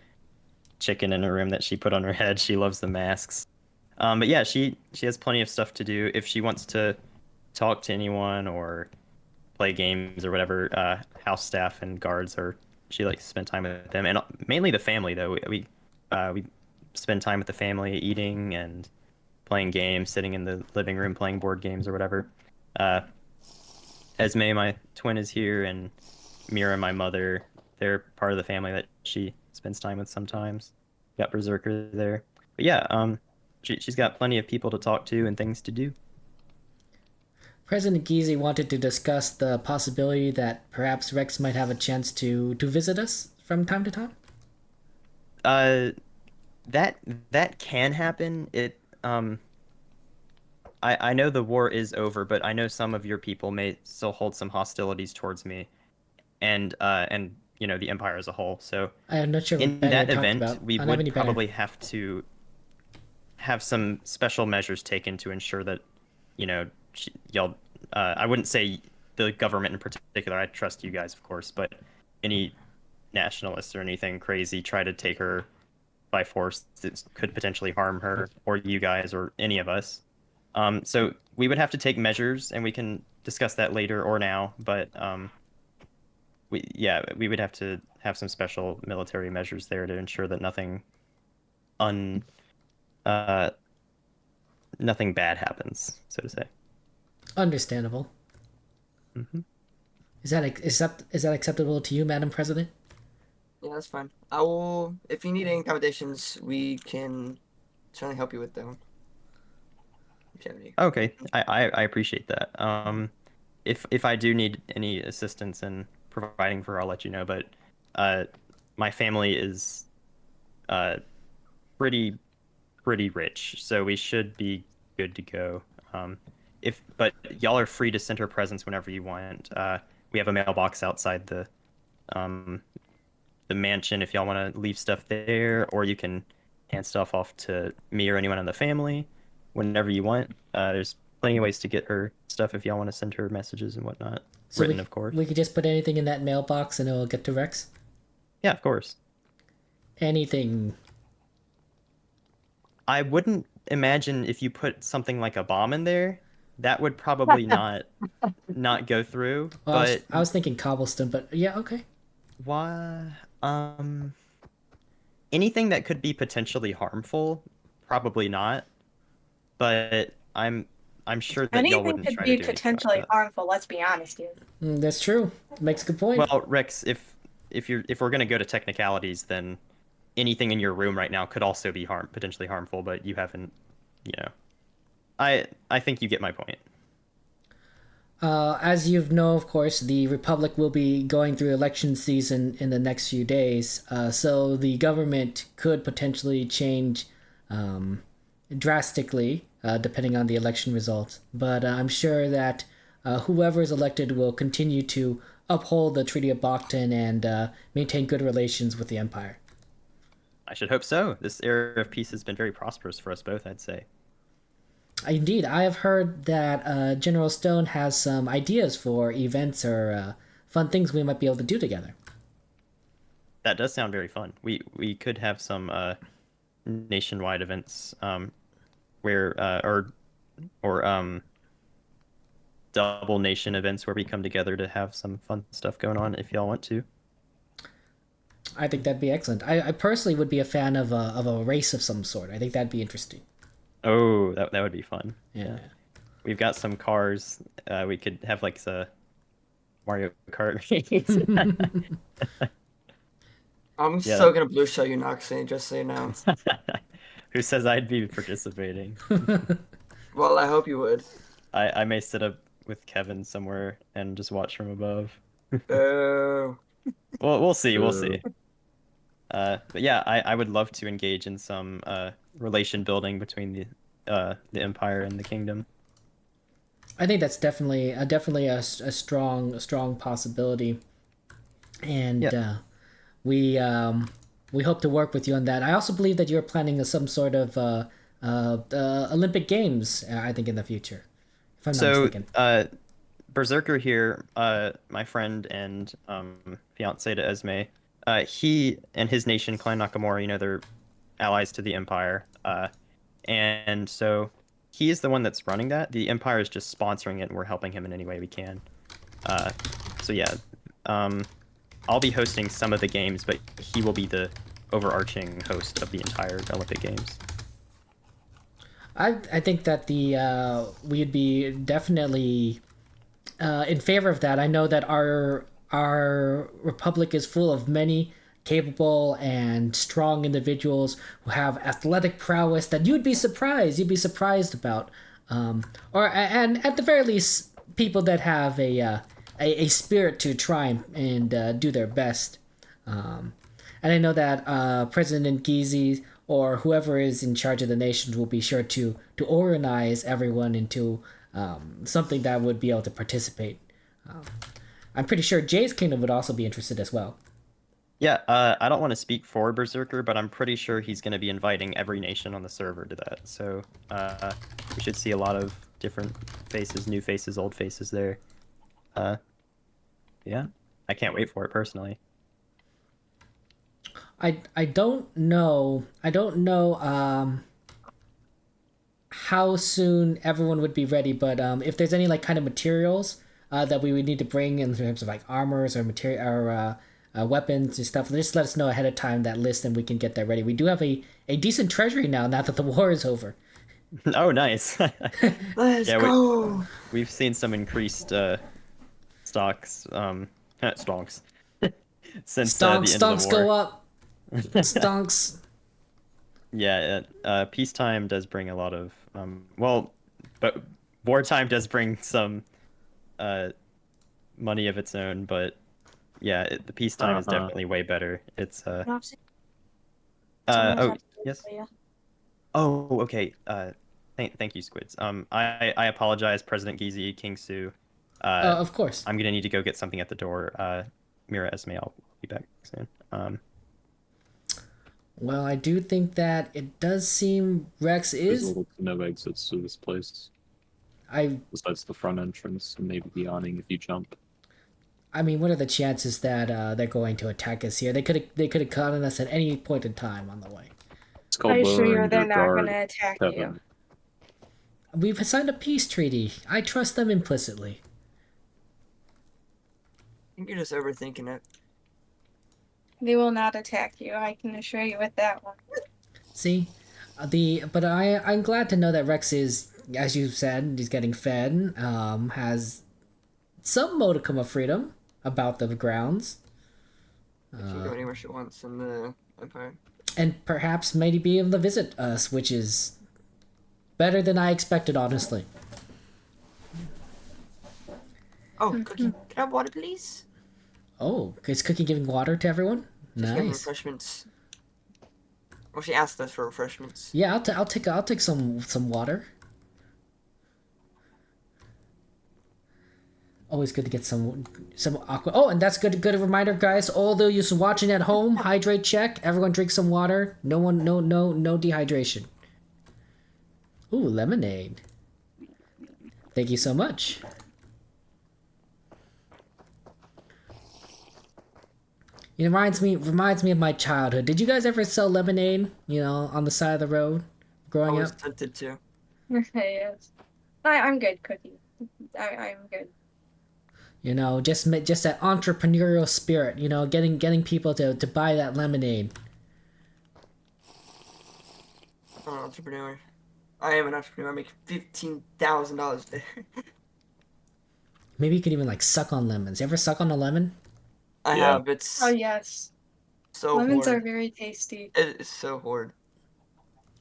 Speaker 11: chicken in her room that she put on her head. She loves the masks. But yeah, she has plenty of stuff to do. If she wants to talk to anyone or play games or whatever, house staff and guards she likes to spend time with them, and mainly the family though. We spend time with the family, eating and playing games, sitting in the living room playing board games or whatever. Esme, my twin, is here, and Mira, my mother, they're part of the family that she spends time with sometimes. Got Berserker there. But yeah, she's got plenty of people to talk to and things to do.
Speaker 1: President Gizi wanted to discuss the possibility that perhaps Rex might have a chance to visit us from time to time.
Speaker 11: That can happen. I know the war is over, but I know some of your people may still hold some hostilities towards me, and the Empire as a whole. So
Speaker 1: I'm not sure what
Speaker 11: in
Speaker 1: banner
Speaker 11: that
Speaker 1: you're talking
Speaker 11: event,
Speaker 1: about.
Speaker 11: we
Speaker 1: I don't have
Speaker 11: would
Speaker 1: any banner.
Speaker 11: probably have to have some special measures taken to ensure that, y'all. I wouldn't say the government in particular. I trust you guys, of course, but any nationalists or anything crazy try to take her by force that could potentially harm her or you guys or any of us. So we would have to take measures, and we can discuss that later or now. But we would have to have some special military measures there to ensure that nothing nothing bad happens, so to say.
Speaker 1: Understandable.
Speaker 11: Mm-hmm.
Speaker 1: Is that acceptable to you, Madam President?
Speaker 9: Yeah, that's fine. I will. If you need any accommodations, we can certainly help you with them.
Speaker 11: Okay, I appreciate that. If I do need any assistance in providing for her, I'll let you know. But my family is pretty rich, so we should be good to go. But y'all are free to send her presents whenever you want. We have a mailbox outside the mansion if y'all want to leave stuff there, or you can hand stuff off to me or anyone in the family whenever you want. There's plenty of ways to get her stuff if y'all want to send her messages and whatnot.
Speaker 1: So
Speaker 11: Written, of course.
Speaker 1: We could just put anything in that mailbox and it will get to Rex?
Speaker 11: Yeah, of course.
Speaker 1: Anything.
Speaker 11: I wouldn't imagine if you put something like a bomb in there, that would probably not go through.
Speaker 1: Well,
Speaker 11: but
Speaker 1: I was thinking cobblestone, but yeah, okay.
Speaker 11: Why? Anything that could be potentially harmful, probably not. But I'm sure that y'all wouldn't try to do
Speaker 12: Anything could be potentially harmful. Let's be honest here.
Speaker 1: That's true. Makes a good point.
Speaker 11: Well, Rex, if we're gonna go to technicalities, then anything in your room right now could also be potentially harmful. But you haven't, I think you get my point.
Speaker 1: As you know, of course, the Republic will be going through election season in the next few days, so the government could potentially change drastically depending on the election results. But I'm sure that whoever is elected will continue to uphold the Treaty of Boston and maintain good relations with the Empire.
Speaker 11: I should hope so. This era of peace has been very prosperous for us both, I'd say.
Speaker 1: Indeed, I have heard that General Stone has some ideas for events or fun things we might be able to do together.
Speaker 11: That does sound very fun. We could have some nationwide events where or double nation events where we come together to have some fun stuff going on if y'all want to.
Speaker 1: I think that'd be excellent. I personally would be a fan of a race of some sort. I think that'd be interesting.
Speaker 11: Oh, that would be fun.
Speaker 1: Yeah.
Speaker 11: We've got some cars. We could have like the Mario Kart.
Speaker 9: I'm so gonna blue show you, Noxie, just so you know.
Speaker 11: Who says I'd be participating?
Speaker 9: Well, I hope you would.
Speaker 11: I may sit up with Kevin somewhere and just watch from above.
Speaker 9: Oh.
Speaker 11: Well, we'll see. We'll see. But yeah, I would love to engage in some relation building between the Empire and the Kingdom.
Speaker 1: I think that's definitely a strong possibility, and we hope to work with you on that. I also believe that you're planning some sort of Olympic Games. I think in the future, if I'm not mistaken.
Speaker 11: Berserker here, my friend and fiance to Esme, he and his nation, Clan Nakamura, they're allies to the Empire, and so he is the one that's running that. The Empire is just sponsoring it, and we're helping him in any way we can. So yeah, I'll be hosting some of the games, but he will be the overarching host of the entire Olympic Games.
Speaker 1: I think that we'd be definitely in favor of that. I know that our republic is full of many capable and strong individuals who have athletic prowess that you'd be surprised about, and at the very least, people that have a spirit to try and do their best. and I know that President Gizi or whoever is in charge of the nations will be sure to organize everyone into something that would be able to participate. I'm pretty sure Jay's kingdom would also be interested as well.
Speaker 11: Yeah, I don't want to speak for Berserker, but I'm pretty sure he's going to be inviting every nation on the server to that. So we should see a lot of different faces, new faces, old faces there. Yeah, I can't wait for it personally.
Speaker 1: I don't know how soon everyone would be ready, but if there's any like kind of materials that we would need to bring in terms of like armors or material or weapons and stuff, just let us know ahead of time that list and we can get that ready. We do have a decent treasury now that the war is over.
Speaker 11: Oh, nice.
Speaker 9: Let's go.
Speaker 11: We've seen some increased stocks, stonks, since the end of the
Speaker 1: Stonks
Speaker 11: war.
Speaker 1: go up. Stonks.
Speaker 11: Yeah, peacetime does bring a lot of well, but wartime does bring some money of its own. But yeah, the peacetime is definitely way better. It's oh yes. Oh, okay. Thank you, Squids. I apologize, President Gizi, King Su.
Speaker 1: Of course.
Speaker 11: I'm gonna need to go get something at the door. MidnightXMere, I'll be back soon.
Speaker 1: Well, I do think that it does seem Rex
Speaker 7: There's
Speaker 1: is.
Speaker 7: no exits to this place.
Speaker 1: I.
Speaker 7: Besides the front entrance and maybe the awning if you jump.
Speaker 1: I mean, what are the chances that they're going to attack us here? They could have caught on us at any point in time on the way.
Speaker 7: It's called
Speaker 12: Are you sure
Speaker 7: lowering
Speaker 12: they're
Speaker 7: your
Speaker 12: not
Speaker 7: guard,
Speaker 12: gonna attack
Speaker 7: Kevin.
Speaker 12: you?
Speaker 1: We've signed a peace treaty. I trust them implicitly.
Speaker 9: I think you're just overthinking it.
Speaker 12: They will not attack you. I can assure you with that one.
Speaker 1: See, but I'm glad to know that Rex is, as you said, he's getting fed. Has some modicum of freedom about the grounds.
Speaker 9: She can go anywhere she wants in the Empire.
Speaker 1: And perhaps maybe be able to visit us, which is better than I expected, honestly.
Speaker 9: Oh, Cookie, can I have water, please?
Speaker 1: Oh, is Cookie giving water to everyone?
Speaker 9: Just give me
Speaker 1: Nice.
Speaker 9: refreshments. Well, she asked us for refreshments.
Speaker 1: Yeah, I'll take some water. Always good to get some aqua. Oh, and that's good reminder, guys. Although you're watching at home, hydrate check. Everyone drink some water. No dehydration. Ooh, lemonade. Thank you so much. It reminds me of my childhood. Did you guys ever sell lemonade, on the side of the road growing
Speaker 9: I was
Speaker 1: up?
Speaker 9: tempted to.
Speaker 12: Yes. I'm good, Cookie. I'm good.
Speaker 1: Just that entrepreneurial spirit, getting people to buy that lemonade.
Speaker 9: I'm an entrepreneur. I am an entrepreneur. I make $15,000 a day.
Speaker 1: Maybe you could even suck on lemons. You ever suck on a lemon?
Speaker 9: I have. It's
Speaker 12: Oh yes.
Speaker 9: so
Speaker 12: Lemons
Speaker 9: hard.
Speaker 12: are very tasty.
Speaker 9: It is so hard.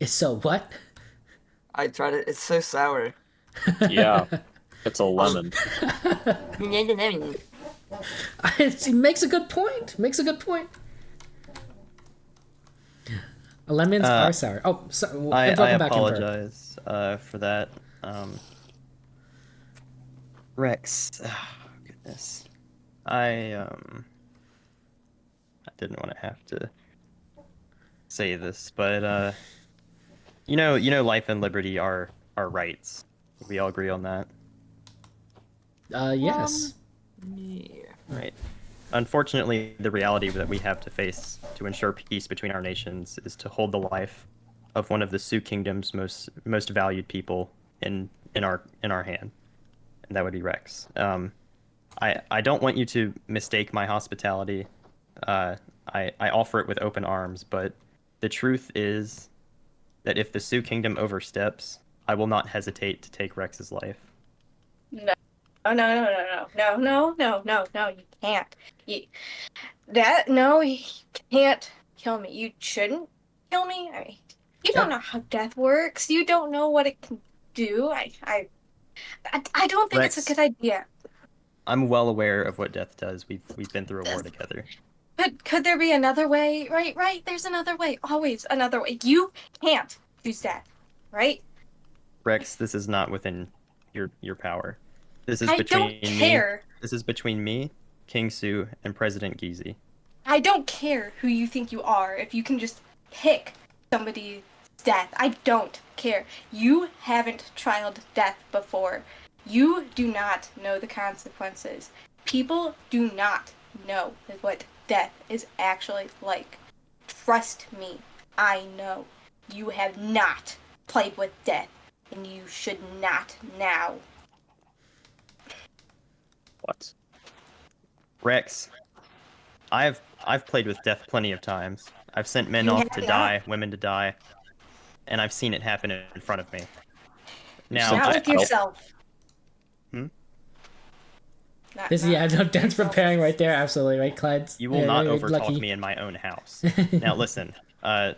Speaker 1: It's so what?
Speaker 9: I tried it. It's so sour.
Speaker 7: Yeah, it's a lemon.
Speaker 1: It makes a good point. Lemons are sour. Oh, so
Speaker 11: I
Speaker 1: welcome back, Emperor.
Speaker 11: apologize for that. Rex, goodness, I didn't want to have to say this, but life and liberty are rights. We all agree on that.
Speaker 1: Yes.
Speaker 9: Yeah.
Speaker 11: Right. Unfortunately, the reality that we have to face to ensure peace between our nations is to hold the life of one of the Sioux Kingdom's most valued people in our hand, and that would be Rex. I don't want you to mistake my hospitality. I offer it with open arms, but the truth is that if the Sioux Kingdom oversteps, I will not hesitate to take Rex's life.
Speaker 12: No, you can't. You can't kill me. You shouldn't kill me. You don't know how death works. You don't know what it can do. I don't think
Speaker 11: Rex,
Speaker 12: it's a good idea.
Speaker 11: I'm well aware of what death does. We've been through a war together.
Speaker 12: But could there be another way? Right. There's another way. Always another way. You can't choose death, right?
Speaker 11: Rex, this is not within your power. This is
Speaker 12: I
Speaker 11: between
Speaker 12: don't care.
Speaker 11: This is between me, King Su, and President Gizi.
Speaker 12: I don't care who you think you are. If you can just pick somebody's death, I don't care. You haven't trialed death before. You do not know the consequences. People do not know what death is actually like. Trust me, I know. You have not played with death, and you should not now.
Speaker 11: What? Rex, I've played with death plenty of times. I've sent men
Speaker 12: You
Speaker 11: off
Speaker 12: have
Speaker 11: to
Speaker 12: not.
Speaker 11: die, women to die, and I've seen it happen in front of me. Now,
Speaker 12: Not with yourself.
Speaker 11: Hmm?
Speaker 1: This no, Dan's preparing right there. Absolutely right, Clyde.
Speaker 11: You will not overtalk me in my own house. Now listen, I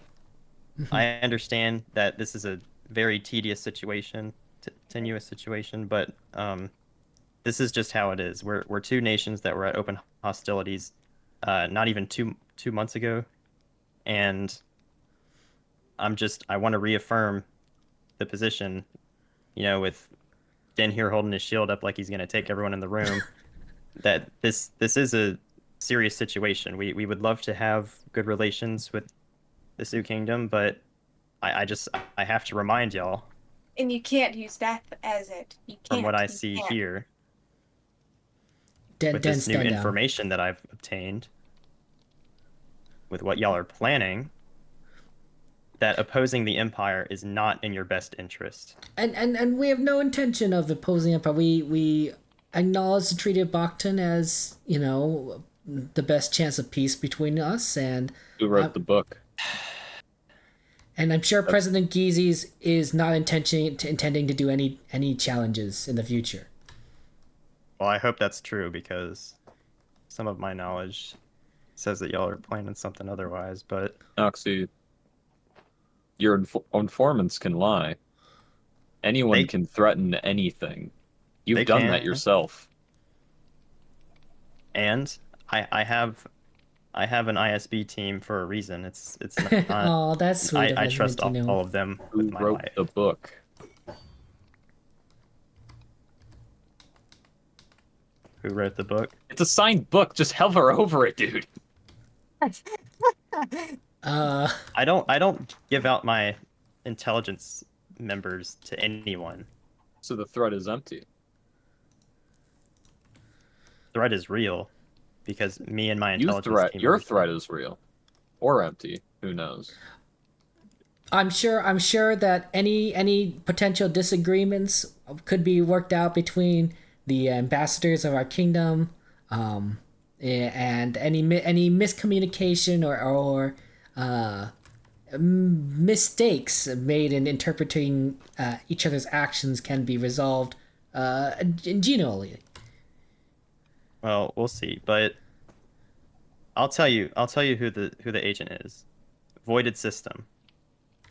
Speaker 11: understand that this is a very tedious situation, tenuous situation, but this is just how it is. We're two nations that were at open hostilities, not even two months ago, and I want to reaffirm the position, with Den here holding his shield up like he's gonna take everyone in the room. That this is a serious situation. We would love to have good relations with the Sioux Kingdom, but I have to remind y'all.
Speaker 12: And you can't use death as it. You can't.
Speaker 11: From what I see here, with
Speaker 1: Den,
Speaker 11: this new information that I've obtained, with what y'all are planning, that opposing the Empire is not in your best interest.
Speaker 1: And we have no intention of opposing Empire. We acknowledge the Treaty of Bakhtan as, the best chance of peace between us. And
Speaker 7: who wrote the book?
Speaker 1: And I'm sure President Gizi is not intending to do any challenges in the future.
Speaker 11: Well, I hope that's true, because some of my knowledge says that y'all are planning something otherwise, but...
Speaker 7: Oxy, your informants can lie. Anyone can threaten anything. You've done that yourself.
Speaker 11: And I have an ISB team for a reason. It's not.
Speaker 1: Oh, that's sweet.
Speaker 11: I trust all of them.
Speaker 7: Who
Speaker 11: with my
Speaker 7: wrote
Speaker 11: life.
Speaker 7: the book?
Speaker 11: Who wrote the book?
Speaker 7: It's a signed book. Just hover over it, dude.
Speaker 11: I don't give out my intelligence members to anyone.
Speaker 7: So the threat is empty.
Speaker 11: Threat is real, because me and my intelligence team.
Speaker 7: Your threat is real, or empty. Who knows?
Speaker 1: I'm sure that any potential disagreements could be worked out between the ambassadors of our kingdom, and any miscommunication or mistakes made in interpreting each other's actions can be resolved genially.
Speaker 11: Well, we'll see, but I'll tell you who the agent is. Voided System.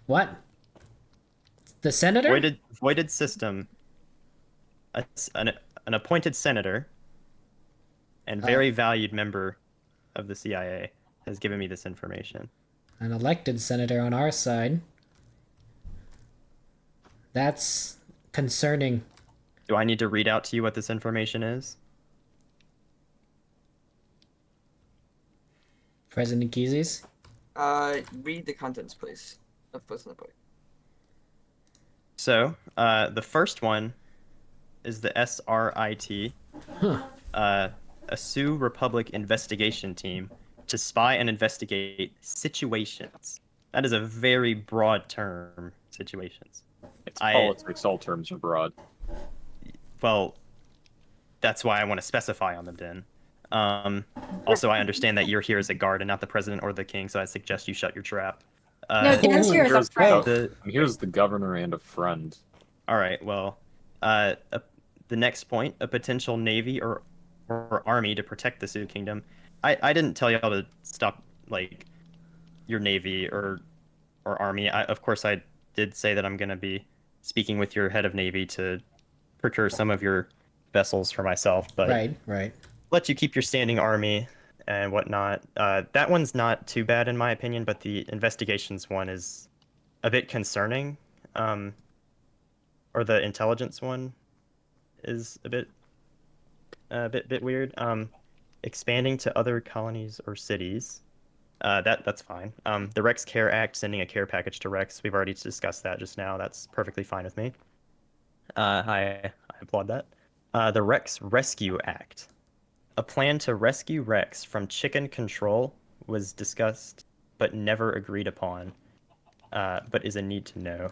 Speaker 1: What? The senator?
Speaker 11: Voided System. An appointed senator and very valued member of the CIA has given me this information.
Speaker 1: An elected senator on our side. That's concerning.
Speaker 11: Do I need to read out to you what this information is?
Speaker 1: President Gizi's?
Speaker 9: Read the contents, please, of what's in the book.
Speaker 11: So, the first one is the SRIT, a Sioux Republic investigation team to spy and investigate situations. That is a very broad term, situations.
Speaker 7: It's politics, all terms are broad.
Speaker 11: Well, that's why I want to specify on them, Den. Also, I understand that you're here as a guard and not the president or the king, so I suggest you shut your trap.
Speaker 12: No, Dan's here as a friend.
Speaker 7: Here's the governor and a friend.
Speaker 11: All right, well, the next point, a potential navy or army to protect the Sioux Kingdom. I didn't tell y'all to stop, your navy or army. Of course, I did say that I'm going to be speaking with your head of navy to procure some of your vessels for myself, but
Speaker 1: right.
Speaker 11: Let you keep your standing army and whatnot. That one's not too bad in my opinion, but the investigations one is a bit concerning. Or the intelligence one is a bit weird. Expanding to other colonies or cities. That's fine. The Rex Care Act, sending a care package to Rex, we've already discussed that just now. That's perfectly fine with me. I applaud that. The Rex Rescue Act. A plan to rescue Rex from chicken control was discussed but never agreed upon, but is a need to know.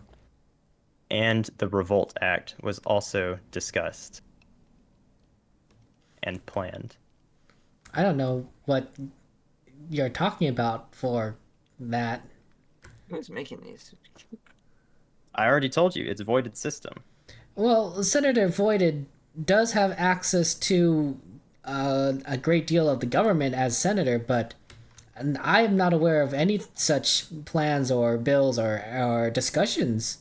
Speaker 11: And the Revolt Act was also discussed and planned.
Speaker 1: I don't know what you're talking about for that.
Speaker 9: Who's making these?
Speaker 11: I already told you, it's voided system.
Speaker 1: Well, Senator Voided does have access to a great deal of the government as senator, but I am not aware of any such plans or bills or discussions.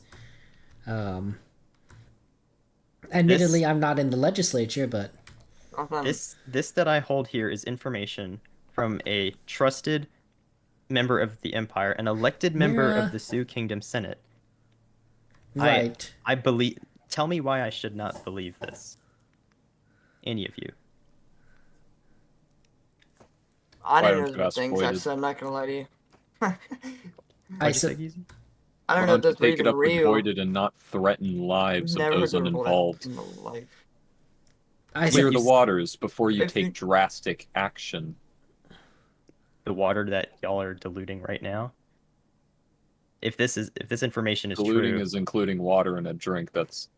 Speaker 1: Admittedly, I'm not in the legislature, but
Speaker 11: this that I hold here is information from a trusted member of the Empire, an elected member of the Sioux Kingdom Senate.
Speaker 1: Right.
Speaker 11: I believe. Tell me why I should not believe this. Any of you.
Speaker 9: I don't know those things, so I'm not gonna lie to you.
Speaker 11: I said,
Speaker 9: I don't know if those were
Speaker 7: take it
Speaker 9: even
Speaker 7: up with
Speaker 9: real.
Speaker 7: Voided and not threaten lives of
Speaker 9: Never
Speaker 7: those
Speaker 9: heard of Voided
Speaker 7: uninvolved.
Speaker 9: in my life.
Speaker 7: Clear the waters before you take drastic action.
Speaker 11: The water that y'all are diluting right now. If this information is
Speaker 7: Diluting
Speaker 11: true,
Speaker 7: is including water in a drink. That's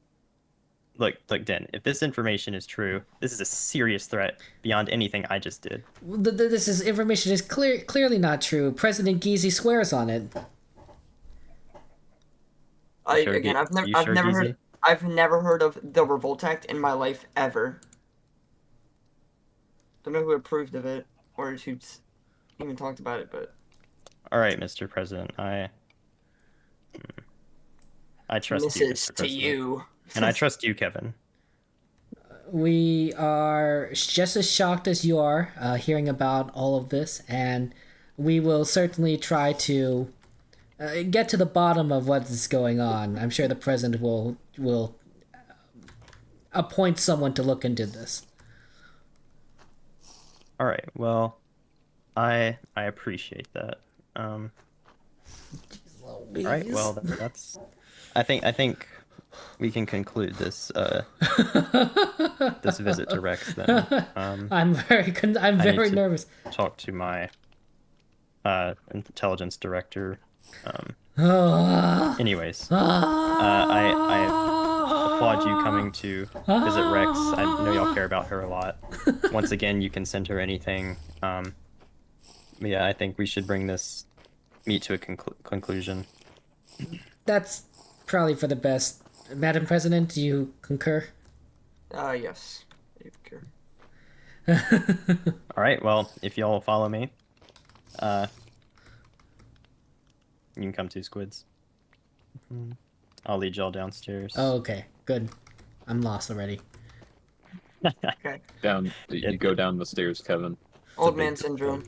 Speaker 11: look, Den. If this information is true, this is a serious threat beyond anything I just did.
Speaker 1: This information is clearly not true. President Geezy swears on it.
Speaker 9: I've never heard of the Revolt Act in my life ever. Don't know who approved of it or who's even talked about it, but.
Speaker 11: All right, Mr. President, I trust you, Mr. President.
Speaker 9: To you.
Speaker 11: And I trust you, Kevin.
Speaker 1: We are just as shocked as you are hearing about all of this, and we will certainly try to get to the bottom of what is going on. I'm sure the president will appoint someone to look into this.
Speaker 11: All right. Well, I appreciate that. All right. Well, that's. I think we can conclude this this visit to Rex then.
Speaker 1: I'm very nervous.
Speaker 11: Talk to my intelligence director. Anyways, I applaud you coming to visit Rex. I know y'all care about her a lot. Once again, you can send her anything. Yeah, I think we should bring this meet to a conclusion.
Speaker 1: That's probably for the best. Madam President, do you concur?
Speaker 9: Yes. I concur.
Speaker 11: All right, well, if y'all follow me, you can come to Squids. I'll lead y'all downstairs.
Speaker 1: Oh, okay. Good. I'm lost already.
Speaker 9: Okay.
Speaker 7: You go down the stairs, Kevin.
Speaker 9: Old man syndrome.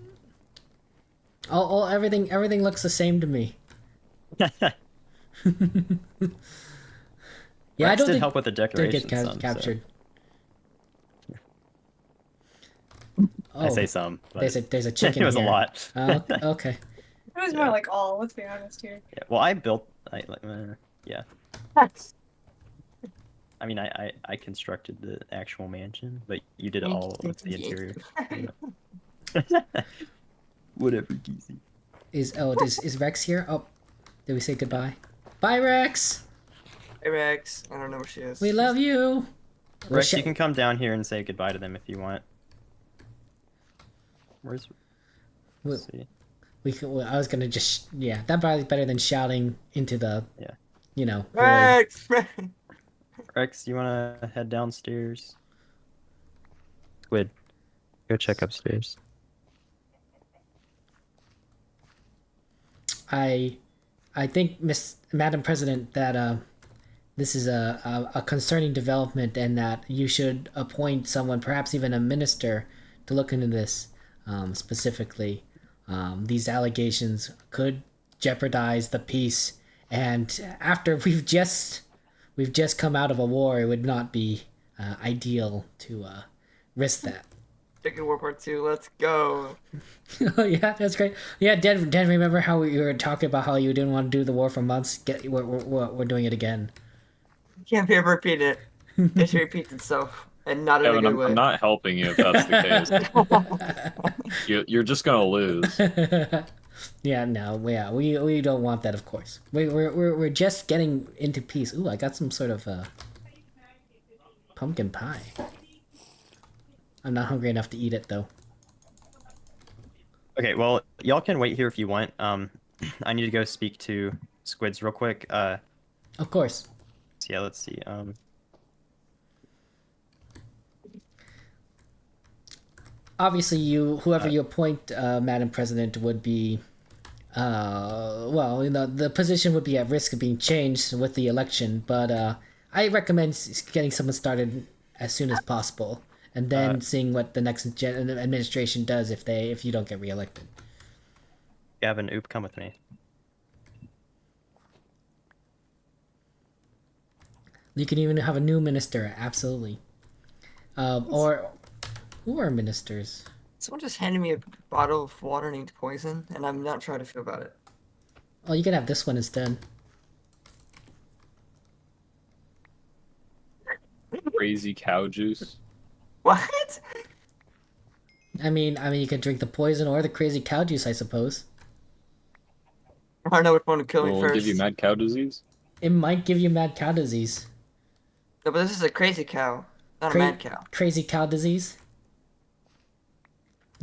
Speaker 1: Everything looks the same to me. Yeah,
Speaker 11: Rex
Speaker 1: I don't
Speaker 11: did
Speaker 1: think
Speaker 11: help with the decorations.
Speaker 1: Get captured.
Speaker 11: I say some.
Speaker 1: There's a chicken.
Speaker 11: It was
Speaker 1: here.
Speaker 11: a lot.
Speaker 1: Okay.
Speaker 12: It was more like all. Let's be honest here.
Speaker 11: Yeah, well, I built. Yeah. I mean, I constructed the actual mansion, but you did all of the interior. Whatever, Geezy.
Speaker 1: Is Rex here? Oh, did we say goodbye? Bye, Rex.
Speaker 9: Hey, Rex. I don't know where she is.
Speaker 1: We love you.
Speaker 11: Rex, you can come down here and say goodbye to them if you want. Where's? Let's see.
Speaker 1: I was gonna just that probably better than shouting into the
Speaker 9: Rex.
Speaker 11: Rex, you wanna head downstairs? Squid, go check upstairs.
Speaker 1: I think, Madam President, that this is a concerning development, and that you should appoint someone, perhaps even a minister, to look into this. specifically. These allegations could jeopardize the peace, and after we've just come out of a war, it would not be ideal to risk that.
Speaker 9: Chicken War Part 2, let's go.
Speaker 1: Oh yeah, that's great. Yeah, Dan, remember how you were talking about how you didn't want to do the war for months? We're doing it again.
Speaker 9: Can't be ever repeat it. It repeats itself, and not in
Speaker 7: Kevin,
Speaker 9: a good way.
Speaker 7: I'm not helping you if that's the case. You're just gonna lose.
Speaker 1: Yeah, no, yeah, we don't want that, of course. We're just getting into peace. Ooh, I got some sort of pumpkin pie. I'm not hungry enough to eat it though.
Speaker 11: Okay, well, y'all can wait here if you want. I need to go speak to Squids real quick.
Speaker 1: Of course.
Speaker 11: So yeah, let's see.
Speaker 1: Obviously, whoever you appoint, Madam President, would be, well, the position would be at risk of being changed with the election. But I recommend getting someone started as soon as possible, and then seeing what the next administration does if you don't get reelected.
Speaker 11: Gavin, Oop, come with me.
Speaker 1: You can even have a new minister, absolutely. Or who are ministers?
Speaker 9: Someone just handed me a bottle of water named Poison, and I'm not trying to feel about it.
Speaker 1: Oh, you can have this one instead.
Speaker 7: Crazy cow juice.
Speaker 9: What?
Speaker 1: I mean, you can drink the poison or the crazy cow juice, I suppose.
Speaker 9: I don't know which one would kill me
Speaker 7: Will it
Speaker 9: first.
Speaker 7: give you mad cow disease?
Speaker 1: It might give you mad cow disease.
Speaker 9: No, but this is a crazy cow, not a mad cow.
Speaker 1: Crazy cow disease?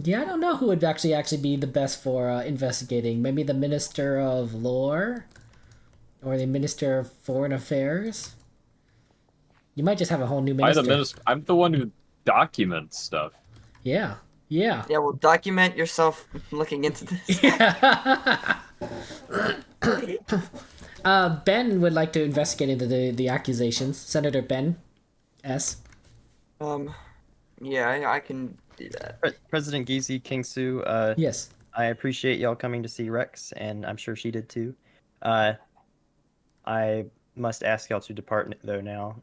Speaker 1: Yeah, I don't know who would actually be the best for investigating. Maybe the Minister of Lore? Or the Minister of Foreign Affairs? You might just have a whole new minister.
Speaker 7: I'm the one who documents stuff.
Speaker 1: Yeah. Yeah.
Speaker 9: Yeah, well, document yourself looking into this.
Speaker 1: Ben would like to investigate into the accusations. Senator Ben S.
Speaker 9: Yeah, I can do that.
Speaker 11: President Gizi Kingsu,
Speaker 1: yes.
Speaker 11: I appreciate y'all coming to see Rex, and I'm sure she did too. I must ask y'all to depart though now.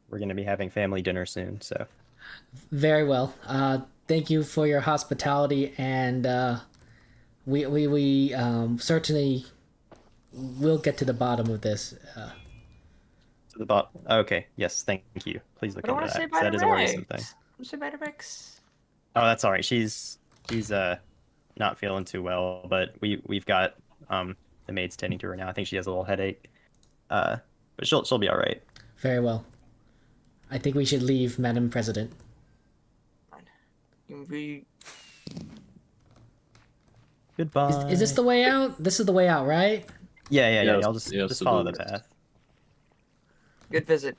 Speaker 11: We're going to be having family dinner soon, so.
Speaker 1: Very well. Thank you for your hospitality, and we certainly will get to the bottom of this.
Speaker 11: To the bottom. Okay. Yes. Thank you. Please look into that. That is a worrisome thing.
Speaker 9: Say bye to Rex.
Speaker 11: Oh, that's all right. She's not feeling too well, but we've got the maids tending to her now. I think she has a little headache. But she'll be all right.
Speaker 1: Very well. I think we should leave, Madam President.
Speaker 11: Goodbye.
Speaker 1: Is this the way out? This is the way out, right?
Speaker 11: Yeah. Y'all just follow the path.
Speaker 9: Good visit.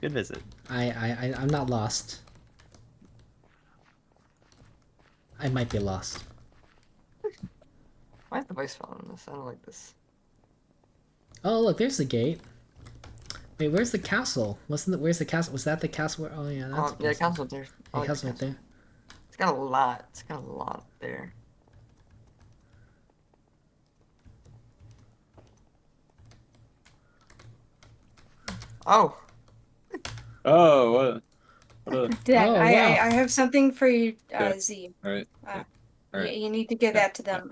Speaker 11: Good visit.
Speaker 1: I'm not lost. I might be lost.
Speaker 9: Why is the voice following this? I don't like this.
Speaker 1: Oh, look, there's the gate. Wait, where's the castle? Where's the castle? Was that the castle? Oh yeah, that's.
Speaker 9: Yeah, castle there.
Speaker 1: The castle right there.
Speaker 9: It's got a lot. It's got a lot there. Oh.
Speaker 7: Oh, what?
Speaker 12: I have something for you, Z.
Speaker 7: All right.
Speaker 12: You need to give that to them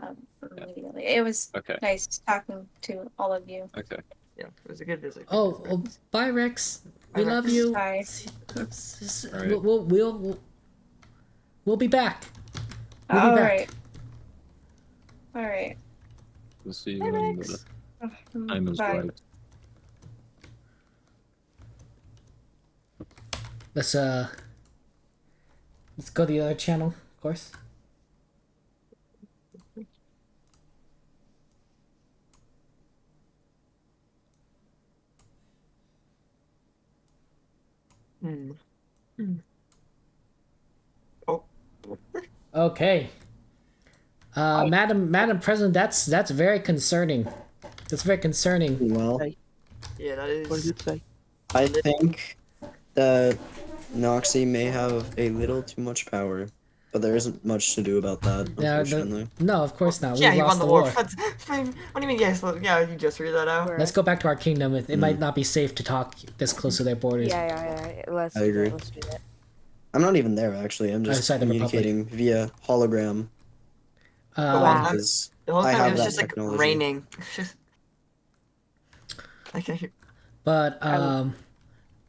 Speaker 12: immediately. It was nice talking to all of you.
Speaker 7: Okay.
Speaker 9: Yeah, it was a good visit.
Speaker 1: Oh, bye, Rex. We love
Speaker 12: Rex.
Speaker 1: you.
Speaker 12: Bye.
Speaker 1: We'll be back.
Speaker 12: All right.
Speaker 7: We'll see you
Speaker 12: Bye,
Speaker 7: when
Speaker 12: Rex.
Speaker 7: the time is
Speaker 12: Bye.
Speaker 7: right.
Speaker 1: Let's go to the other channel, of course.
Speaker 9: Oh.
Speaker 1: Okay. Madam President, that's very concerning. That's very concerning.
Speaker 10: Well,
Speaker 9: Yeah, that is.
Speaker 5: What did it say?
Speaker 10: I think that Noxie may have a little too much power. but there isn't much to do about that,
Speaker 1: Yeah,
Speaker 10: unfortunately.
Speaker 1: no, of course not.
Speaker 9: Yeah,
Speaker 1: We
Speaker 9: he
Speaker 1: lost
Speaker 9: won the war. What do you mean? Yes, yeah, you just figured that out.
Speaker 1: Let's go back to our kingdom. It might not be safe to talk this close to their borders.
Speaker 13: Yeah. Let's
Speaker 10: I agree.
Speaker 13: let's do that.
Speaker 10: I'm not even there, actually. I'm just
Speaker 1: Outside the
Speaker 10: communicating via hologram.
Speaker 1: Wow.
Speaker 10: Because
Speaker 9: The whole
Speaker 10: I
Speaker 9: time
Speaker 10: have
Speaker 9: it was
Speaker 10: that
Speaker 9: just like
Speaker 10: technology.
Speaker 9: raining. I can hear.
Speaker 1: But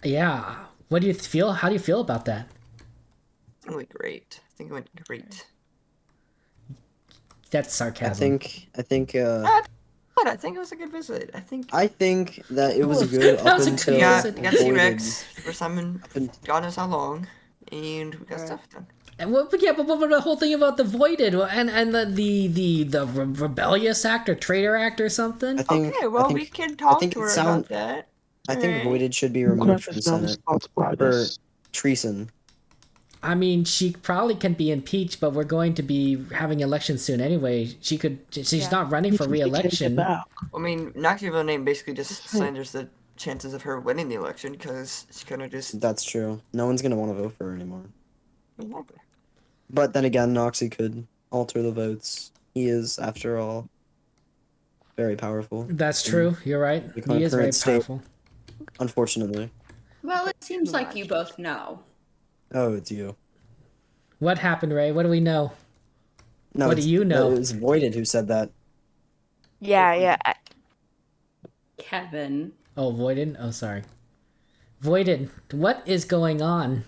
Speaker 1: yeah. What do you feel? How do you feel about that?
Speaker 9: It went great. I think it went great.
Speaker 1: That's sarcasm.
Speaker 10: I think
Speaker 9: But I think it was a good visit. I think
Speaker 10: that it was good
Speaker 1: That
Speaker 10: up
Speaker 1: was a
Speaker 10: until
Speaker 1: good
Speaker 9: got
Speaker 1: visit.
Speaker 9: T-Rex for Simon. God knows how long, and we got stuff done.
Speaker 1: And what the whole thing about the voided and the rebellious act or traitor act or something?
Speaker 9: Okay, well, we can talk to her about that.
Speaker 10: I think
Speaker 9: Alright.
Speaker 10: Voided should be removed from the Senate for treason.
Speaker 1: I mean, she probably can be impeached, but we're going to be having elections soon anyway. She's not running for re-election.
Speaker 9: I mean, not giving a name basically just slanders the chances of her winning the election because she kind of just.
Speaker 10: That's true. No one's gonna want to vote for her anymore. But then again, Noxie could alter the votes. He is, after all, very powerful.
Speaker 1: That's true. You're right. He is very powerful.
Speaker 10: Unfortunately.
Speaker 2: Well, it seems like you both know.
Speaker 10: Oh, it's you.
Speaker 1: What happened, Ray? What do we know?
Speaker 10: No,
Speaker 1: what do you know?
Speaker 10: It was Voided who said that.
Speaker 13: Yeah.
Speaker 2: Kevin.
Speaker 1: Oh, Voided? Oh, sorry. Voided, what is going on?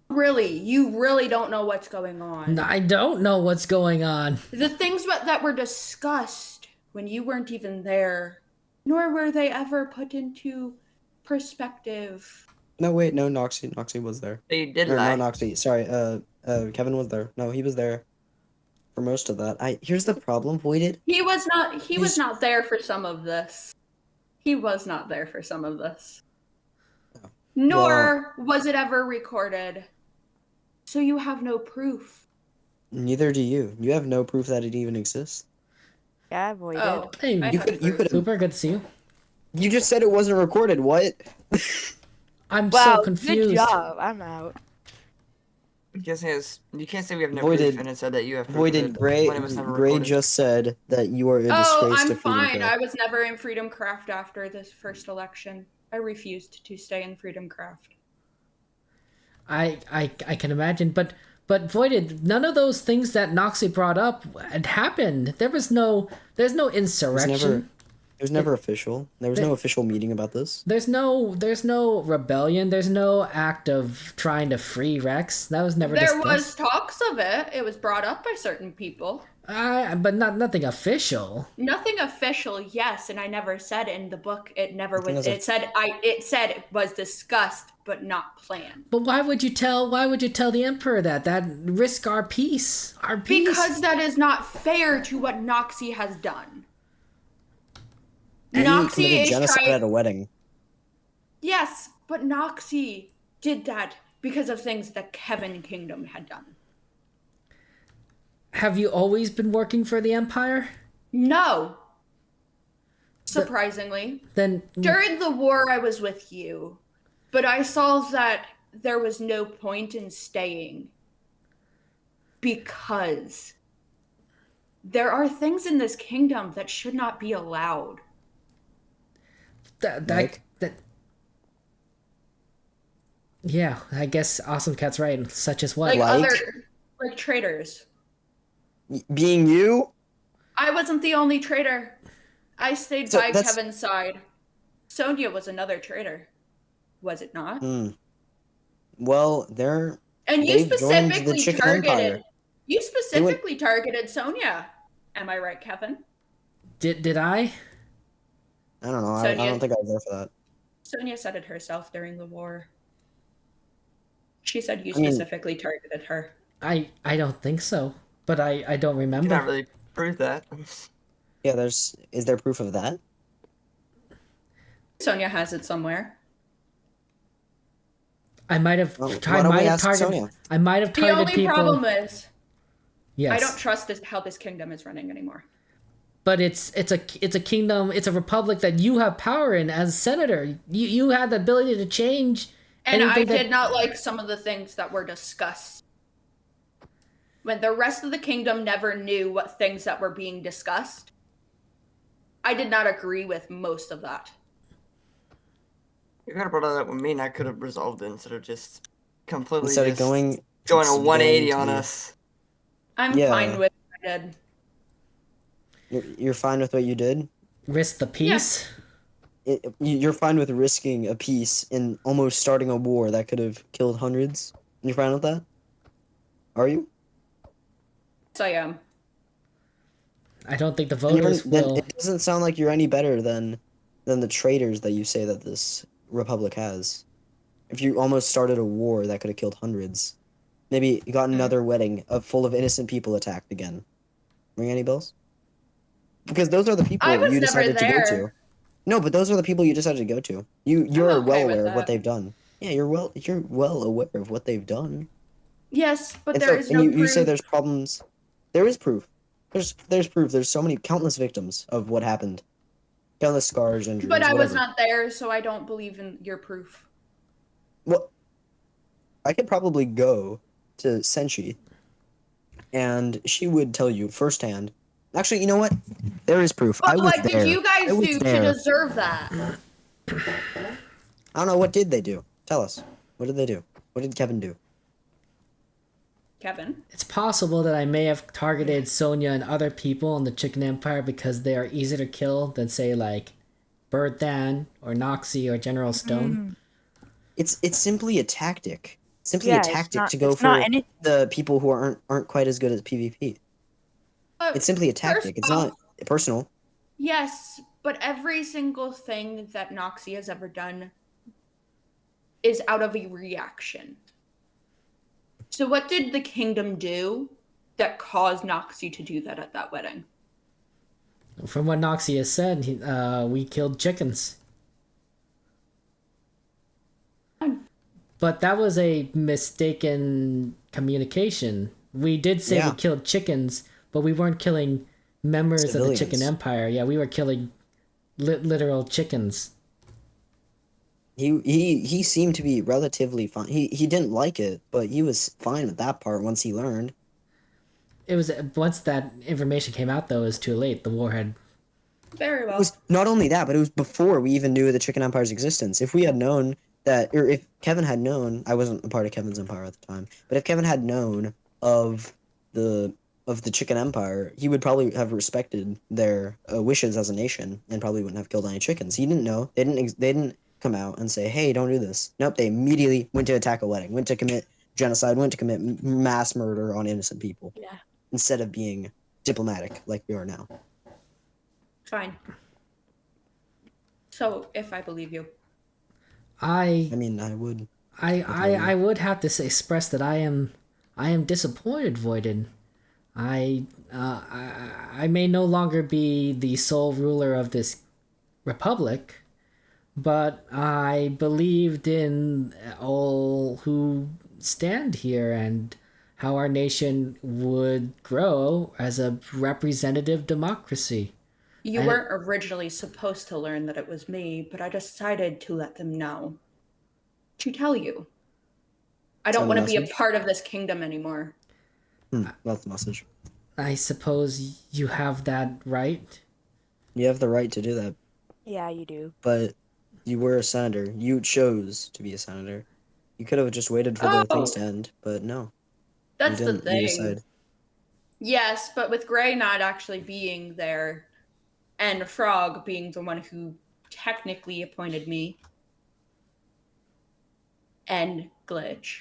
Speaker 2: Really, you really don't know what's going on.
Speaker 1: I don't know what's going on.
Speaker 2: The things that were discussed when you weren't even there, nor were they ever put into perspective.
Speaker 10: No, wait, no, Noxie was there.
Speaker 9: They did
Speaker 10: or,
Speaker 9: lie.
Speaker 10: No, Noxie, sorry, Kevin was there. No, he was there for most of that. Here's the problem, Voided.
Speaker 2: He was not there for some of this. He was not there for some of this.
Speaker 10: Oh.
Speaker 2: Nor was it ever recorded. So you have no proof.
Speaker 10: Neither do you. You have no proof that it even exists.
Speaker 13: Yeah, Voided.
Speaker 2: Oh,
Speaker 1: Hey,
Speaker 10: you could.
Speaker 1: Super, good to see you.
Speaker 10: You just said it wasn't recorded. What?
Speaker 1: I'm
Speaker 13: wow,
Speaker 1: so confused.
Speaker 13: Good job. I'm out.
Speaker 9: You can't say we have no
Speaker 10: Voided,
Speaker 9: proof, and it said that you have proof.
Speaker 10: Voided, Gray just said that you are a disgrace
Speaker 2: I'm
Speaker 10: to Freedom
Speaker 2: fine.
Speaker 10: Craft.
Speaker 2: I was never in Freedom Craft after this first election. I refused to stay in Freedom Craft.
Speaker 1: I can imagine, but Voided, none of those things that Noxie brought up had happened. There's no insurrection.
Speaker 10: It was never official. There was no official meeting about this.
Speaker 1: There's no rebellion. There's no act of trying to free Rex. That was never discussed.
Speaker 2: There was talks of it. It was brought up by certain people.
Speaker 1: But nothing official.
Speaker 2: Nothing official, yes, and I never said in the book it never was. It said it was discussed but not planned.
Speaker 1: But why would you tell the Emperor that? That risk our peace. Our peace.
Speaker 2: Because that is not fair to what Noxie has done.
Speaker 10: And he
Speaker 2: Noxie
Speaker 10: committed
Speaker 2: is
Speaker 10: genocide at a wedding.
Speaker 2: Yes, but Noxie did that because of things that Kevin Kingdom had done.
Speaker 1: Have you always been working for the Empire?
Speaker 2: No. Surprisingly.
Speaker 1: Then
Speaker 2: during the war I was with you, but I saw that there was no point in staying because there are things in this kingdom that should not be allowed.
Speaker 1: Yeah, I guess Awesome Cat's right. Such as what?
Speaker 2: Like traitors.
Speaker 10: Being you?
Speaker 2: I wasn't the only traitor. I stayed by Kevin's side. Sonia was another traitor. Was it not?
Speaker 10: Well,
Speaker 2: and you specifically
Speaker 10: targeted
Speaker 2: targeted Sonia. Am I right, Kevin?
Speaker 1: Did I?
Speaker 10: I don't know. I don't think I was there for that.
Speaker 2: Sonia said it herself during the war. She said you specifically targeted her.
Speaker 1: I don't think so, but I don't remember.
Speaker 9: You can't really prove that.
Speaker 10: Yeah, is there proof of that?
Speaker 2: Sonia has it somewhere.
Speaker 1: I might have targeted. I might have targeted people.
Speaker 2: The only problem is,
Speaker 1: yes,
Speaker 2: I don't trust how this kingdom is running anymore.
Speaker 1: But it's a kingdom. It's a republic that you have power in as senator. You had the ability to change.
Speaker 2: And I did not like some of the things that were discussed when the rest of the kingdom never knew what things that were being discussed, I did not agree with most of that.
Speaker 9: You could have brought it up with me and I could have resolved it instead of just completely
Speaker 10: Instead of
Speaker 9: just
Speaker 10: going
Speaker 9: a 180
Speaker 10: going
Speaker 9: on
Speaker 10: to-
Speaker 9: us.
Speaker 2: I'm
Speaker 10: Yeah.
Speaker 2: fine with what I did.
Speaker 10: You're fine with what you did?
Speaker 1: Risk the peace?
Speaker 10: You're fine with risking a peace and almost starting a war that could have killed hundreds? You're fine with that? Are you?
Speaker 2: Yes, I am.
Speaker 1: I don't think the
Speaker 10: Then
Speaker 1: voters will.
Speaker 10: it doesn't sound like you're any better than the traitors that you say that this republic has. If you almost started a war that could have killed hundreds, maybe you got another wedding full of innocent people attacked again. Ring any bells? Because those are the people
Speaker 2: I was
Speaker 10: you
Speaker 2: never
Speaker 10: decided to go to.
Speaker 2: there.
Speaker 10: No, but those are the people you decided to go to. You're
Speaker 2: okay
Speaker 10: well
Speaker 2: with
Speaker 10: aware of what
Speaker 2: that.
Speaker 10: they've done. Yeah, you're well aware of what they've done.
Speaker 2: Yes, but
Speaker 10: And
Speaker 2: there
Speaker 10: so,
Speaker 2: is
Speaker 10: and
Speaker 2: no
Speaker 10: you say
Speaker 2: proof.
Speaker 10: there's problems. There is proof. There's proof. There's so many countless victims of what happened. Countless scars, injuries,
Speaker 2: But I was
Speaker 10: whatever.
Speaker 2: not there, so I don't believe in your proof.
Speaker 10: Well, I could probably go to Senshi, and she would tell you firsthand. Actually, you know what? There is proof.
Speaker 2: But
Speaker 10: I was
Speaker 2: what
Speaker 10: there.
Speaker 2: did you guys
Speaker 10: I was
Speaker 2: do to
Speaker 10: there.
Speaker 2: deserve that?
Speaker 10: I don't know. What did they do? Tell us. What did they do? What did Kevin do?
Speaker 2: Kevin?
Speaker 1: It's possible that I may have targeted Sonya and other people in the Chicken Empire because they are easier to kill than, say, like Bird Than or Noxie or General Stone.
Speaker 10: It's simply a tactic. Simply
Speaker 13: Yeah,
Speaker 10: a
Speaker 13: it's
Speaker 10: tactic
Speaker 13: not-
Speaker 10: to go
Speaker 13: it's not
Speaker 10: for
Speaker 13: any-
Speaker 10: the people who aren't quite as good at PvP. It's simply a tactic. It's not personal.
Speaker 2: Yes, but every single thing that Noxie has ever done is out of a reaction. So what did the kingdom do that caused Noxie to do that at that wedding?
Speaker 1: From what Noxie has said, we killed chickens. But that was a mistaken communication. We did say we killed chickens, but we weren't killing members of the Chicken
Speaker 10: Civilians.
Speaker 1: Empire. Yeah, we were killing literal chickens.
Speaker 10: He seemed to be relatively fine. He didn't like it, but he was fine with that part once he learned.
Speaker 1: It was once that information came out, though, it was too late. The war had.
Speaker 2: Very well.
Speaker 10: It was not only that, but it was before we even knew of the Chicken Empire's existence. If we had known that, or if Kevin had known, I wasn't a part of Kevin's empire at the time, but if Kevin had known of the Chicken Empire, he would probably have respected their wishes as a nation and probably wouldn't have killed any chickens. He didn't know. They didn't come out and say, "Hey, don't do this." Nope. They immediately went to attack a wedding, went to commit genocide, went to commit mass murder on innocent people.
Speaker 8: Yeah.
Speaker 10: Instead of being diplomatic like we are now.
Speaker 2: Fine. So, if I believe you.
Speaker 10: I mean, I would.
Speaker 1: I would have to express that I am disappointed, Voided. I may no longer be the sole ruler of this republic, but I believed in all who stand here and how our nation would grow as a representative democracy.
Speaker 2: You weren't originally supposed to learn that it was me, but I decided to let them know. To tell you. I don't
Speaker 10: Send a
Speaker 2: want to be a
Speaker 10: message?
Speaker 2: part of this kingdom anymore.
Speaker 10: That's the message.
Speaker 1: I suppose you have that right.
Speaker 10: You have the right to do that,
Speaker 13: Yeah, you do.
Speaker 10: but you were a senator. You chose to be a senator. You could have just waited for the things to end, but no.
Speaker 2: That's
Speaker 10: you
Speaker 2: the
Speaker 10: didn't.
Speaker 2: thing.
Speaker 10: You decided.
Speaker 2: Yes, but with Gray not actually being there, and Frog being the one who technically appointed me, and Glitch.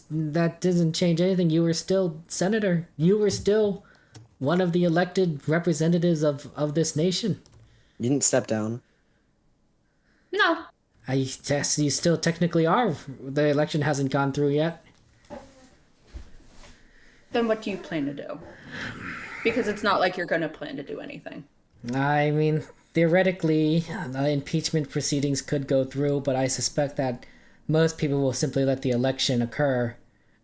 Speaker 1: That doesn't change anything. You were still senator. You were still one of the elected representatives of this nation.
Speaker 10: You didn't step down.
Speaker 2: No.
Speaker 1: I guess you still technically are. The election hasn't gone through yet.
Speaker 2: Then what do you plan to do? Because it's not like you're going to plan to do anything.
Speaker 1: I mean, theoretically, impeachment proceedings could go through, but I suspect that most people will simply let the election occur,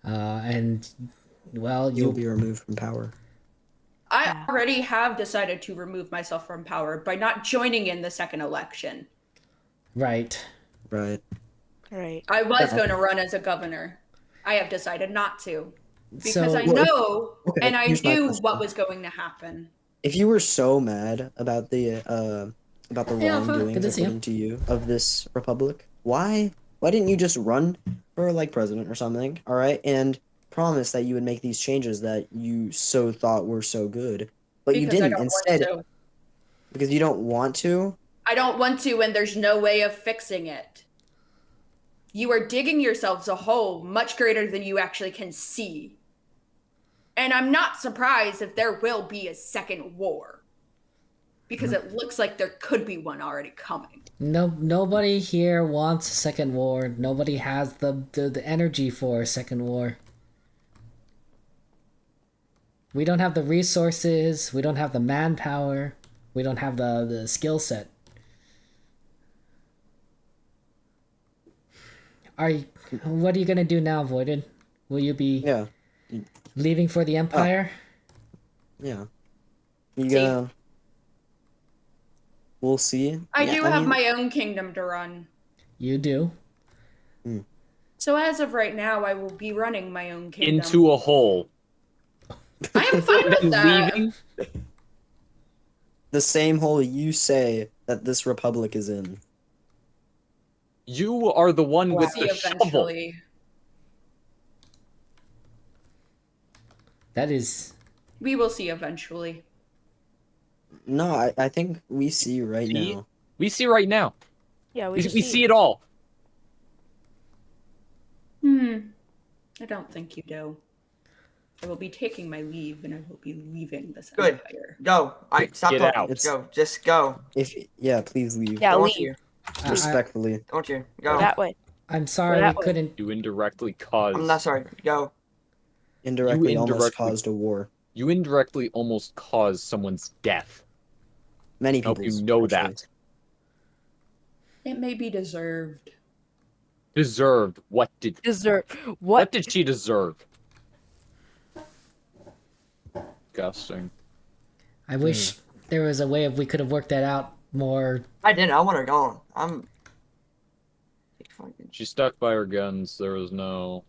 Speaker 1: and, well,
Speaker 10: You'll be removed from power.
Speaker 2: I already have decided to remove myself from power by not joining in the second election.
Speaker 1: Right.
Speaker 10: Right.
Speaker 13: Right.
Speaker 2: I was
Speaker 10: Yeah.
Speaker 2: going to run as a governor. I have decided not to because
Speaker 1: So-
Speaker 2: I
Speaker 10: Well, if-
Speaker 2: know
Speaker 10: okay,
Speaker 2: and I
Speaker 10: here's my
Speaker 2: knew
Speaker 10: question.
Speaker 2: what was going to happen.
Speaker 10: If you were so mad about the
Speaker 1: Hey, Alpha, good
Speaker 10: wrongdoings
Speaker 1: to see you.
Speaker 10: according to you of this republic, why didn't you just run for like president or something? All right, and promise that you would make these changes that you so thought were so good, but you
Speaker 2: Because I
Speaker 10: didn't.
Speaker 2: don't
Speaker 10: Instead,
Speaker 2: want to.
Speaker 10: because you don't want to.
Speaker 2: I don't want to when there's no way of fixing it. You are digging yourselves a hole much greater than you actually can see. And I'm not surprised if there will be a second war. Because it looks like there could be one already coming.
Speaker 1: Nobody here wants a second war. Nobody has the energy for a second war. We don't have the resources. We don't have the manpower. We don't have the skill set. What are you gonna do now, Voided? Will you be leaving for the Empire?
Speaker 10: Yeah. You gonna... We'll see.
Speaker 2: I do have
Speaker 10: mean-
Speaker 2: my own kingdom to run.
Speaker 1: You do.
Speaker 2: So as of right now, I will be running my own kingdom.
Speaker 7: Into a hole.
Speaker 2: I am fine with that.
Speaker 7: Leaving?
Speaker 10: The same hole you say that this republic is in.
Speaker 7: You are the one
Speaker 2: We'll
Speaker 7: with
Speaker 2: see
Speaker 7: the shovel.
Speaker 2: eventually.
Speaker 1: That is...
Speaker 2: We will see eventually.
Speaker 10: No, I think we see right now.
Speaker 7: We see right now.
Speaker 13: Yeah,
Speaker 7: We see it all.
Speaker 2: I don't think you do. I will be taking my leave and I will be leaving this
Speaker 9: Good.
Speaker 2: empire.
Speaker 9: Go. Stop
Speaker 7: Get
Speaker 9: talking.
Speaker 7: out.
Speaker 9: Let's go. Just go.
Speaker 10: Please leave.
Speaker 13: Yeah,
Speaker 9: Don't want
Speaker 13: leave.
Speaker 9: you.
Speaker 10: Respectfully.
Speaker 9: Don't want you. Go.
Speaker 13: That way.
Speaker 1: I'm sorry
Speaker 13: That
Speaker 1: we
Speaker 13: way.
Speaker 1: couldn't...
Speaker 7: You indirectly caused.
Speaker 9: I'm not sorry. Go.
Speaker 10: Indirectly almost caused a war.
Speaker 7: You indirectly almost caused someone's death.
Speaker 10: Many
Speaker 7: I hope
Speaker 10: people.
Speaker 7: you know that.
Speaker 2: It may be deserved.
Speaker 7: Deserved. What did
Speaker 13: What
Speaker 7: did she deserve? Disgusting.
Speaker 1: I wish there was a way of we could have worked that out more.
Speaker 9: I didn't. I want her gone.
Speaker 7: She stuck by her guns. There was no.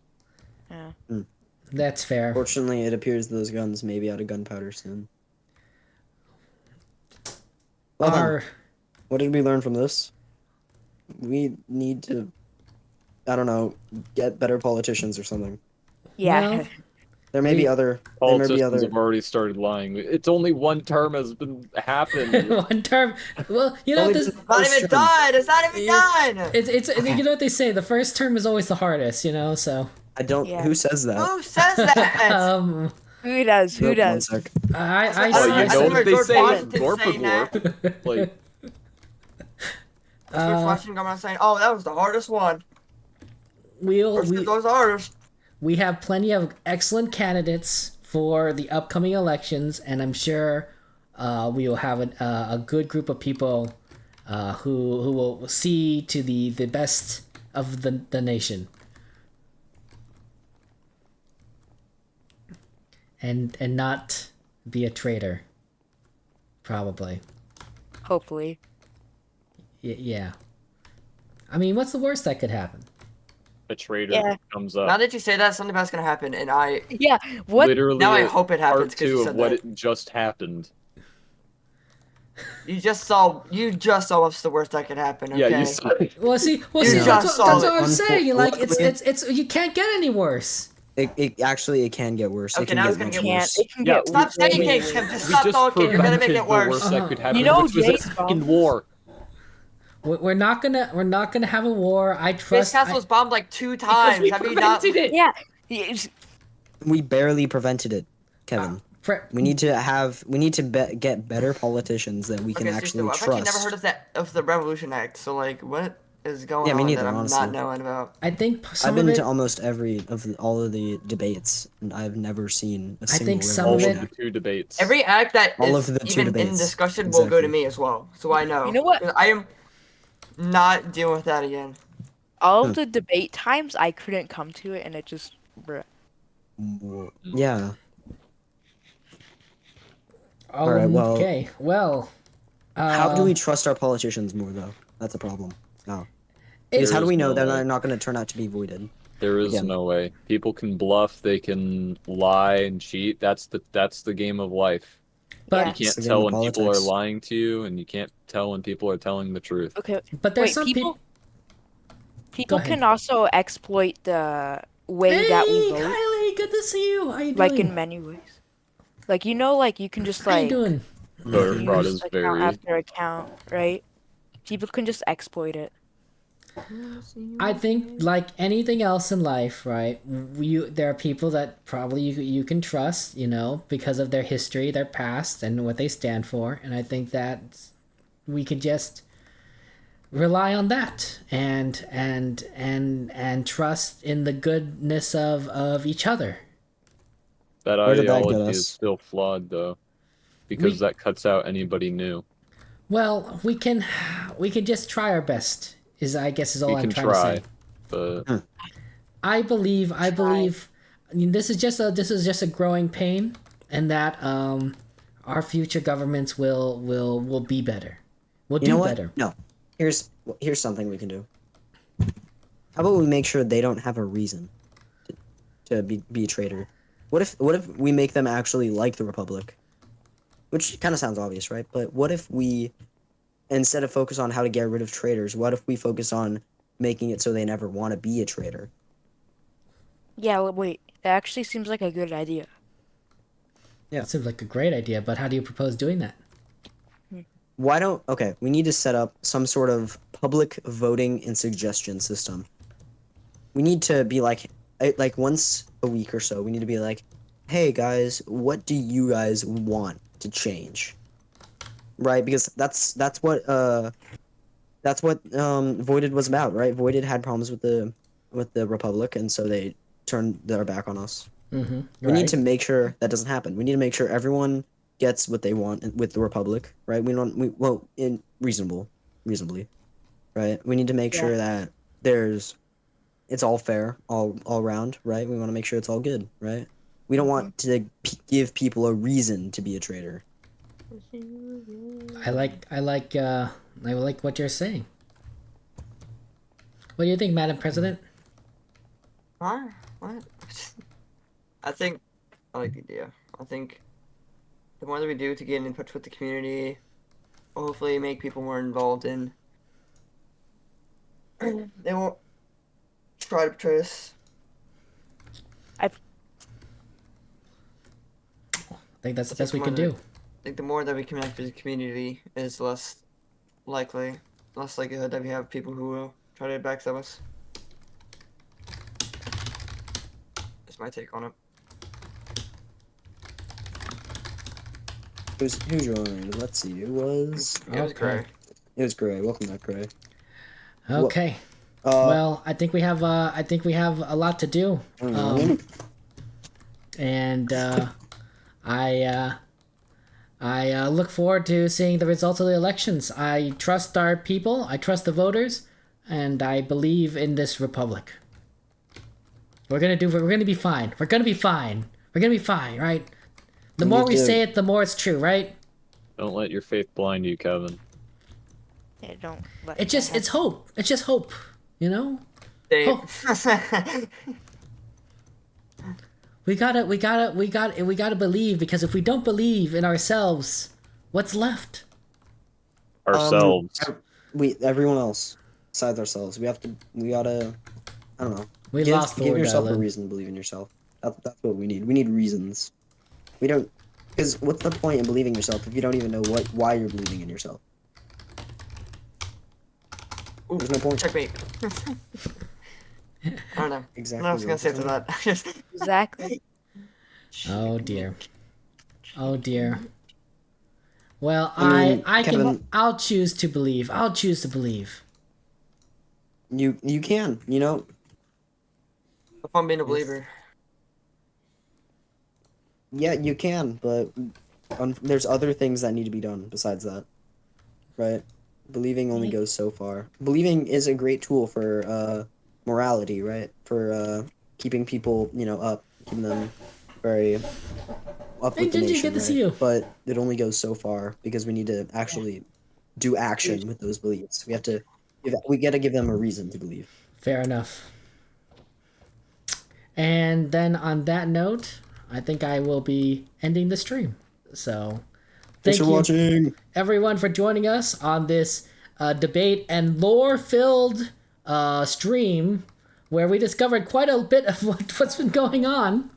Speaker 13: Yeah.
Speaker 1: That's fair.
Speaker 10: Fortunately, it appears those guns may be out of gunpowder soon. Well then, what did we learn from this? We need to, I don't know, get better politicians or something.
Speaker 13: Yeah.
Speaker 1: Well,
Speaker 10: There may be other. There may be
Speaker 7: Politicians
Speaker 10: other.
Speaker 7: have already started lying. It's only one term has been happened.
Speaker 1: one term. Well, you know
Speaker 10: Only
Speaker 1: this.
Speaker 10: the
Speaker 9: Not
Speaker 10: first
Speaker 9: even
Speaker 10: term.
Speaker 9: done. It's not even done.
Speaker 1: It's you know what they say. The first term is always the hardest. You know, so.
Speaker 10: I don't.
Speaker 13: Yeah.
Speaker 10: Who says that?
Speaker 9: Who says that?
Speaker 13: Who does? Who
Speaker 10: Nope, one
Speaker 13: does?
Speaker 10: sec.
Speaker 1: I
Speaker 9: Oh,
Speaker 7: Well,
Speaker 9: I
Speaker 7: you know
Speaker 9: remember
Speaker 7: what they
Speaker 9: George
Speaker 7: say.
Speaker 9: Washington
Speaker 7: Gorp
Speaker 9: saying that.
Speaker 7: Gorp. Like,
Speaker 9: George Washington coming out saying, "Oh, that was the hardest one.
Speaker 1: we
Speaker 9: That was the hardest."
Speaker 1: we have plenty of excellent candidates for the upcoming elections, and I'm sure we will have a good group of people who will see to the best of the nation. And not be a traitor. Probably.
Speaker 13: Hopefully.
Speaker 1: Yeah. I mean, what's the worst that could happen?
Speaker 7: a traitor
Speaker 13: Yeah.
Speaker 7: comes up.
Speaker 9: Now that you say that, something bad's gonna happen, and I
Speaker 13: Yeah. What?
Speaker 7: Literally,
Speaker 9: now I hope it happens
Speaker 7: part
Speaker 9: because you
Speaker 7: two
Speaker 9: said
Speaker 7: of what
Speaker 9: that.
Speaker 7: it just happened.
Speaker 9: You just saw what's the worst that could happen. Okay?
Speaker 7: Yeah, you saw it.
Speaker 1: Well, see,
Speaker 9: You
Speaker 1: that's
Speaker 9: just saw
Speaker 1: what
Speaker 9: it.
Speaker 1: I'm saying. Like,
Speaker 10: Unfortunately-
Speaker 1: it's you can't get any worse.
Speaker 10: It actually it can get worse.
Speaker 9: Okay,
Speaker 10: it can
Speaker 9: now
Speaker 10: get
Speaker 9: it's gonna
Speaker 10: much
Speaker 9: get
Speaker 13: Can't.
Speaker 10: worse.
Speaker 13: It can
Speaker 7: Yeah,
Speaker 13: get
Speaker 9: Stop saying
Speaker 13: way
Speaker 9: things,
Speaker 13: worse.
Speaker 9: Kim. Just
Speaker 7: We
Speaker 9: stop
Speaker 7: just
Speaker 9: talking. You're gonna make
Speaker 7: prevented
Speaker 9: it
Speaker 7: the
Speaker 9: worse.
Speaker 7: worst that could happen,
Speaker 13: You know
Speaker 7: which was a
Speaker 13: Jay's
Speaker 7: fucking
Speaker 13: phone?
Speaker 7: war.
Speaker 1: We're not gonna have a war. I
Speaker 9: This
Speaker 1: trust.
Speaker 9: castle was bombed like 2 times.
Speaker 7: We
Speaker 9: Have you not?
Speaker 7: prevented it.
Speaker 13: Yeah. It's-
Speaker 10: We barely prevented it, Kevin. We need to get better politicians that we can
Speaker 9: Okay,
Speaker 10: actually
Speaker 9: seriously, I've actually
Speaker 10: trust.
Speaker 9: never heard of the Revolution Act. So like, what is going
Speaker 10: Yeah, me
Speaker 9: on
Speaker 10: neither,
Speaker 9: that I'm
Speaker 10: honestly.
Speaker 9: not knowing about?
Speaker 1: I think
Speaker 10: I've
Speaker 1: some
Speaker 10: been
Speaker 1: of it.
Speaker 10: to almost all of the debates, and I've never seen a
Speaker 1: I
Speaker 10: single
Speaker 1: think some
Speaker 7: All
Speaker 1: of
Speaker 7: of
Speaker 1: it-
Speaker 7: the two debates.
Speaker 9: Every act that
Speaker 10: All
Speaker 9: is
Speaker 10: of the two
Speaker 9: even in
Speaker 10: debates.
Speaker 9: discussion will go to
Speaker 10: Exactly.
Speaker 9: me as well. So I know.
Speaker 13: You know what?
Speaker 9: 'Cause I am not dealing with that again.
Speaker 13: all of the debate times I couldn't come to it, and it just. Bruh.
Speaker 10: Yeah. Alright, well-
Speaker 1: Okay. Well.
Speaker 10: How do we trust our politicians more, though? That's a problem. No. Because how do
Speaker 7: There
Speaker 10: we
Speaker 7: is
Speaker 10: know
Speaker 7: no
Speaker 10: that
Speaker 7: way.
Speaker 10: they're not going to turn out to be voided?
Speaker 7: There is
Speaker 10: Again.
Speaker 7: no way. People can bluff, they can lie and cheat. That's the game of life.
Speaker 1: But
Speaker 7: You
Speaker 10: It's
Speaker 7: can't
Speaker 10: the game
Speaker 7: tell
Speaker 10: of
Speaker 7: when people are
Speaker 10: politics.
Speaker 7: lying to you, and you can't tell when people are telling the truth.
Speaker 13: Okay.
Speaker 1: but there's
Speaker 13: Wait,
Speaker 1: some people.
Speaker 13: people
Speaker 1: ahead.
Speaker 13: can also exploit the way
Speaker 1: Hey,
Speaker 13: that we vote,
Speaker 1: Kylie, good to see you. How you
Speaker 13: like
Speaker 1: doing?
Speaker 13: in many ways. Like like you can just
Speaker 1: How you
Speaker 13: like
Speaker 1: doing?
Speaker 7: Voter fraud
Speaker 13: use
Speaker 7: is
Speaker 13: account
Speaker 7: very
Speaker 13: after account, right? People can just exploit it.
Speaker 1: I think like anything else in life, right? There are people that probably you can trust, because of their history, their past, and what they stand for. And I think that we could just rely on that and trust in the goodness of each other.
Speaker 7: that
Speaker 10: Where did that get
Speaker 7: ideology is
Speaker 10: us?
Speaker 7: still flawed though, because that cuts out anybody new.
Speaker 1: Well, we can just try our best. I guess is all
Speaker 7: We
Speaker 1: I'm
Speaker 7: can
Speaker 1: trying
Speaker 7: try,
Speaker 1: to say.
Speaker 7: but
Speaker 1: I believe. I mean, this is just a growing pain, and that our future governments will be better. Will
Speaker 10: You know
Speaker 1: do
Speaker 10: what?
Speaker 1: better.
Speaker 10: No. Here's something we can do. How about we make sure they don't have a reason to be a traitor? What if we make them actually like the Republic? Which kind of sounds obvious, right? But what if we, instead of focus on how to get rid of traitors, what if we focus on making it so they never want to be a traitor?
Speaker 13: Yeah, wait. That actually seems like a good idea.
Speaker 10: Yeah.
Speaker 1: It seems like a great idea, but how do you propose doing that?
Speaker 10: We need to set up some sort of public voting and suggestion system. We need to be like once a week or so, we need to be like, hey guys, what do you guys want to change? Right? Because that's what Voided was about, right? Voided had problems with the Republic, and so they turned their back on us.
Speaker 1: Mm-hmm.
Speaker 10: We need to make sure that doesn't happen. We need to make sure everyone gets what they want with the Republic, right? Reasonably, right? We need to make sure that it's all fair, all around, right? We want to make sure it's all good, right? We don't want to give people a reason to be a traitor.
Speaker 1: I like what you're saying. What do you think, Madam President?
Speaker 9: Huh? What? I think I like the idea. I think the more that we do to get in touch with the community, hopefully make people more involved in. They won't try to betray us.
Speaker 1: I think that's the best we can do.
Speaker 9: I think the more that we connect with the community is less likelihood that we have people who will try to backstab us. That's my take on it.
Speaker 10: Who joined? Let's see. It was
Speaker 9: Gray.
Speaker 10: It was Gray. Welcome back, Gray.
Speaker 1: Okay. Well, I think we have a lot to do. And I look forward to seeing the results of the elections. I trust our people, I trust the voters, and I believe in this republic. We're gonna be fine. We're gonna be fine, right? The more we say it, the more it's true, right?
Speaker 7: don't let your faith blind you, Kevin.
Speaker 13: Yeah, don't let
Speaker 1: It's hope. It's just hope, Hope. We gotta believe, because if we don't believe in ourselves, what's left?
Speaker 7: Ourselves.
Speaker 10: Everyone else besides ourselves. We gotta, I don't know. Give yourself a reason to believe in yourself. That's what we need. We need reasons. We don't, because what's the point in believing in yourself if you don't even know why you're believing in yourself?
Speaker 9: Ooh,
Speaker 10: there's no point.
Speaker 9: Checkmate. I don't know.
Speaker 10: Exactly.
Speaker 9: I was gonna say to that.
Speaker 13: Exactly.
Speaker 1: Oh dear. Oh dear. Well, I'll choose to believe. I'll choose to believe.
Speaker 10: You can,
Speaker 9: If I'm being a believer.
Speaker 10: Yeah, you can, but there's other things that need to be done besides that, right? Believing only goes so far. Believing is a great tool for morality, right? For keeping people, up, keeping them very up with the nation,
Speaker 1: good to see you.
Speaker 10: But it only goes so far because we need to actually do action with those beliefs. We have to give them a reason to believe.
Speaker 1: Fair enough. And then on that note, I think I will be ending the stream. So
Speaker 10: Thanks for watching,
Speaker 1: everyone, for joining us on this debate and lore-filled stream where we discovered quite a bit of what's been going on.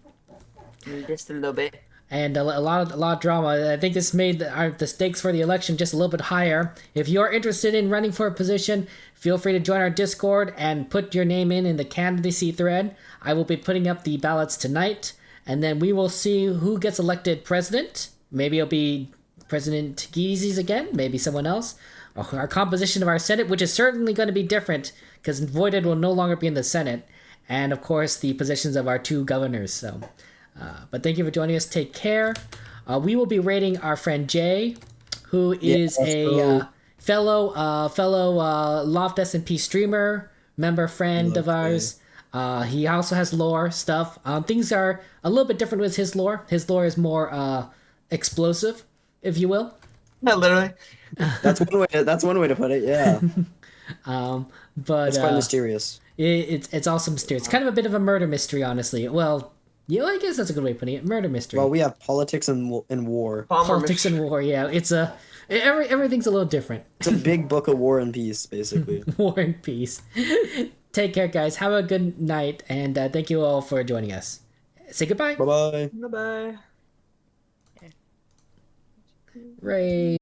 Speaker 9: Just a little bit.
Speaker 1: And a lot of drama. I think this made the stakes for the election just a little bit higher. If you're interested in running for a position, feel free to join our Discord and put your name in the candidacy thread. I will be putting up the ballots tonight, and then we will see who gets elected president. Maybe it'll be President Geezy's again, maybe someone else. Our composition of our Senate, which is certainly going to be different, because Voided will no longer be in the Senate. And, of course, the positions of our 2 governors, so... but thank you for joining us. Take care. We will be rating our friend Jay, who is a fellow Loft SMP streamer, member friend of ours. He also has lore stuff. Things are a little bit different with his lore. His lore is more explosive, if you will.
Speaker 9: No, literally.
Speaker 10: That's one way to put it. Yeah.
Speaker 1: But
Speaker 10: it's quite mysterious.
Speaker 1: It's also mysterious. It's kind of a bit of a murder mystery, honestly. Well. Yeah, I guess that's a good way of putting it. Murder mystery.
Speaker 10: Well, we have politics and war.
Speaker 1: Politics and war, yeah. It's everything's a little different.
Speaker 10: It's a big book of War and Peace, basically.
Speaker 1: War and Peace. Take care, guys. Have a good night, and thank you all for joining us. Say goodbye.
Speaker 10: Bye-bye.
Speaker 9: Bye-bye.
Speaker 1: Ray.